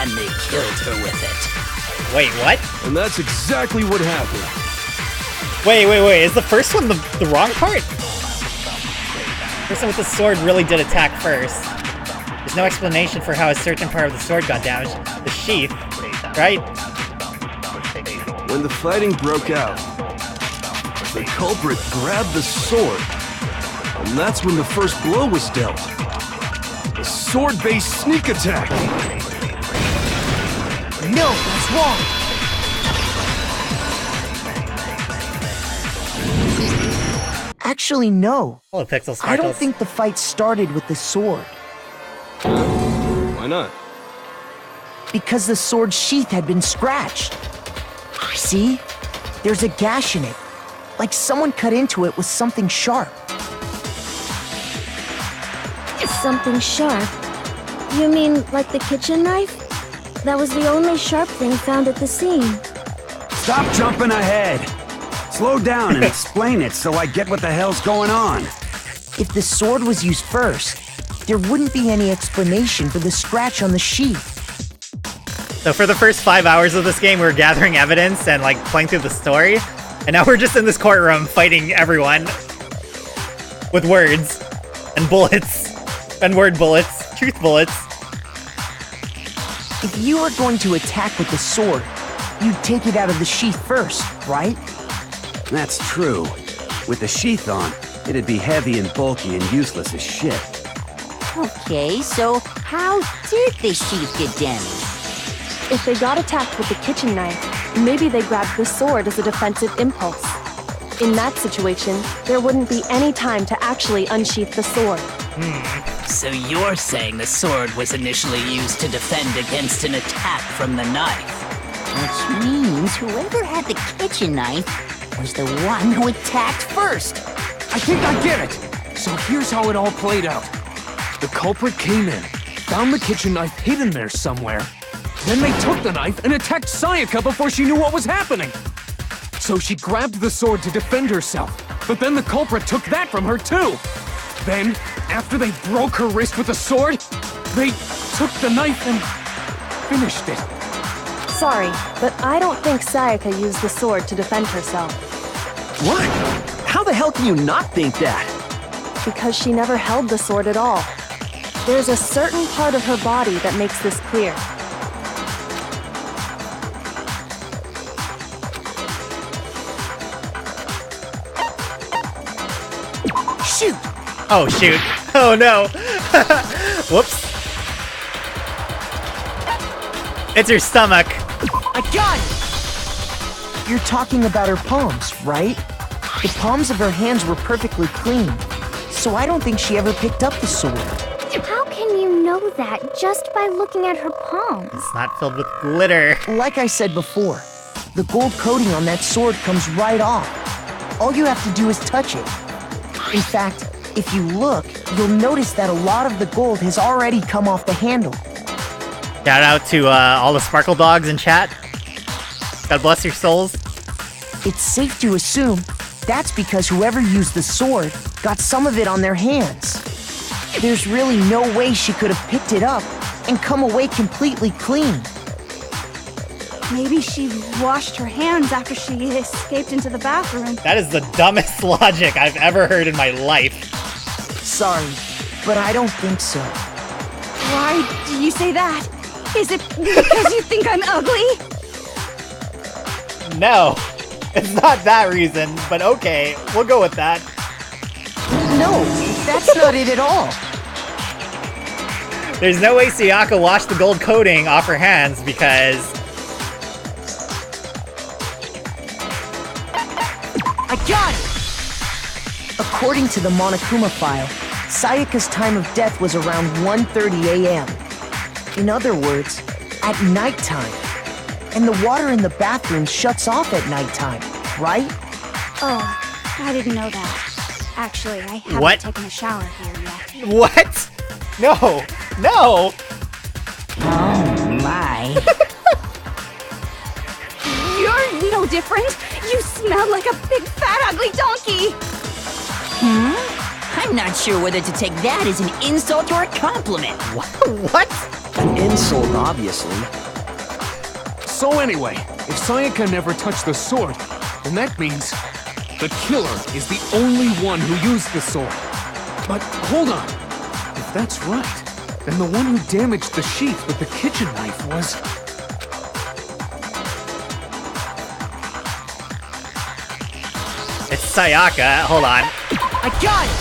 And they killed her with it. Wait, what? And that's exactly what happened. Wait, is the first one the wrong part? The person with the sword really did attack first. There's no explanation for how a certain part of the sword got damaged. The sheath, right? When the fighting broke out, the culprit grabbed the sword, and that's when the first blow was dealt. The sword-based sneak attack! No, that's wrong! Actually, no. Hello, Pixel I don't Sparkles. think the fight started with the sword. Why not? Because the sword's sheath had been scratched. See? There's a gash in it. Like someone cut into it with something sharp. Something sharp? You mean like the kitchen knife? That was the only sharp thing found at the scene. Stop jumping ahead. Slow down and explain it so I get what the hell's going on. If the sword was used first, there wouldn't be any explanation for the scratch on the sheath. So for the first 5 hours of this game, we were gathering evidence and like playing through the story. And now we're just in this courtroom fighting everyone with words and bullets and word bullets, truth bullets. If you were going to attack with the sword, you'd take it out of the sheath first, right? That's true. With the sheath on, it'd be heavy and bulky and useless as shit. Okay, so how did the sheath get damaged? If they got attacked with the kitchen knife, maybe they grabbed the sword as a defensive impulse. In that situation, there wouldn't be any time to actually unsheath the sword. So you're saying the sword was initially used to defend against an attack from the knife? Which means whoever had the kitchen knife was the one who attacked first. I think I get it! So here's how it all played out. The culprit came in, found the kitchen knife hidden there somewhere. Then they took the knife and attacked Sayaka before she knew what was happening. So she grabbed the sword to defend herself, but then the culprit took that from her too. Then, after they broke her wrist with the sword, they took the knife and finished it. Sorry, but I don't think Sayaka used the sword to defend herself. What? How the hell can you not think that? Because she never held the sword at all. There's a certain part of her body that makes this clear. Shoot! Oh, shoot. Oh, no. Whoops. It's her stomach. I got it! You're talking about her palms, right? The palms of her hands were perfectly clean, so I don't think she ever picked up the sword. How can you know that just by looking at her palms? It's not filled with glitter. Like I said before, the gold coating on that sword comes right off. All you have to do is touch it. In fact, if you look, you'll notice that a lot of the gold has already come off the handle. Shout out to all the Sparkle Dogs in chat. God bless your souls. It's safe to assume that's because whoever used the sword got some of it on their hands. There's really no way she could have picked it up and come away completely clean. Maybe she washed her hands after she escaped into the bathroom. That is the dumbest logic I've ever heard in my life. Sorry, but I don't think so. Why do you say that? Is it because you think I'm ugly? No, it's not that reason, but okay, we'll go with that. No, that's not it at all. There's no way Sayaka washed the gold coating off her hands because... I got it! According to the Monokuma file, Sayaka's time of death was around 1:30 a.m. In other words, at nighttime. And the water in the bathroom shuts off at nighttime, right? Oh, I didn't know that. Actually, I haven't taken a shower here yet. What? No! No! Oh my. You're no different. You smell like a big fat ugly donkey. I'm not sure whether to take that as an insult or a compliment. What? An insult, obviously. So anyway, if Sayaka never touched the sword, then that means the killer is the only one who used the sword. But hold on. If that's right, then the one who damaged the sheath with the kitchen knife was... It's Sayaka. Hold on. I got it!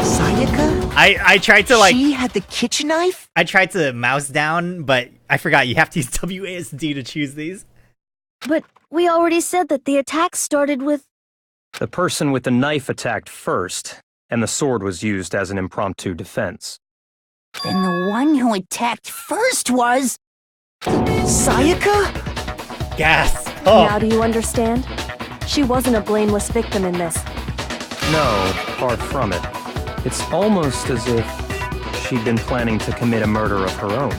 Sayaka? I tried to like... She had the kitchen knife? I tried to mouse down, but I forgot you have to use WASD to choose these. But we already said that the attack started with... The person with the knife attacked first, and the sword was used as an impromptu defense. Then the one who attacked first was... Sayaka? Gasp. Oh. Now do you understand? She wasn't a blameless victim in this. No, far from it. It's almost as if she'd been planning to commit a murder of her own.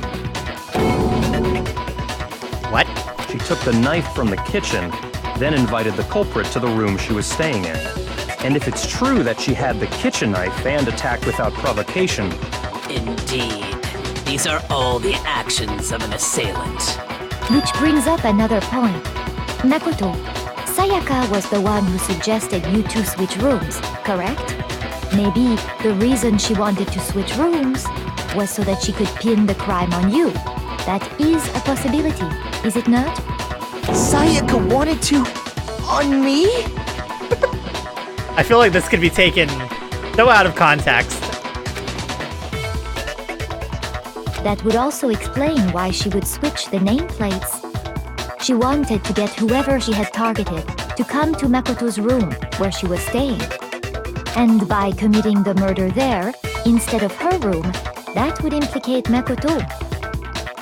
What? She took the knife from the kitchen, then invited the culprit to the room she was staying in. And if it's true that she had the kitchen knife and attacked without provocation... Indeed. These are all the actions of an assailant. Which brings up another point. Makoto, Sayaka was the one who suggested you two switch rooms, correct? Maybe the reason she wanted to switch rooms was so that she could pin the crime on you. That is a possibility, is it not? Sayaka wanted to... on me? I feel like this could be taken so out of context. That would also explain why she would switch the nameplates. She wanted to get whoever she had targeted to come to Makoto's room where she was staying. And by committing the murder there, instead of her room, that would implicate Makoto.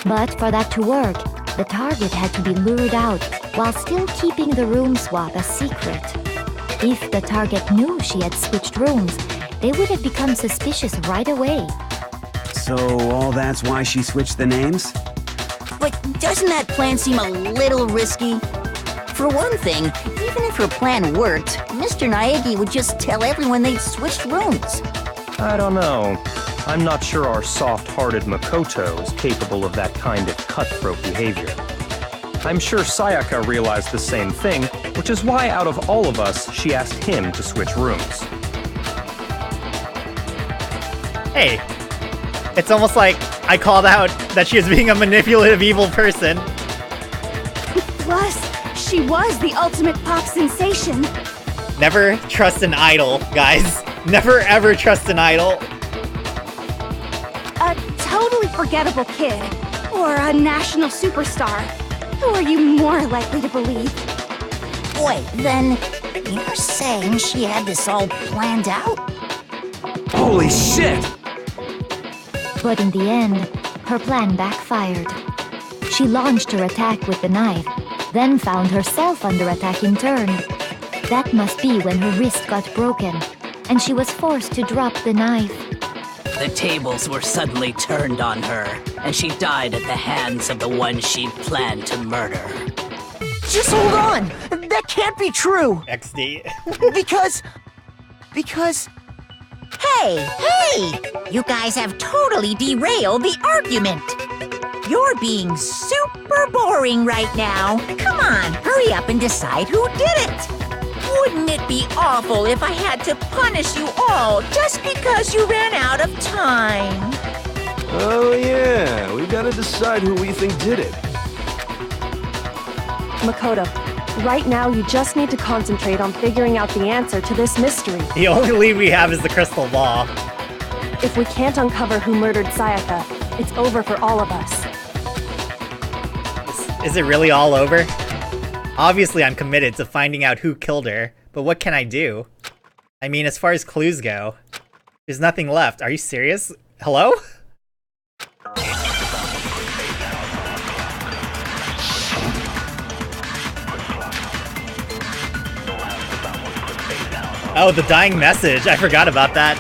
But for that to work, the target had to be lured out while still keeping the room swap a secret. If the target knew she had switched rooms, they would have become suspicious right away. So all that's why she switched the names? But doesn't that plan seem a little risky? For one thing, even if her plan worked, Mr. Naegi would just tell everyone they'd switched rooms. I don't know. I'm not sure our soft-hearted Makoto is capable of that kind of cutthroat behavior. I'm sure Sayaka realized the same thing, which is why out of all of us, she asked him to switch rooms. Hey, it's almost like I called out that she was being a manipulative, evil person. Plus, she was the ultimate pop sensation. Never trust an idol, guys. Never ever trust an idol. A totally forgettable kid, or a national superstar. Who are you more likely to believe? Wait, then you're saying she had this all planned out? Holy shit! But in the end, her plan backfired. She launched her attack with the knife, then found herself under attack in turn. That must be when her wrist got broken, and she was forced to drop the knife. The tables were suddenly turned on her, and she died at the hands of the one she'd planned to murder. Just hold on! That can't be true! XD. Because... Hey! You guys have totally derailed the argument. You're being super boring right now. Come on, hurry up and decide who did it. Wouldn't it be awful if I had to punish you all just because you ran out of time? Oh yeah, we gotta decide who we think did it. Makoto, right now you just need to concentrate on figuring out the answer to this mystery. The only lead we have is the crystal ball. If we can't uncover who murdered Sayaka, it's over for all of us. Is it really all over? Obviously, I'm committed to finding out who killed her, but what can I do? I mean, as far as clues go, there's nothing left. Are you serious? Hello? Oh, the dying message. I forgot about that.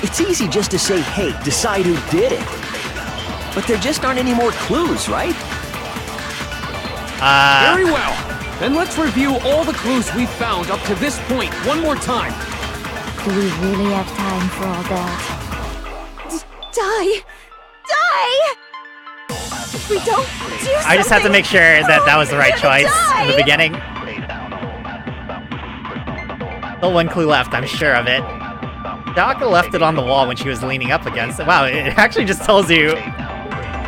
It's easy just to say, hey, decide who did it. But there just aren't any more clues, right? Very well. Then let's review all the clues we've found up to this point one more time. Do we really have time for all that? Die! If we don't do something... I just have to make sure that that was the right choice in the beginning. Still one clue left, I'm sure of it. Daka left it on the wall when she was leaning up against it. Wow, it actually just tells you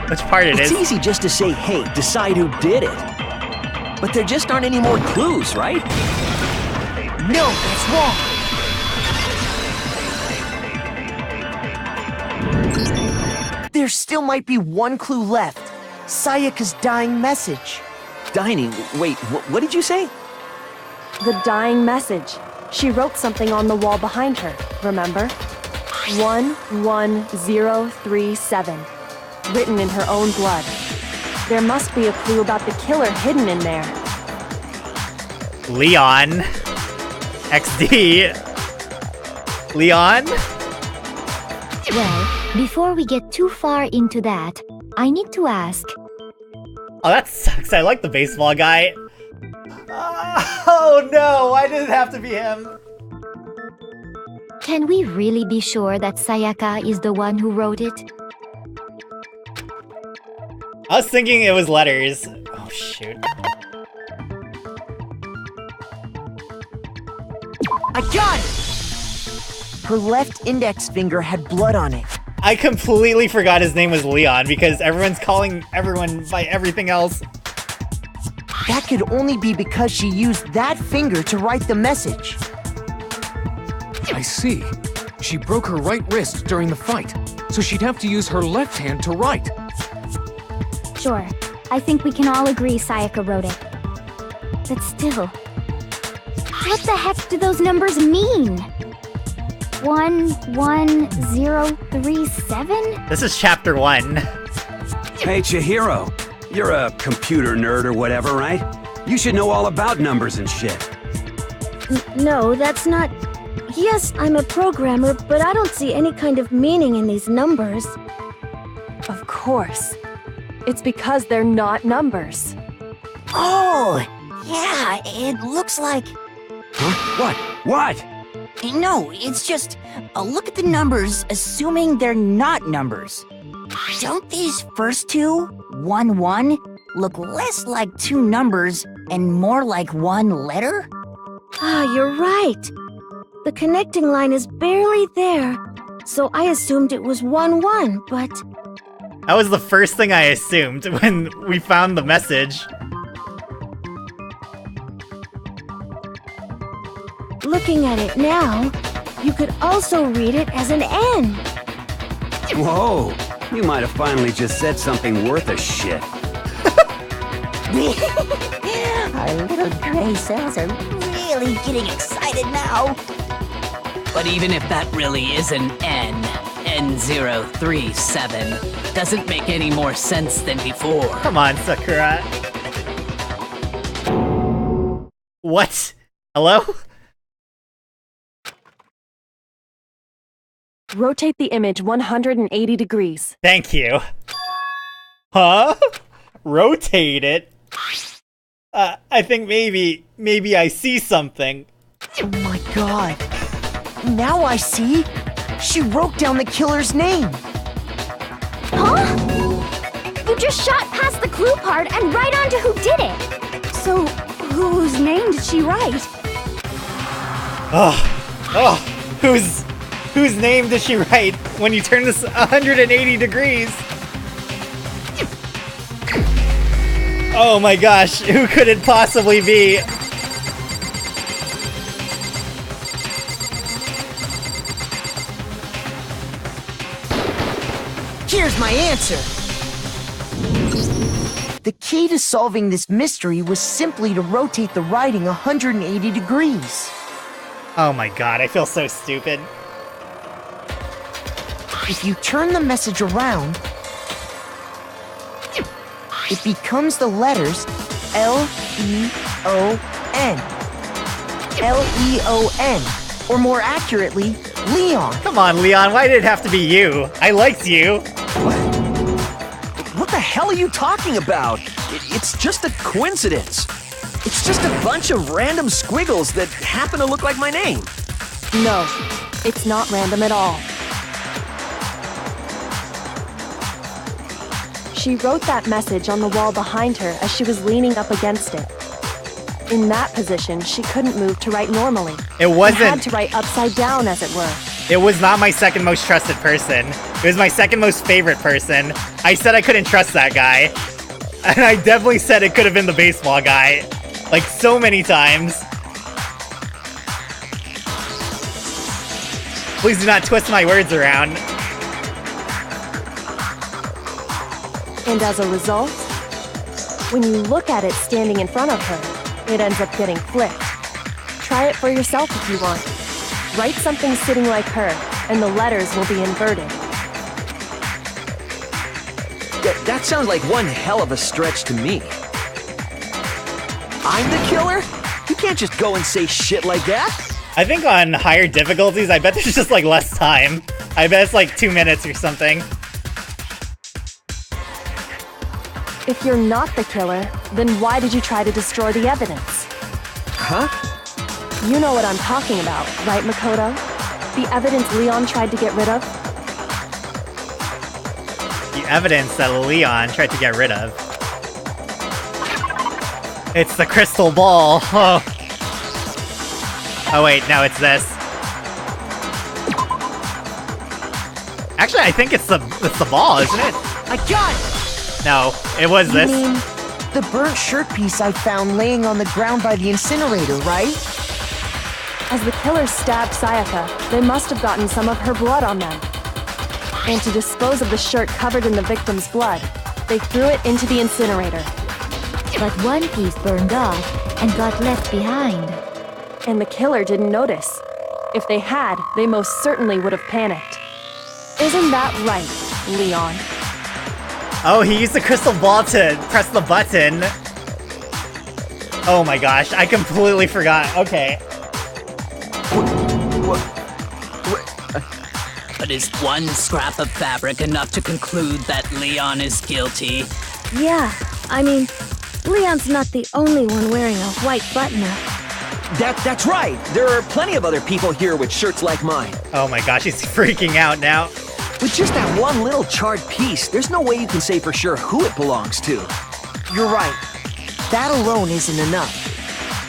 which part it is. It's easy just to say, hey, decide who did it. But there just aren't any more clues, right? No, that's wrong! There still might be one clue left. Sayaka's dying message. Dining? Wait, what did you say? The dying message. She wrote something on the wall behind her, remember? 11037. Written in her own blood. There must be a clue about the killer hidden in there. Leon. XD. Leon? Well, before we get too far into that, I need to ask. Oh, that sucks. I like the baseball guy. Oh no, why did it have to be him? Can we really be sure that Sayaka is the one who wrote it? I was thinking it was letters. Oh shoot. I got it! Her left index finger had blood on it. I completely forgot his name was Leon because everyone's calling everyone by everything else. That could only be because she used that finger to write the message. I see. She broke her right wrist during the fight, so she'd have to use her left hand to write. Sure, I think we can all agree Sayaka wrote it. But still, what the heck do those numbers mean? 11037? This is chapter 1. Hey, Chihiro. You're a computer nerd or whatever, right? You should know all about numbers and shit. No, that's not... Yes, I'm a programmer, but I don't see any kind of meaning in these numbers. Of course. It's because they're not numbers. Oh, yeah, it looks like... Huh? What? No, it's just, look at the numbers, assuming they're not numbers. Don't these first two, 1-1, look less like two numbers and more like one letter? Ah, you're right. The connecting line is barely there, so I assumed it was 1-1, but... That was the first thing I assumed when we found the message. Looking at it now, you could also read it as an N. Whoa, you might have finally just said something worth a shit. Our little gray cells are really getting excited now. But even if that really is an N037, doesn't make any more sense than before. Come on, Sakura. What? Hello? Rotate the image 180 degrees. Thank you. Huh? Rotate it? I think maybe I see something. Oh my god. Now I see. She wrote down the killer's name. Huh? You just shot past the clue part and right onto who did it. So, whose name did she write? Whose name did she write when you turn this 180 degrees? Oh my gosh, who could it possibly be? Here's my answer. The key to solving this mystery was simply to rotate the writing 180 degrees. Oh my god, I feel so stupid. If you turn the message around, it becomes the letters L-E-O-N. L-E-O-N. Or more accurately, Leon. Come on, Leon, why did it have to be you? I liked you. What the hell are you talking about? It's just a coincidence. It's just a bunch of random squiggles that happen to look like my name. No, it's not random at all. She wrote that message on the wall behind her as she was leaning up against it. In that position, she couldn't move to write normally. It wasn't. She had to write upside down, as it were. It was not my second most trusted person. It was my second most favorite person. I said I couldn't trust that guy. And I definitely said it could have been the baseball guy. Like, so many times. Please do not twist my words around. And as a result, when you look at it standing in front of her, it ends up getting flipped. Try it for yourself if you want. Write something sitting like her, and the letters will be inverted. That sounds like one hell of a stretch to me. I'm the killer? You can't just go and say shit like that. I think on higher difficulties, I bet there's just like less time. I bet it's like 2 minutes or something. If you're not the killer, then why did you try to destroy the evidence? Huh? You know what I'm talking about, right, Makoto? The evidence Leon tried to get rid of? The evidence that Leon tried to get rid of. It's the crystal ball. Oh. Oh wait, no, it's this. Actually, I think it's the ball, isn't it? I got it! No, it was this. You mean the burnt shirt piece I found laying on the ground by the incinerator, right? As the killers stabbed Sayaka, they must have gotten some of her blood on them. And to dispose of the shirt covered in the victim's blood, they threw it into the incinerator. But one piece burned off and got left behind. And the killer didn't notice. If they had, they most certainly would have panicked. Isn't that right, Leon? Oh, he used the crystal ball to press the button. Oh my gosh, I completely forgot. Okay. But is one scrap of fabric enough to conclude that Leon is guilty? Yeah, I mean, Leon's not the only one wearing a white button-up. That's right. There are plenty of other people here with shirts like mine. Oh my gosh, he's freaking out now. With just that one little charred piece, there's no way you can say for sure who it belongs to. You're right. That alone isn't enough.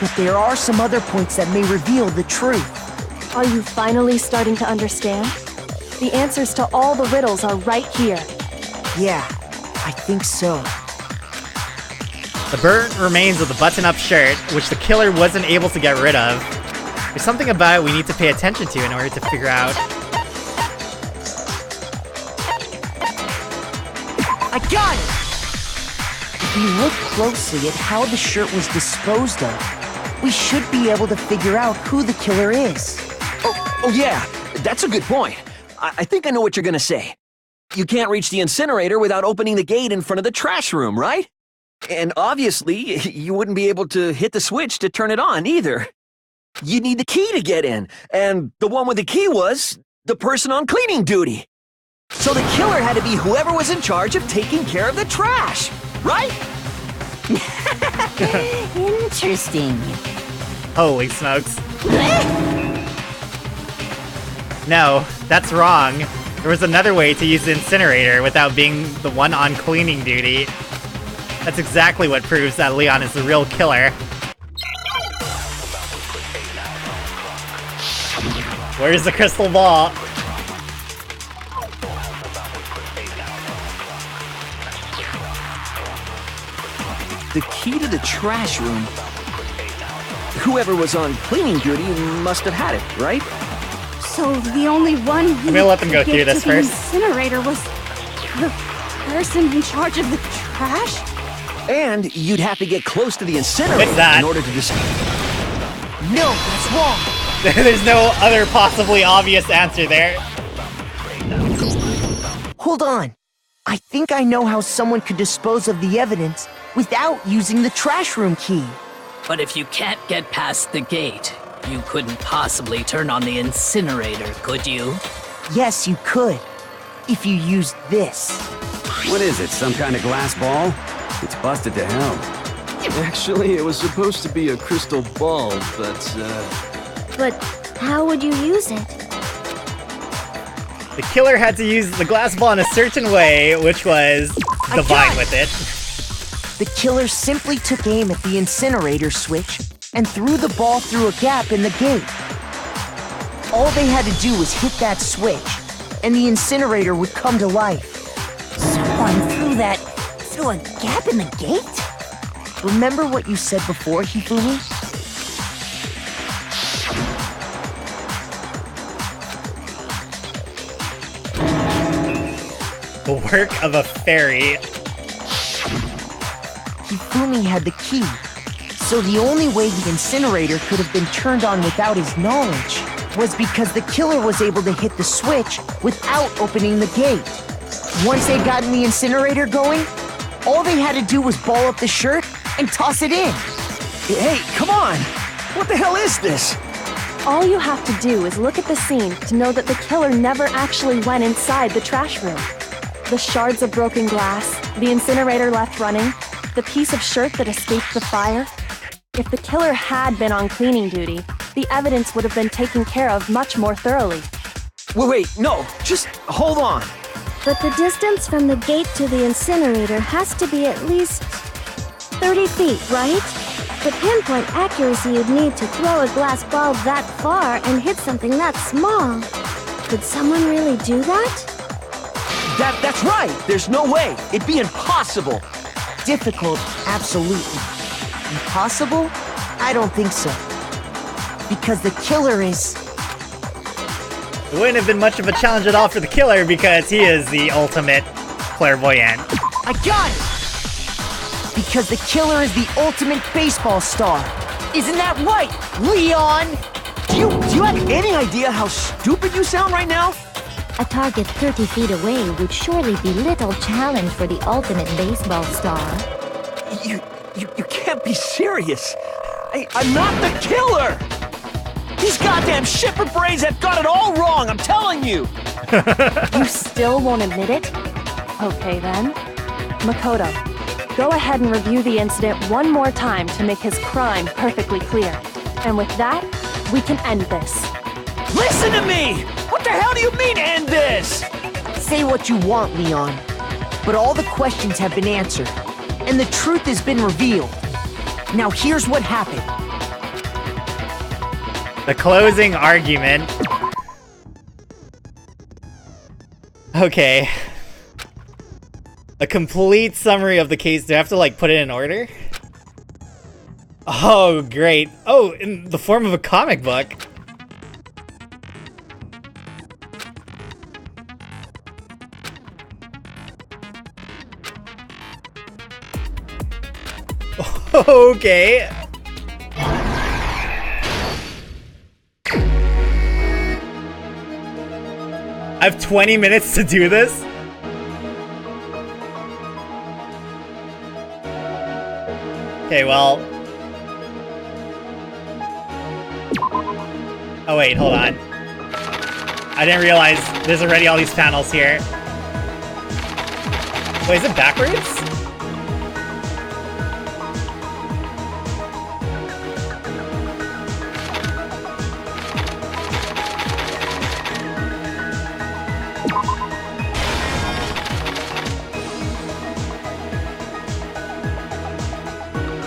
But there are some other points that may reveal the truth. Are you finally starting to understand? The answers to all the riddles are right here. Yeah, I think so. The burnt remains of the button-up shirt, which the killer wasn't able to get rid of. There's something about it we need to pay attention to in order to figure out. I got it! If we look closely at how the shirt was disposed of, we should be able to figure out who the killer is. Oh yeah, that's a good point. I think I know what you're gonna say. You can't reach the incinerator without opening the gate in front of the trash room, right? And obviously, you wouldn't be able to hit the switch to turn it on either. You need the key to get in, and the one with the key was the person on cleaning duty. So the killer had to be whoever was in charge of taking care of the trash, right? Interesting. Holy smokes. No, that's wrong. There was another way to use the incinerator without being the one on cleaning duty. That's exactly what proves that Leon is the real killer. Where's the crystal ball? The key to the trash room. Whoever was on cleaning duty must have had it, right? So the only one who I'm gonna let them go could through get this to the first. incinerator was the person in charge of the trash? And you'd have to get close to the incinerator What's that? in order to just... No, that's wrong. There's no other possibly obvious answer there. Hold on. I think I know how someone could dispose of the evidence without using the trash room key. But if you can't get past the gate, you couldn't possibly turn on the incinerator, could you? Yes, you could. If you used this. What is it, some kind of glass ball? It's busted to hell. Actually, it was supposed to be a crystal ball, but, But how would you use it? The killer had to use the glass ball in a certain way, which was divine with it. The killer simply took aim at the incinerator switch and threw the ball through a gap in the gate. All they had to do was hit that switch, and the incinerator would come to life. Someone threw a gap in the gate? Remember what you said before, Hifumi? The work of a fairy. Hifumi had the key, so the only way the incinerator could have been turned on without his knowledge was because the killer was able to hit the switch without opening the gate. Once they'd gotten the incinerator going, all they had to do was ball up the shirt and toss it in. Hey, come on! What the hell is this? All you have to do is look at the scene to know that the killer never actually went inside the trash room. The shards of broken glass, the incinerator left running, the piece of shirt that escaped the fire. If the killer had been on cleaning duty, the evidence would have been taken care of much more thoroughly. Wait, no, just hold on. But the distance from the gate to the incinerator has to be at least 30 feet, right? The pinpoint accuracy you'd need to throw a glass ball that far and hit something that small. Could someone really do that? That's right! There's no way! It'd be impossible! Difficult, absolutely. Impossible? I don't think so. Because the killer is... It wouldn't have been much of a challenge at all for the killer because he is the ultimate clairvoyant. I got it! Because the killer is the ultimate baseball star. Isn't that right, Leon? Do you have any idea how stupid you sound right now? A target 30 feet away would surely be little challenge for the ultimate baseball star. You can't be serious. I'm not the killer! These goddamn shipper brains have got it all wrong, I'm telling you! You still won't admit it? Okay then. Makoto, go ahead and review the incident one more time to make his crime perfectly clear. And with that, we can end this. Listen to me! What the hell do you mean, end this? Say what you want, Leon. But all the questions have been answered, and the truth has been revealed. Now here's what happened. The closing argument. Okay. A complete summary of the case. Do I have to, like, put it in order? Oh, great. Oh, in the form of a comic book. Okay. I have 20 minutes to do this? Okay, well... Oh wait, hold on. I didn't realize there's already all these panels here. Wait, is it backwards?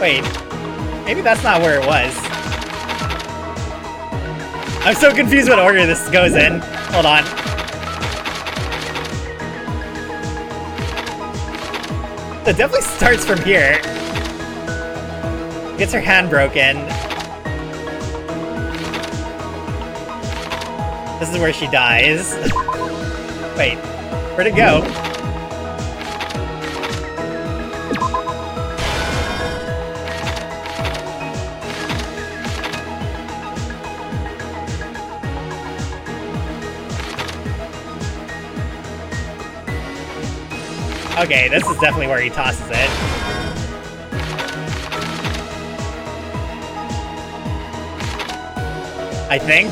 Wait, maybe that's not where it was. I'm so confused what order this goes in. Hold on. It definitely starts from here. Gets her hand broken. This is where she dies. Wait, where'd it go? Okay, this is definitely where he tosses it. I think?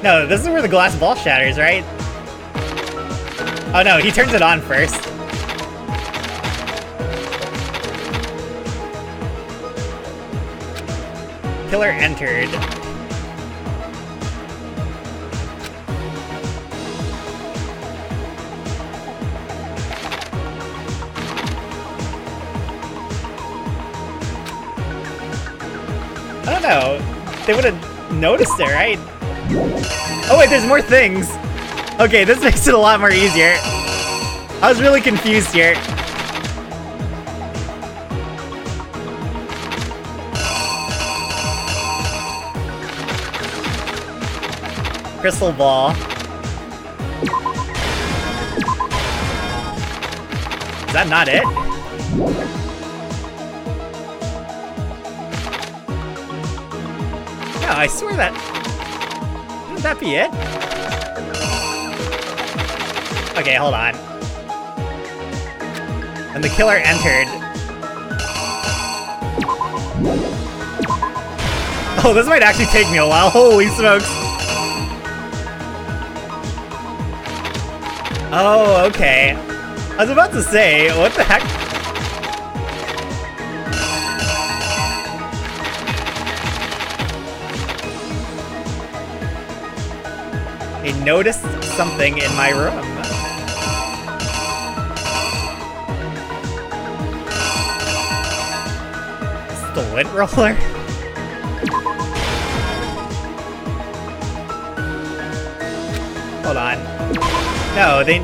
No, this is where the glass ball shatters, right? Oh no, he turns it on first. Killer entered. I don't know. They would have noticed it, right? Oh wait, there's more things. Okay, this makes it a lot more easier. I was really confused here. Crystal ball. Is that not it? No, I swear that... that be it? Okay, hold on. When the killer entered... Oh, this might actually take me a while. Holy smokes. Oh, okay. I was about to say, what the heck? They noticed something in my room. It's the lint roller? Hold on. No, they...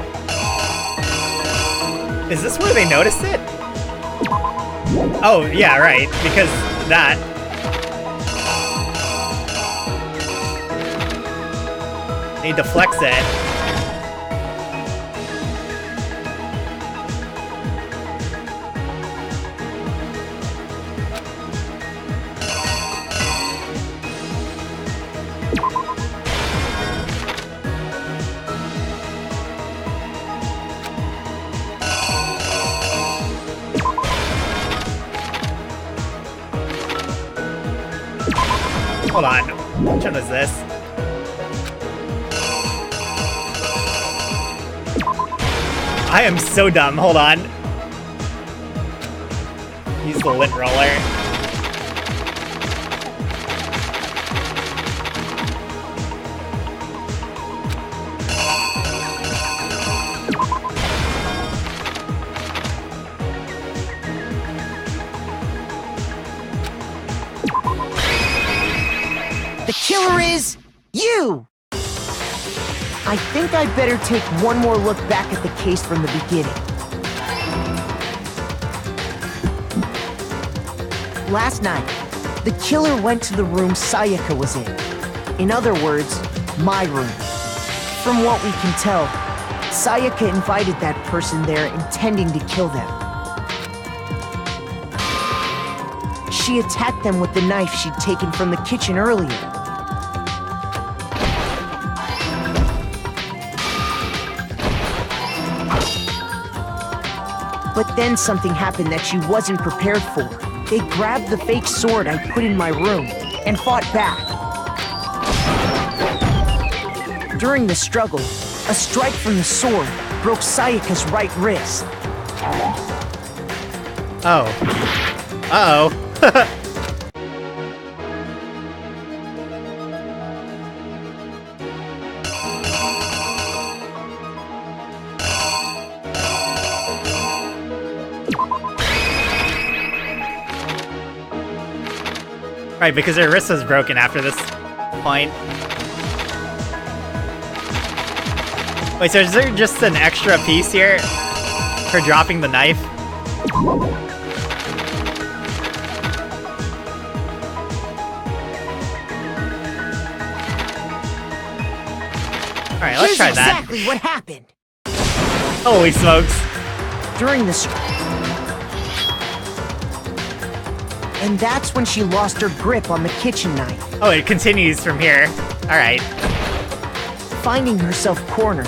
Is this where they noticed it? Oh, yeah, right. Because that... Need to flex it. Hold on. Which one is this? I am so dumb. Hold on. Use the lint roller. The killer is you! I think I'd better take one more look back at the case from the beginning. Last night, the killer went to the room Sayaka was in. In other words, my room. From what we can tell, Sayaka invited that person there intending to kill them. She attacked them with the knife she'd taken from the kitchen earlier. But then something happened that she wasn't prepared for. They grabbed the fake sword I put in my room and fought back. During the struggle, a strike from the sword broke Sayaka's right wrist. Oh. Uh-oh. Right, because her wrist was broken after this point. Wait, so is there just an extra piece here for dropping the knife? Alright, let's try that. Exactly what happened. Holy smokes. During the and that's when she lost her grip on the kitchen knife. Oh, it continues from here. Alright. Finding herself cornered,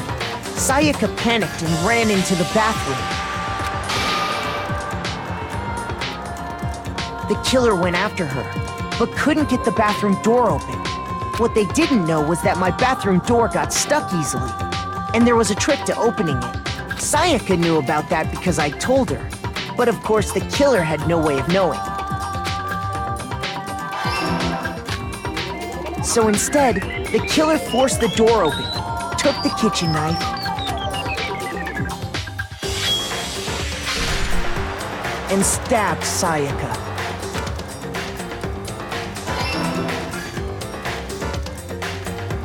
Sayaka panicked and ran into the bathroom. The killer went after her, but couldn't get the bathroom door open. What they didn't know was that my bathroom door got stuck easily, and there was a trick to opening it. Sayaka knew about that because I told her, but of course the killer had no way of knowing. So instead, the killer forced the door open, took the kitchen knife, and stabbed Sayaka.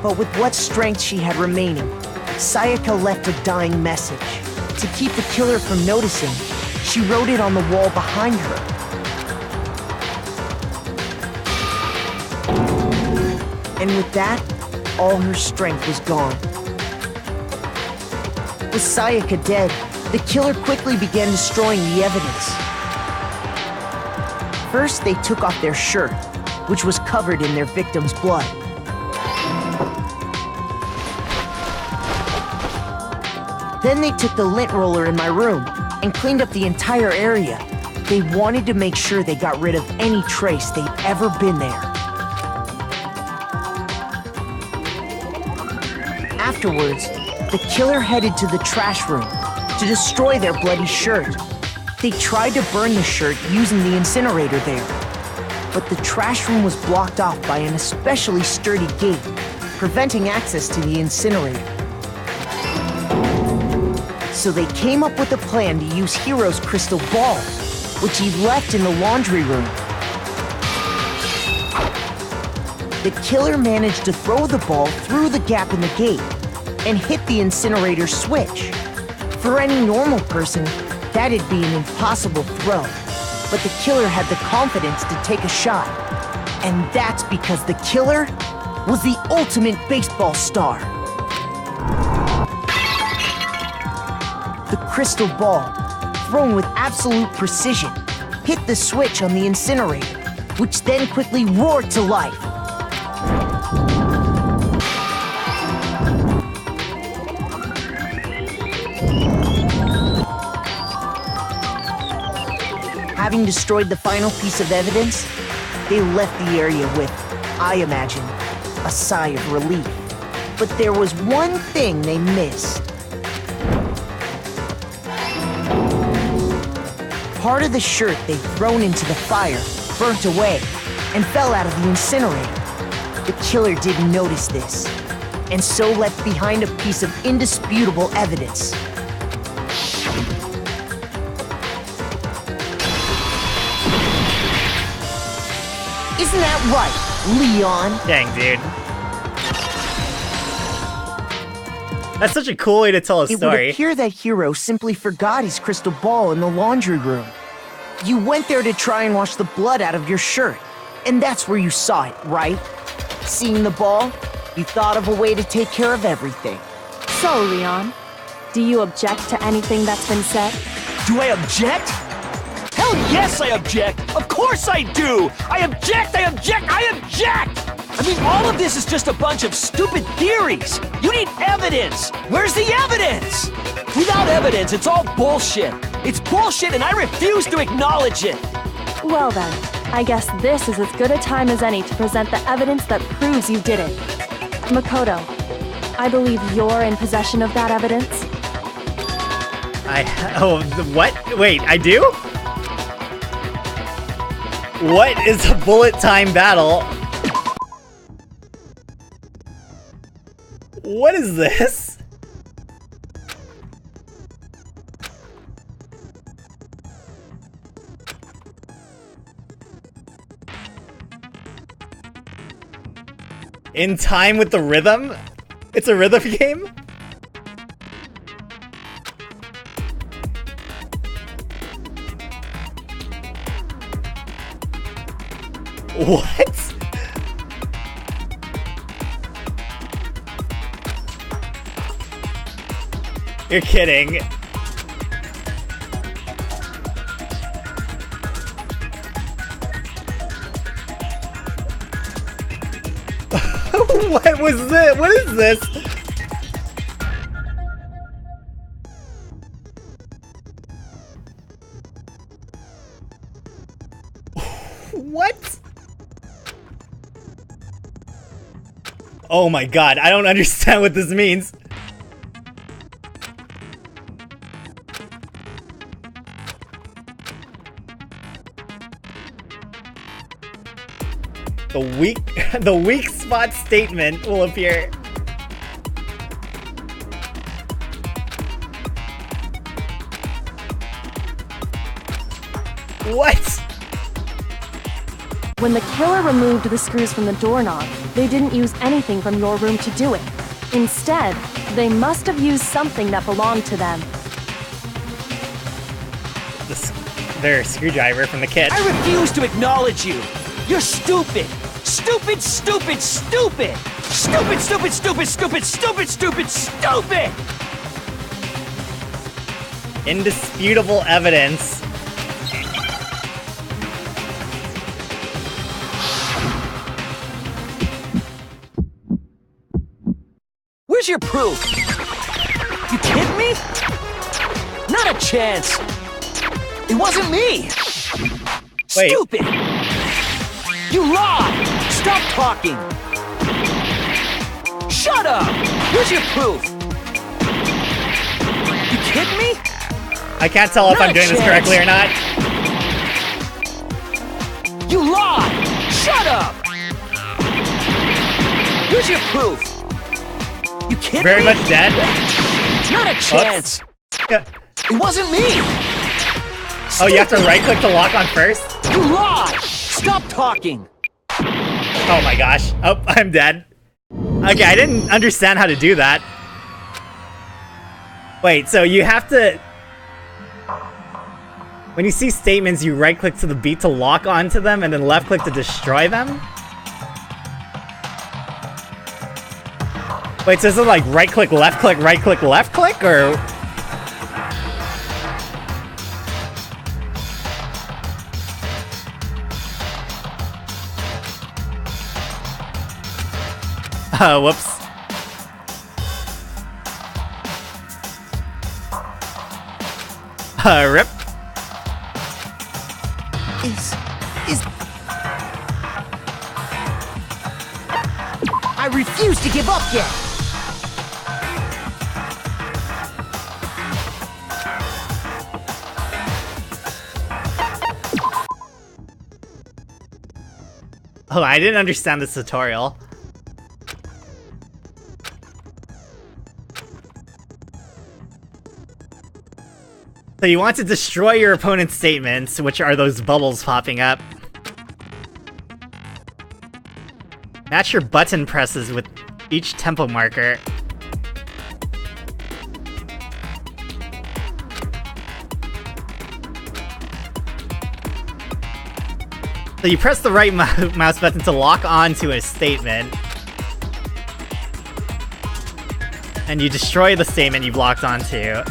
But with what strength she had remaining, Sayaka left a dying message. To keep the killer from noticing, she wrote it on the wall behind her. And with that, all her strength was gone. With Sayaka dead, the killer quickly began destroying the evidence. First, they took off their shirt, which was covered in their victim's blood. Then they took the lint roller in my room and cleaned up the entire area. They wanted to make sure they got rid of any trace they'd ever been there. Afterwards, the killer headed to the trash room to destroy their bloody shirt. They tried to burn the shirt using the incinerator there, but the trash room was blocked off by an especially sturdy gate, preventing access to the incinerator. So they came up with a plan to use Hiro's crystal ball, which he left in the laundry room. The killer managed to throw the ball through the gap in the gate and hit the incinerator switch. For any normal person, that'd be an impossible throw, but the killer had the confidence to take a shot. And that's because the killer was the ultimate baseball star. The crystal ball, thrown with absolute precision, hit the switch on the incinerator, which then quickly roared to life. Having destroyed the final piece of evidence, they left the area with, I imagine, a sigh of relief. But there was one thing they missed. Part of the shirt they'd thrown into the fire burnt away and fell out of the incinerator. The killer didn't notice this, and so left behind a piece of indisputable evidence. Isn't that right, Leon? Dang, dude. That's such a cool way to tell a It would story. appear that Hiro simply forgot his crystal ball in the laundry room. You went there to try and wash the blood out of your shirt, and that's where you saw it, right? Seeing the ball, you thought of a way to take care of everything. So, Leon, do you object to anything that's been said? Do I object? Hell yes, I object! Of course I do! I object! I object! I object! I mean, all of this is just a bunch of stupid theories! You need evidence! Where's the evidence? Without evidence, it's all bullshit! It's bullshit and I refuse to acknowledge it! Well then, I guess this is as good a time as any to present the evidence that proves you did it. Makoto, I believe you're in possession of that evidence. What? Wait, I do? What is a bullet time battle? What is this? In time with the rhythm? It's a rhythm game? What? You're kidding. What was this? What is this? What? Oh my god, I don't understand what this means. The weak spot statement will appear. What? When the killer removed the screws from the doorknob, they didn't use anything from your room to do it. Instead, they must have used something that belonged to them. Their screwdriver from the kid. I refuse to acknowledge you! You're stupid! Stupid, stupid, stupid! Stupid, stupid, stupid, stupid, stupid, stupid, stupid! Indisputable evidence. Where's your proof? You kidding me? Not a chance! It wasn't me! Wait. Stupid! You lied! Stop talking! Shut up! Where's your proof? You kidding me? I can't tell if I'm doing this correctly or not. You lied! Shut up! Where's your proof? You kidding Very me? much dead. Not a chance! Yeah. It wasn't me! Oh, you have to right click to lock on first? You lied! Stop talking! Oh my gosh. Oh, I'm dead. Okay, I didn't understand how to do that. Wait, so you have to... When you see statements, you right click to the beat to lock onto them and then left click to destroy them? Wait, so is it like right click, left click, or... Whoops. Rip. I refuse to give up yet! Oh, I didn't understand this tutorial. So you want to destroy your opponent's statements, which are those bubbles popping up. Match your button presses with each tempo marker. So you press the right mouse button to lock onto a statement. And you destroy the statement you've locked onto.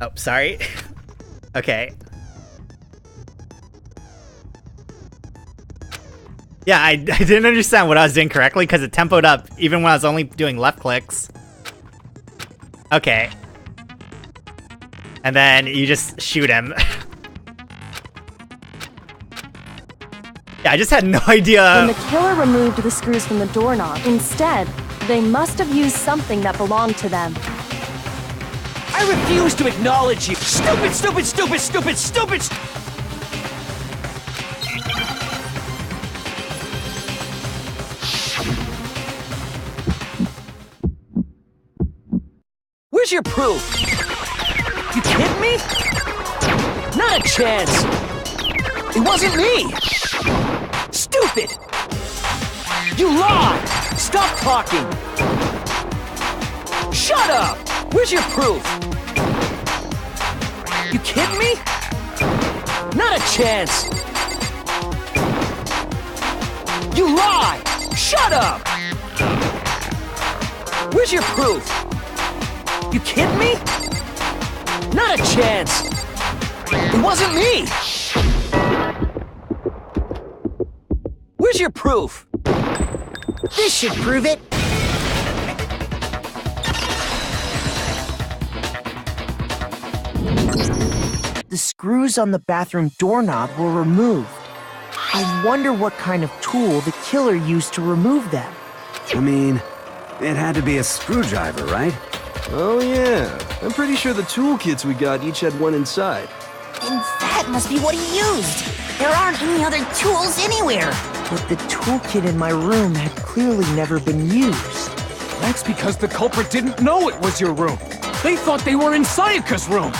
Oh, sorry. Okay. Yeah, I didn't understand what I was doing correctly because it tempoed up even when I was only doing left clicks. Okay. And then you just shoot him. Yeah, I just had no idea. When the killer removed the screws from the doorknob, instead, they must have used something that belonged to them. I refuse to acknowledge you! Stupid, stupid, stupid, stupid, stupid! Where's your proof? You kidding me? Not a chance! It wasn't me! Stupid! You lied! Stop talking! Shut up! Where's your proof? You kidding me? Not a chance! You lied! Shut up! Where's your proof? You kidding me? Not a chance! It wasn't me! Where's your proof? This should prove it! The screws on the bathroom doorknob were removed. I wonder what kind of tool the killer used to remove them. I mean, it had to be a screwdriver, right? Oh yeah, I'm pretty sure the toolkits we got each had one inside. And that must be what he used. There aren't any other tools anywhere. But the toolkit in my room had clearly never been used. That's because the culprit didn't know it was your room. They thought they were in Sayaka's room.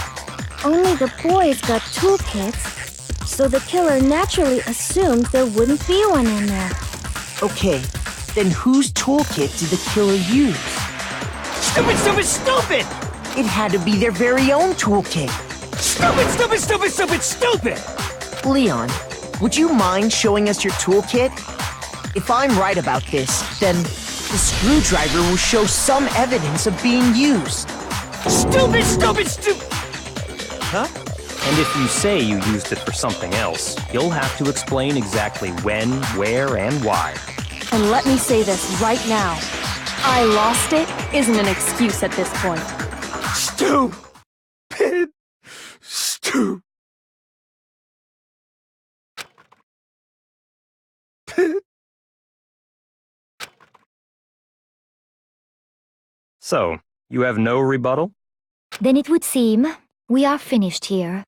Only the boys got toolkits, so the killer naturally assumed there wouldn't be one in there. Okay, then whose toolkit did the killer use? Stupid, stupid, stupid! It had to be their very own toolkit. Stupid, stupid, stupid, stupid, stupid! Leon, would you mind showing us your toolkit? If I'm right about this, then the screwdriver will show some evidence of being used. Stupid, stupid, stupid! Huh? And if you say you used it for something else, you'll have to explain exactly when, where, and why. And let me say this right now. I lost it isn't an excuse at this point. Stupid. Stupid. So, you have no rebuttal? Then it would seem we are finished here.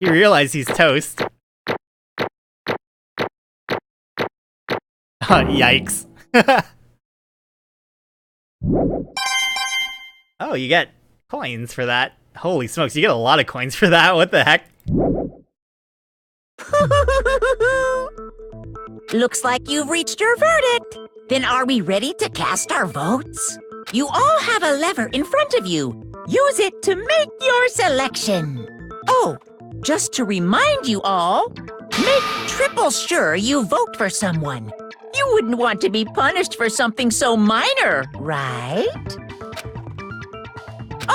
You realize he's toast. Yikes. Oh, you get coins for that. Holy smokes, you get a lot of coins for that. What the heck? Looks like you've reached your verdict. Then are we ready to cast our votes? You all have a lever in front of you. Use it to make your selection. Oh, just to remind you all, make triple sure you vote for someone. You wouldn't want to be punished for something so minor, right?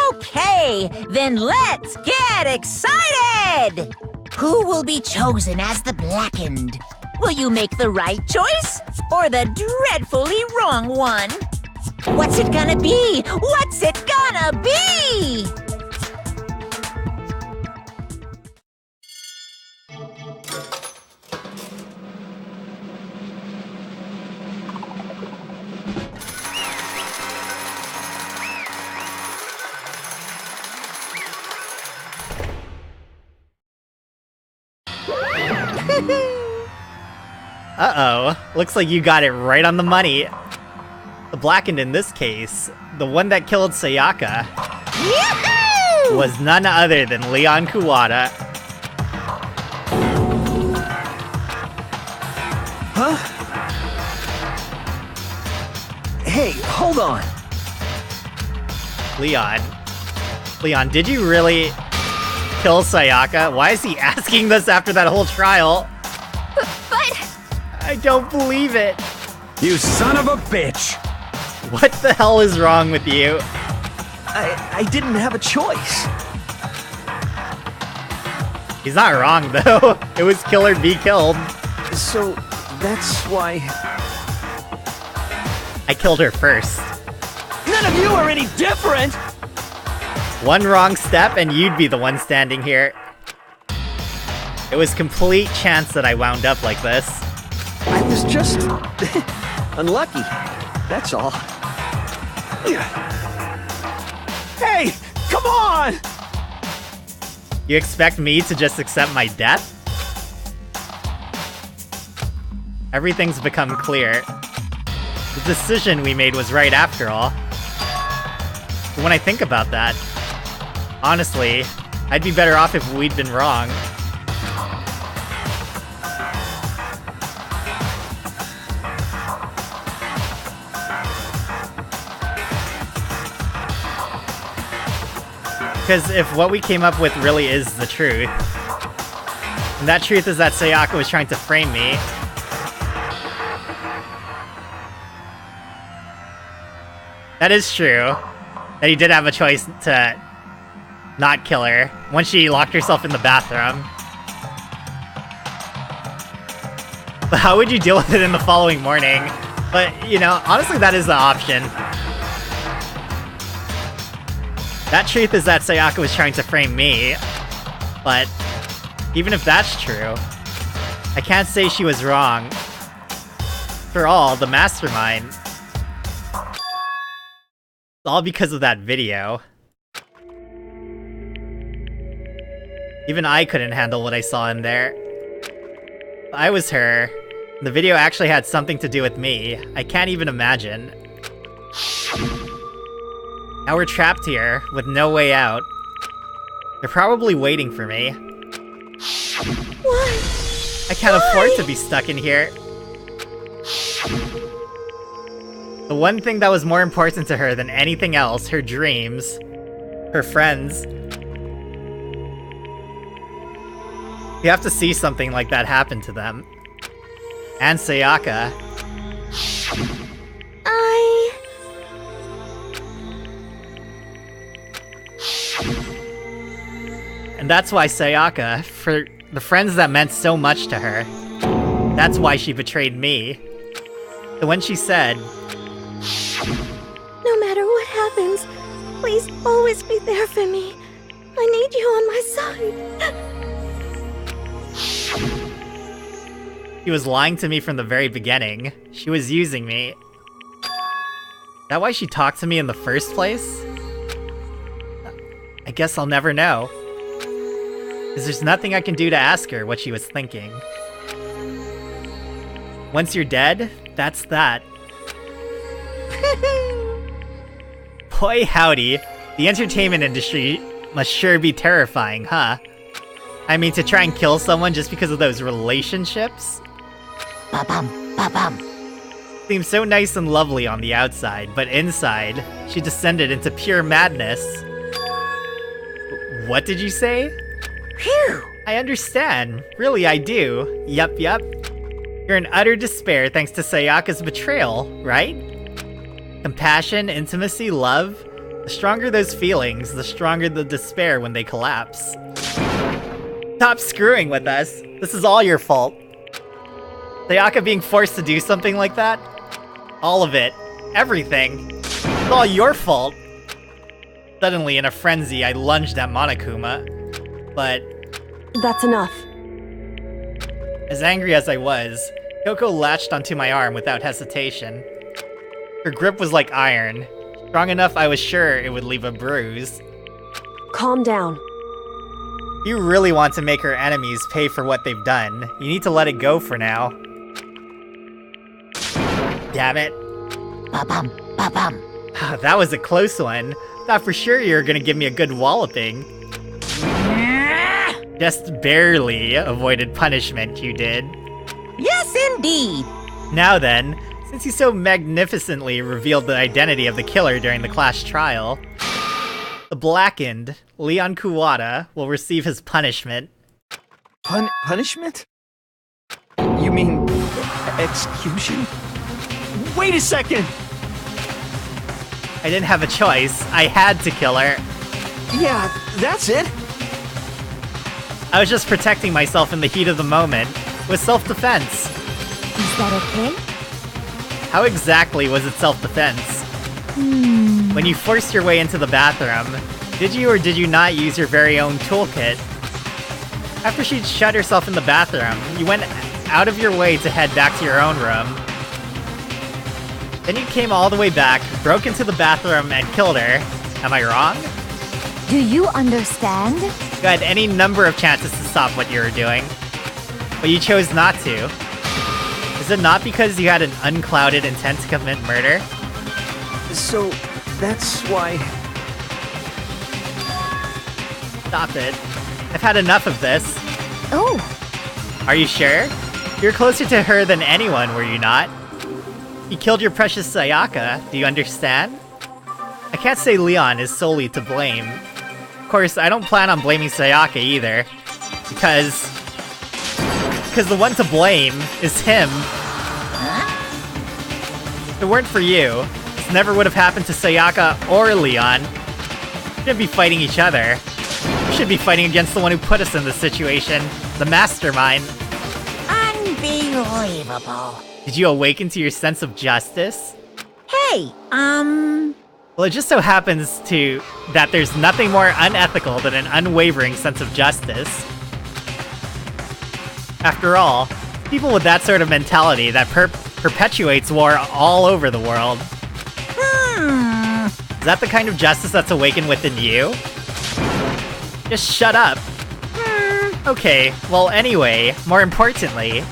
Okay, then let's get excited! Who will be chosen as the Blackened? Will you make the right choice or the dreadfully wrong one? What's it gonna be? What's it gonna be? Uh-oh. Looks like you got it right on the money. The Blackened in this case, the one that killed Sayaka, Yahoo! was none other than Leon Kuwata. Huh? Hey, hold on. Leon, did you really kill Sayaka? Why is he asking this after that whole trial? But... I don't believe it. You son of a bitch! What the hell is wrong with you? I didn't have a choice. He's not wrong, though. It was kill or be killed. So, that's why... I killed her first. None of you are any different! One wrong step and you'd be the one standing here. It was complete chance that I wound up like this. I was just... unlucky. That's all. Hey! Come on! You expect me to just accept my death? Everything's become clear. The decision we made was right after all. But when I think about that, honestly, I'd be better off if we'd been wrong. Because if what we came up with really is the truth, and that truth is that Sayaka was trying to frame me, that is true, that he did have a choice to not kill her once she locked herself in the bathroom. But how would you deal with it in the following morning? But, you know, honestly, that is the option. That truth is that Sayaka was trying to frame me, but even if that's true, I can't say she was wrong. After all, the mastermind. It's all because of that video. Even I couldn't handle what I saw in there. If I was her, the video actually had something to do with me. I can't even imagine. Now we're trapped here, with no way out. They're probably waiting for me. Why? I can't afford to be stuck in here. The one thing that was more important to her than anything else, her dreams, her friends. You have to see something like that happen to them. And Sayaka. I And that's why Sayaka, for the friends that meant so much to her, that's why she betrayed me. So when she said, No matter what happens, please always be there for me. I need you on my side. she was lying to me from the very beginning. She was using me. Is that why she talked to me in the first place? I guess I'll never know. Because there's nothing I can do to ask her what she was thinking. Once you're dead, that's that. Boy howdy, the entertainment industry must sure be terrifying, huh? I mean, to try and kill someone just because of those relationships? Ba-bum, ba-bum. Seems so nice and lovely on the outside, but inside, she descended into pure madness. What did you say? Phew! I understand. Really, I do. Yup. You're in utter despair thanks to Sayaka's betrayal, right? Compassion, intimacy, love. The stronger those feelings, the stronger the despair when they collapse. Stop screwing with us. This is all your fault. Sayaka being forced to do something like that? All of it. Everything. It's all your fault. Suddenly, in a frenzy, I lunged at Monokuma. But... That's enough. as angry as I was, Kyoko latched onto my arm without hesitation. Her grip was like iron. Strong enough I was sure it would leave a bruise. Calm down. You really want to make her enemies pay for what they've done. You need to let it go for now. Damn it. Ba-bum, ba-bum. That was a close one. Thought for sure you were gonna give me a good walloping. Just barely avoided punishment, you did. Yes, indeed. Now then, since you so magnificently revealed the identity of the killer during the class trial, the blackened Leon Kuwata will receive his punishment. Punishment? You mean execution? Wait a second! I didn't have a choice. I had to kill her. Yeah, that's it. I was just protecting myself in the heat of the moment, with self-defense. Is that okay? How exactly was it self-defense? When you forced your way into the bathroom, did you or did you not use your very own toolkit? After she'd shut herself in the bathroom, you went out of your way to head back to your own room. Then you came all the way back, broke into the bathroom, and killed her. Am I wrong? Do you understand? You had any number of chances to stop what you were doing, but you chose not to. Is it not because you had an unclouded intent to commit murder? So, that's why... Stop it. I've had enough of this. Oh. Are you sure? You're closer to her than anyone, were you not? You killed your precious Sayaka, do you understand? I can't say Leon is solely to blame. Of course, I don't plan on blaming Sayaka either. Because the one to blame is him. If it weren't for you, this never would have happened to Sayaka or Leon. We shouldn't be fighting each other. We should be fighting against the one who put us in this situation, the mastermind. Unbelievable. Did you awaken to your sense of justice? Hey, Well, it just so happens that there's nothing more unethical than an unwavering sense of justice. After all, people with that sort of mentality that perpetuates war all over the world. Is that the kind of justice that's awakened within you? Just shut up. Okay, well anyway, more importantly...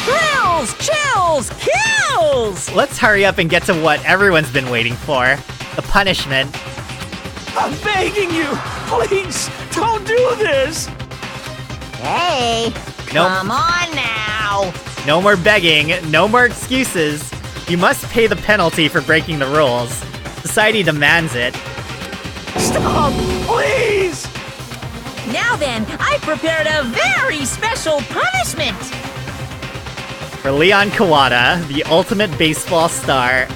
Thrills, chills, kills! Let's hurry up and get to what everyone's been waiting for. The punishment. I'm begging you! Please, don't do this! Hey, come on now! No more begging, no more excuses. You must pay the penalty for breaking the rules. Society demands it. Stop, please! Now then, I've prepared a very special punishment! For Leon Kuwata, the ultimate baseball star.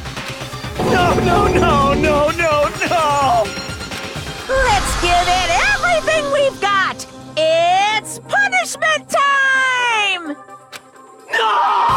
No, no, no, no, no, no! Let's give it everything we've got! punishment time! No!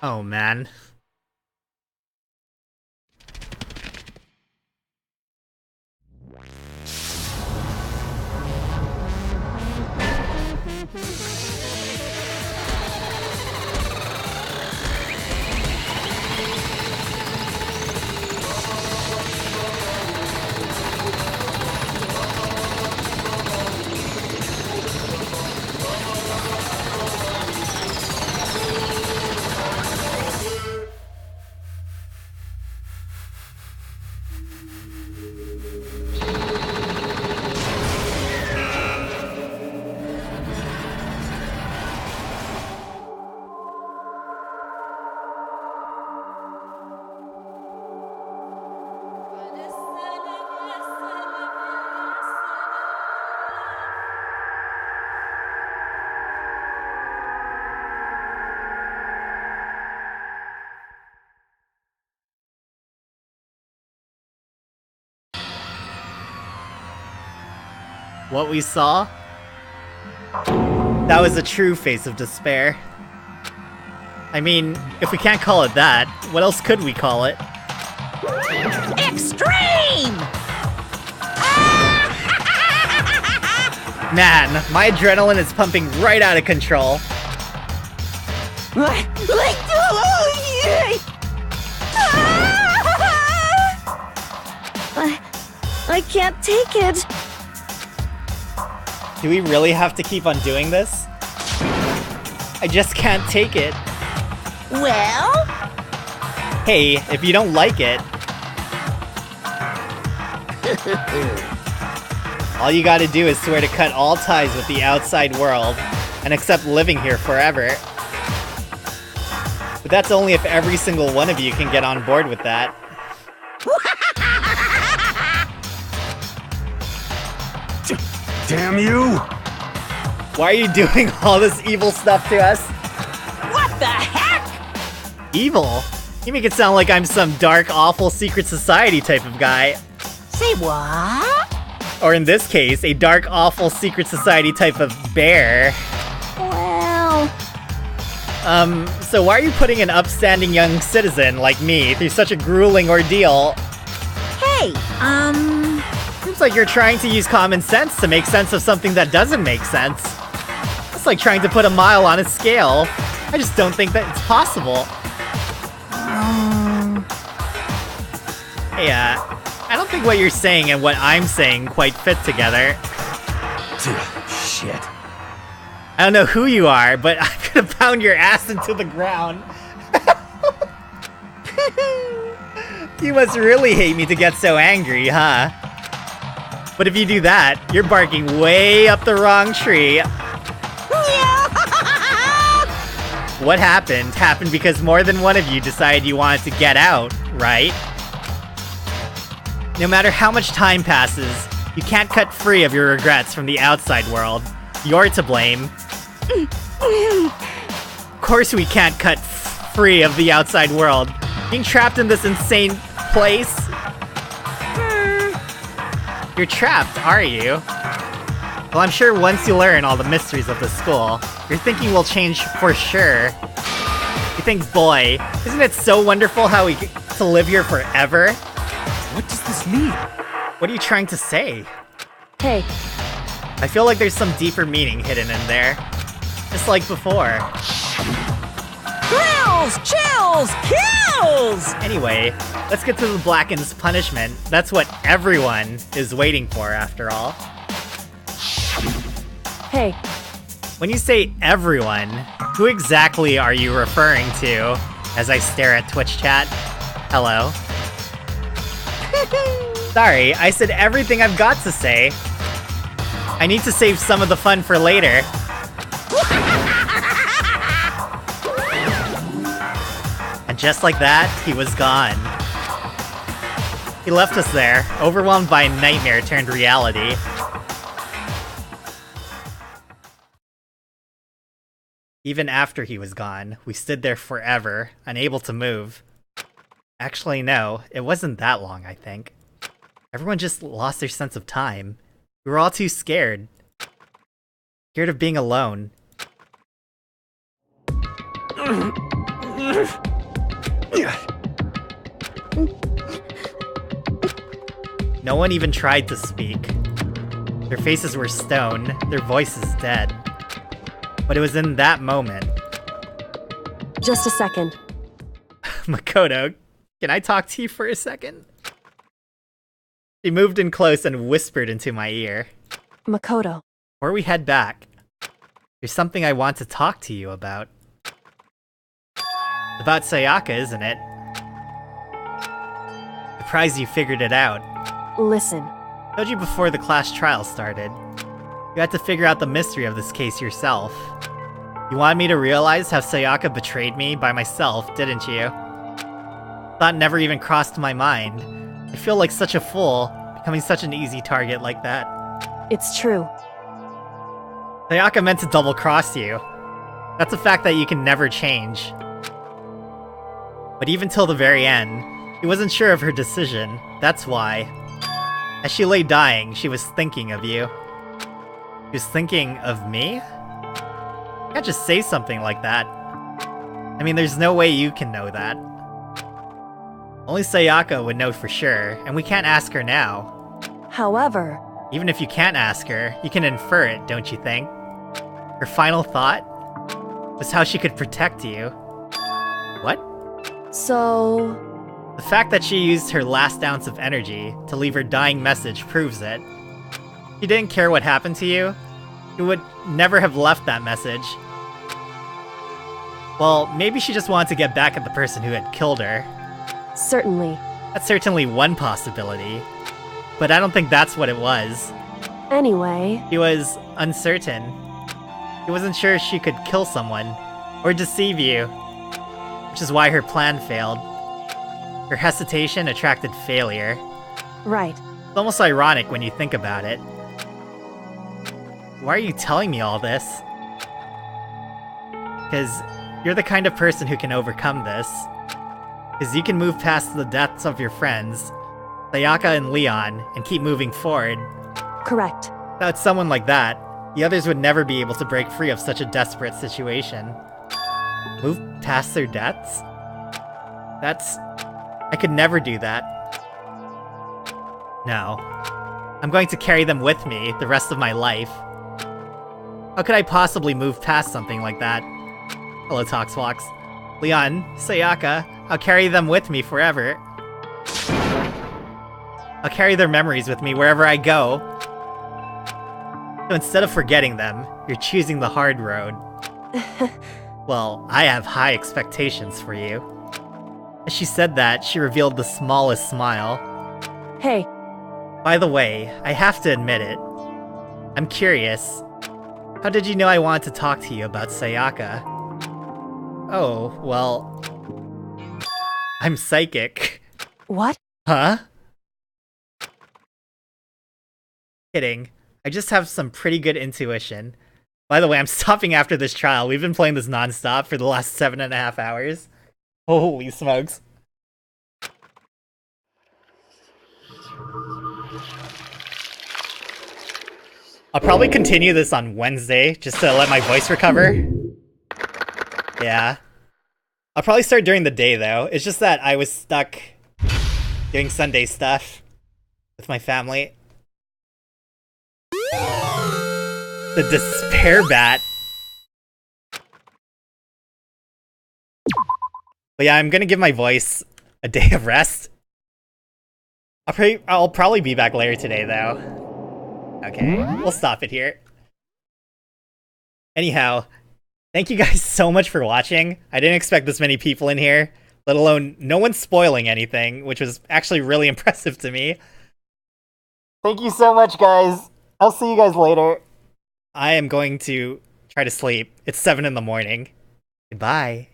Oh man. What we saw? That was the true face of despair. I mean, if we can't call it that, what else could we call it? Extreme! Man, my adrenaline is pumping right out of control. I can't take it. Do we really have to keep on doing this? I just can't take it. Well? Hey, if you don't like it... all you gotta do is swear to cut all ties with the outside world and accept living here forever. But that's only if every single one of you can get on board with that. Damn you! Why are you doing all this evil stuff to us? What the heck? Evil? You make it sound like I'm some dark, awful secret society type of guy. Say what? Or in this case, a dark, awful secret society type of bear. Well... So why are you putting an upstanding young citizen like me through such a grueling ordeal? Hey, Seems like you're trying to use common sense to make sense of something that doesn't make sense. It's like trying to put a mile on a scale. I just don't think that it's possible. Hey, I don't think what you're saying and what I'm saying quite fit together. Shit. I don't know who you are, but I'm gonna pound your ass into the ground. You must really hate me to get so angry, huh? But if you do that, you're barking way up the wrong tree. What happened because more than one of you decided you wanted to get out, right? No matter how much time passes, you can't cut free of your regrets from the outside world. You're to blame. Of course we can't cut free of the outside world. Being trapped in this insane place. You're trapped, are you? Well, I'm sure once you learn all the mysteries of the school, your thinking will change for sure. You think, boy, isn't it so wonderful how we get to live here forever? What does this mean? What are you trying to say? Hey. I feel like there's some deeper meaning hidden in there. Just like before. Thrills! Chills! Kills! Anyway, let's get to the Blackened's punishment. That's what everyone is waiting for, after all. Hey, When you say everyone, who exactly are you referring to? As I stare at Twitch chat. Hello. Sorry, I said everything I've got to say. I need to save some of the fun for later. And just like that, he was gone. He left us there, overwhelmed by a nightmare turned reality. Even after he was gone, we stood there forever, unable to move. Actually, no, it wasn't that long, I think. Everyone just lost their sense of time. We were all too scared. Scared of being alone. No one even tried to speak. Their faces were stone, their voices dead. But it was in that moment. Just a second. Makoto, can I talk to you for a second? She moved in close and whispered into my ear. Makoto. Before we head back, there's something I want to talk to you about. About Sayaka, isn't it? Surprised you figured it out. Listen. I told you before the class trial started. You had to figure out the mystery of this case yourself. You wanted me to realize how Sayaka betrayed me by myself, didn't you? Thought never even crossed my mind. I feel like such a fool, becoming such an easy target like that. It's true. Sayaka meant to double-cross you. That's a fact that you can never change. But even till the very end, she wasn't sure of her decision, that's why. As she lay dying, she was thinking of you. She was thinking of me? You can't just say something like that. I mean, there's no way you can know that. Only Sayaka would know for sure, and we can't ask her now. However... Even if you can't ask her, you can infer it, don't you think? Her final thought was how she could protect you. What? So... The fact that she used her last ounce of energy to leave her dying message proves it. She didn't care what happened to you. She would never have left that message. Well, maybe she just wanted to get back at the person who had killed her. Certainly. That's certainly one possibility. But I don't think that's what it was. Anyway... She was uncertain. She wasn't sure she could kill someone, or deceive you. Which is why her plan failed. Her hesitation attracted failure. Right. It's almost ironic when you think about it. Why are you telling me all this? Because you're the kind of person who can overcome this. Because you can move past the deaths of your friends, Sayaka and Leon, and keep moving forward. Correct. Without someone like that, the others would never be able to break free of such a desperate situation. Move past their deaths? I could never do that. No. I'm going to carry them with me the rest of my life. How could I possibly move past something like that? Hello, Toxwalks. Leon, Sayaka, I'll carry them with me forever. I'll carry their memories with me wherever I go. So instead of forgetting them, you're choosing the hard road. Well, I have high expectations for you. As she said that, she revealed the smallest smile. Hey. By the way, I have to admit it. I'm curious. How did you know I wanted to talk to you about Sayaka? Oh, well... I'm psychic. What? Huh? Kidding. I just have some pretty good intuition. By the way, I'm stopping after this trial. We've been playing this non-stop for the last 7.5 hours. Holy smokes. I'll probably continue this on Wednesday, just to let my voice recover. Yeah. I'll probably start during the day, though. It's just that I was stuck doing Sunday stuff with my family. The Despair Bat. But yeah, I'm gonna give my voice a day of rest. I'll probably be back later today, though. Okay, we'll stop it here. Anyhow, thank you guys so much for watching. I didn't expect this many people in here, let alone no one spoiling anything, which was actually really impressive to me. Thank you so much, guys. I'll see you guys later. I am going to try to sleep. It's 7 in the morning. Goodbye.